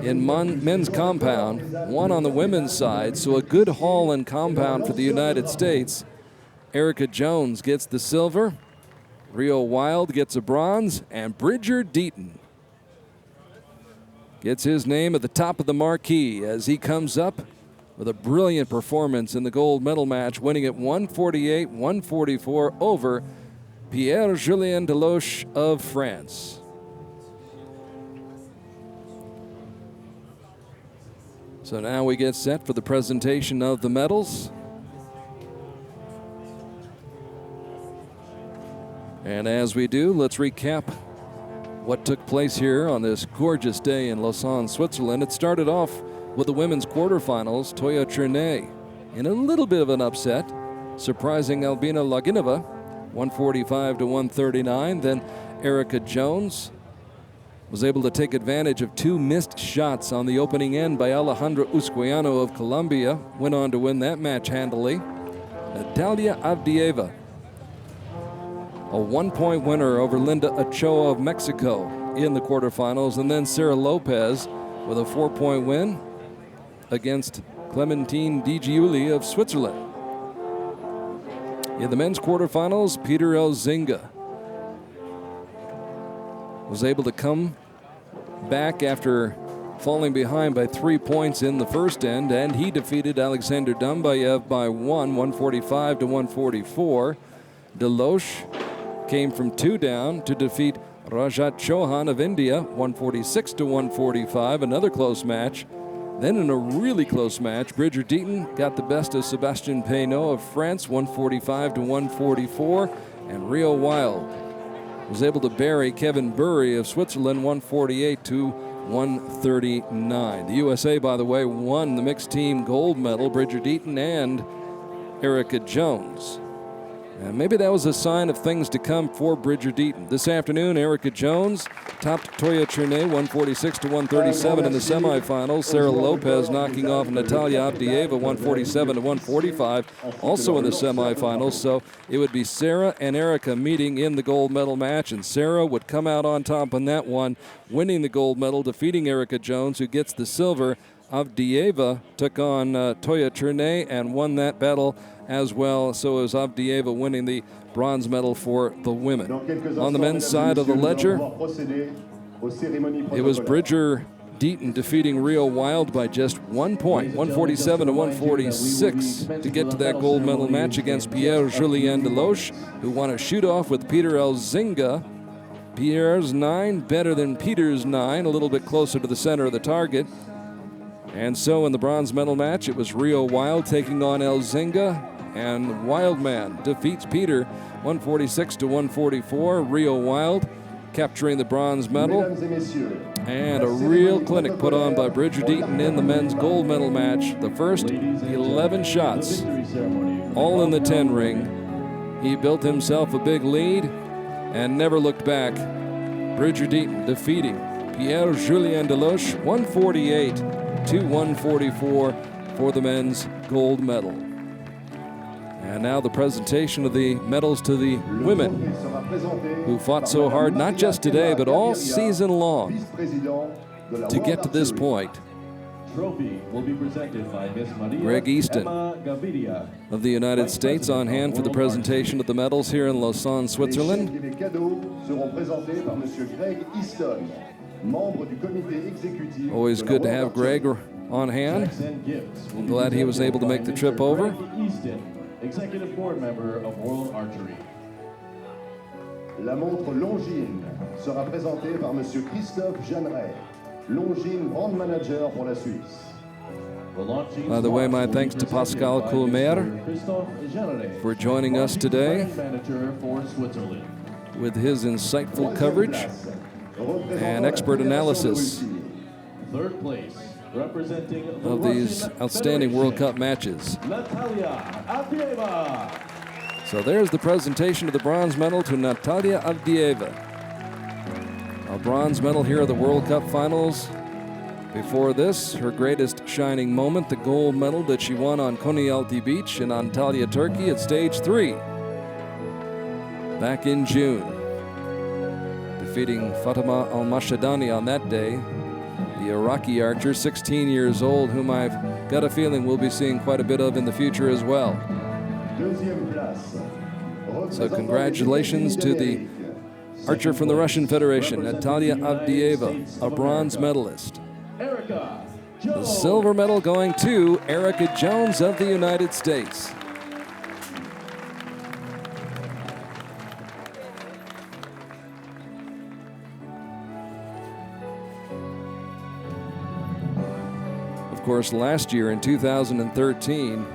in men's compound, 1 on the women's side. So a good haul in compound for the United States. Erica Jones gets the silver. Rio Wild gets a bronze. And Bridger Deaton gets his name at the top of the marquee as he comes up with a brilliant performance in the gold medal match, winning at 148-144 over Pierre-Julien Deloche of France. So now we get set for the presentation of the medals. And as we do, let's recap what took place here on this gorgeous day in Lausanne, Switzerland. It started off with the women's quarterfinals. Toya Chernay in a little bit of an upset, surprising Albina Laginova, 145 to 139. Then Erica Jones was able to take advantage of 2 missed shots on the opening end by Alejandra Usquiano of Colombia. Went on to win that match handily. Natalia Avdieva, a 1-point winner over Linda Ochoa of Mexico in the quarterfinals. And then Sarah Lopez with a 4-point win against Clementine Di Giuli of Switzerland. In the men's quarterfinals, Peter Elzinga was able to come back after falling behind by 3 points in the first end, and he defeated Alexander Dumbayev by 145 to 144. Deloche came from 2 down to defeat Rajat Chauhan of India, 146 to 145, another close match. Then in a really close match, Bridger Deaton got the best of Sébastien Peynaud of France, 145 to 144, and Rio Wild was able to bury Kevin Burry of Switzerland, 148 to 139. The USA, by the way, won the mixed team gold medal, Bridger Deaton and Erica Jones. And maybe that was a sign of things to come for Bridger Deaton. This afternoon, Erica Jones topped Toya Chernay 146 to 137 in the semifinals. Sarah Lopez knocking off Natalia Avdieva 147 to 145, also in the semifinals. So it would be Sarah and Erica meeting in the gold medal match, and Sarah would come out on top on that one, winning the gold medal, defeating Erica Jones, who gets the silver. Avdieva took on Toya Chernay and won that battle as well. So is Avdieva winning the bronze medal for the women. On the men's side of the ledger, it was Bridger Deaton defeating Rio Wild by just 1 point, 147 to 146, to get to that gold medal match against Pierre-Julien Deloche, who won a shoot-off with Peter Elzinga. Pierre's 9 better than Peter's 9, a little bit closer to the center of the target. And so in the bronze medal match, it was Rio Wild taking on Elzinga, and Wildman defeats Peter 146 to 144. Rio Wild capturing the bronze medal. And a real clinic put on by Bridger Deaton in the men's gold medal match. The first 11 shots, all in the 10 ring. He built himself a big lead and never looked back. Bridger Deaton defeating Pierre-Julien Deloche, 148 to 144 for the men's gold medal. And now the presentation of the medals to the women, who fought so hard, not just today, but all season long, to get to this point. Trophy will be presented by Miss Maria Greg Easton Emma Gaviria of the United States on hand for the presentation of the medals here in Lausanne, Switzerland. Les cadeaux seront présentés par Monsieur Greg Easton, membre du comité exécutif. Always good to have Greg on hand. and gifts will I'm be glad he was presented able to by make the Mr. trip over. Greg Easton, Executive Board Member of World Archery. La montre Longines sera présentée par Monsieur Christophe Jeanneret, Longines Brand Manager pour la Suisse. The launching By the way, my slots will thanks be to presented Pascal by Coulmer Mr. Christophe Jeanneret, for joining us Launching today Brand Manager for Switzerland. with his insightful Troisième coverage place, représentant and la expert Fédération de analysis Russie. Third place, representing the of these Russian outstanding World Federation, Cup matches. Natalia Avdieva. So there's the presentation of the bronze medal to Natalia Avdieva. A bronze medal here at the World Cup Finals. Before this, her greatest shining moment, the gold medal that she won on Konyaaltı Beach in Antalya, Turkey at stage 3 back in June, defeating Fatima Al-Mashadani on that day, the Iraqi archer, 16 years old, whom I've got a feeling we'll be seeing quite a bit of in the future as well. Deuxième place, So représentant congratulations les to États-Unis the d'Amérique. archer from the Russian Federation, Natalia Avdieva, a bronze medalist. Erica The Jones. silver medal going to Erica Jones of the United States. Of course, last year in 2013,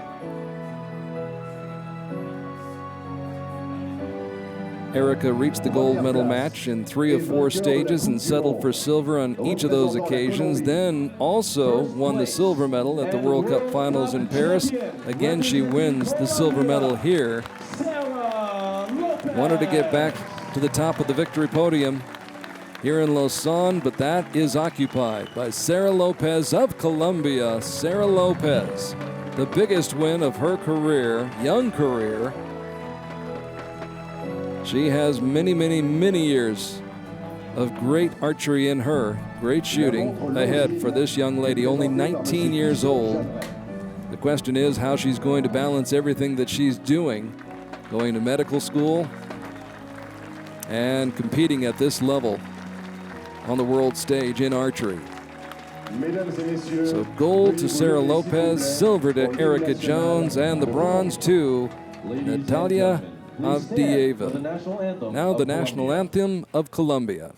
Erica reached the gold medal match in 3 of 4 stages and settled for silver on each of those occasions. Then also won the silver medal at the World Cup Finals in Paris. Again, she wins the silver medal here. Sarah Lopez. Wanted to get back to the top of the victory podium here in Lausanne, but that is occupied by Sarah Lopez of Colombia. Sarah Lopez, the biggest win of her career, young career. She has many, many, many years of great archery in her, great shooting ahead for this young lady, only 19 years old. The question is how she's going to balance everything that she's doing, going to medical school and competing at this level on the world stage in archery. Mesdames et messieurs, So gold to Sarah Lopez, silver to Erica Jones, and the bronze to Natalia Avdieva. Now the national anthem of Colombia.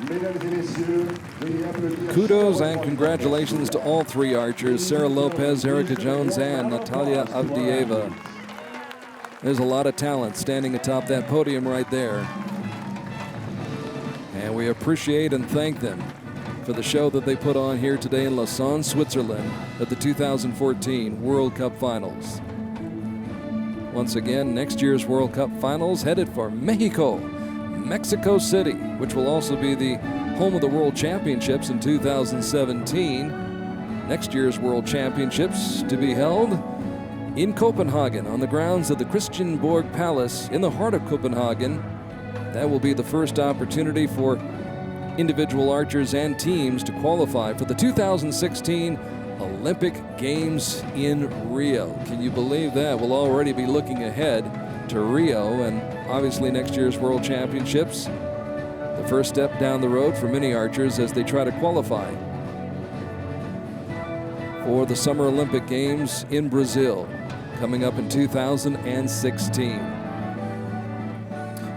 mesdames et messieurs, veuillez applaudir Kudos and congratulations to all 3 archers, Sarah Lopez, Erica Jones, and Natalia Avdieva. There's a lot of talent standing atop that podium right there. And we appreciate and thank them for the show that they put on here today in Lausanne, Switzerland at the 2014 World Cup Finals. Once again, next year's World Cup Finals headed for Mexico City, which will also be the home of the World Championships in 2017. Next year's World Championships to be held in Copenhagen on the grounds of the Christiansborg Palace in the heart of Copenhagen. That will be the first opportunity for individual archers and teams to qualify for the 2016 Olympic Games in Rio. Can you believe that? We'll already be looking ahead to Rio and obviously next year's World Championships. The first step down the road for many archers as they try to qualify for the Summer Olympic Games in Brazil coming up in 2016.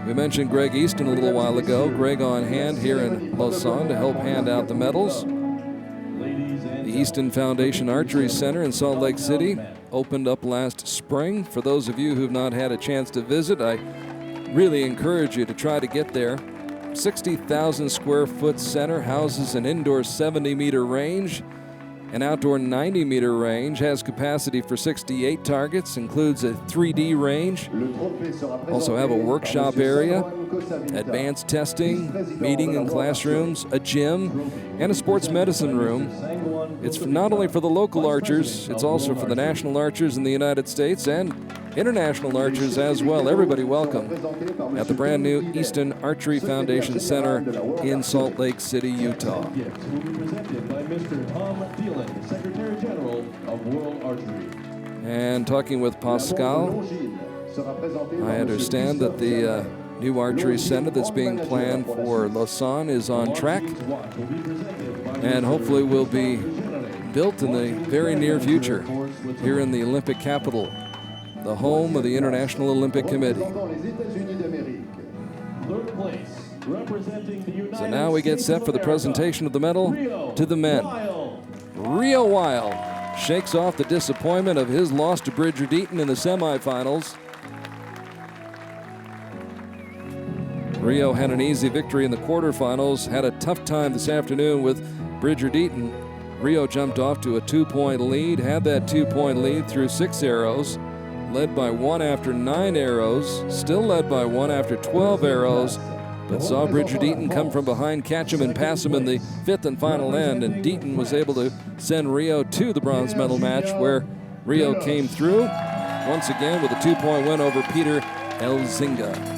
We mentioned Greg Easton a little while ago. Greg on hand here in Lausanne to help hand out the medals. The Easton Foundation Archery Center in Salt Lake City opened up last spring. For those of you who've not had a chance to visit, I really encourage you to try to get there. 60,000 square foot center houses an indoor 70-meter range, an outdoor 90-meter range, has capacity for 68 targets, includes a 3D range, also have a workshop area, advanced testing, meeting and classrooms, a gym, and a sports medicine room. It's not only for the local archers, it's also for the national archers in the United States and international archers as well. Everybody welcome at the brand new Easton Archery Foundation Center in Salt Lake City, Utah. Gift will be presented by Mr. Tom Thielen, Secretary General of World Archery. And talking with Pascal, I understand that the new archery center that's being planned for Lausanne is on track and hopefully will be built in the very near future here in the Olympic capital, the home of the International Olympic Committee. So now we get set for the presentation of the medal to the men. Rio Wild shakes off the disappointment of his loss to Bridger Deaton in the semifinals. Rio had an easy victory in the quarterfinals, had a tough time this afternoon with Bridger Deaton. Rio jumped off to a 2-point lead, had that 2-point lead through 6 arrows, led by 1 after 9 arrows, still led by 1 after 12 arrows, but saw Bridger Deaton come from behind, catch him and pass him in the 5th and final end, and Deaton was able to send Rio to the bronze medal match where Rio came through once again with a 2-point win over Peter Elzinga.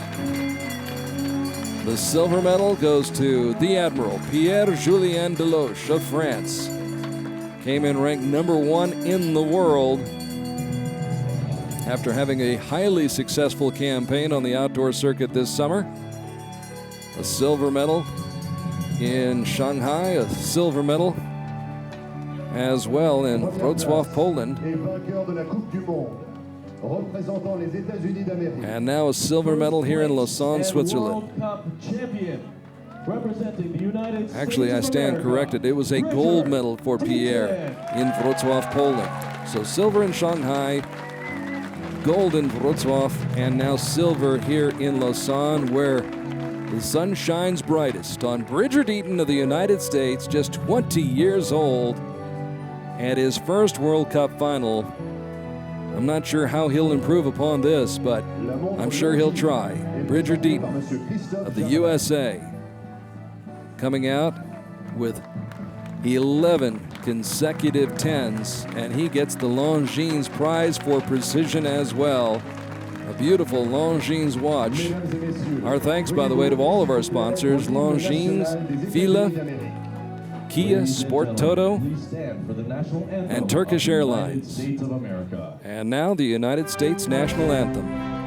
The silver medal goes to the Admiral Pierre-Julien Deloche of France. Came in ranked number 1 in the world after having a highly successful campaign on the outdoor circuit this summer. A silver medal in Shanghai, a silver medal as well in Wrocław, Poland. And now a silver medal here in Lausanne, Switzerland. Actually, I stand corrected. It was a gold medal for Pierre in Wrocław, Poland. So silver in Shanghai, gold in Wrocław, and now silver here in Lausanne, where the sun shines brightest on Bridger Deaton of the United States, just 20 years old, at his first World Cup final. I'm not sure how he'll improve upon this, but I'm sure he'll try. Bridger Deaton of the USA coming out with 11 consecutive 10s, and he gets the Longines prize for precision as well. A beautiful Longines watch. Our thanks, by the way, to all of our sponsors, Longines, Fila, Kia, Sport Toto, and Turkish Airlines. And now the United States National Anthem.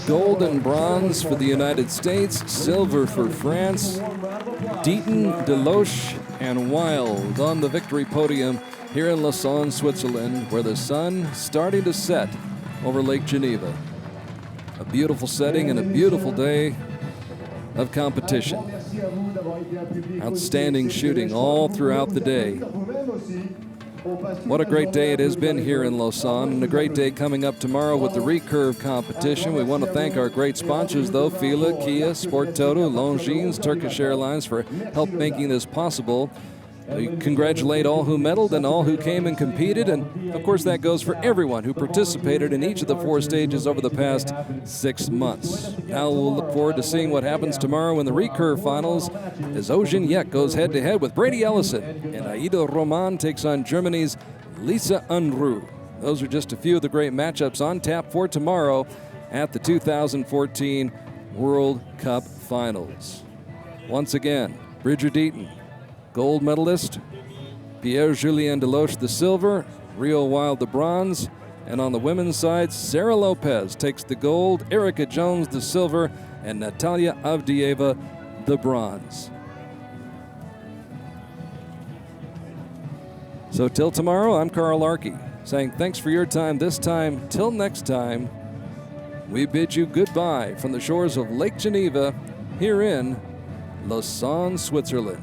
Gold and bronze for the United States, silver for France. Deaton, Deloche, and Wild on the victory podium here in Lausanne, Switzerland, where the sun starting to set over Lake Geneva. A beautiful setting and a beautiful day of competition. Outstanding shooting all throughout the day. What a great day it has been here in Lausanne, and a great day coming up tomorrow with the recurve competition. We want to thank our great sponsors, though, Fila, Kia, Sport Toto, Longines, Turkish Airlines for help making this possible. We congratulate all who medaled and all who came and competed, and of course that goes for everyone who participated in each of the 4 stages over the past 6 months. Now we'll look forward to seeing what happens tomorrow in the recurve finals as Ojin Yek goes head-to-head with Brady Ellison, and Aida Roman takes on Germany's Lisa Unruh. Those are just a few of the great matchups on tap for tomorrow at the 2014 World Cup Finals. Once again, Bridger Deaton, gold medalist, Pierre-Julien Deloche the silver, Rio Wild the bronze, and on the women's side, Sarah Lopez takes the gold, Erica Jones the silver, and Natalia Avdieva the bronze. So till tomorrow, I'm Carl Larkey, saying thanks for your time this time. Till next time, we bid you goodbye from the shores of Lake Geneva here in Lausanne, Switzerland.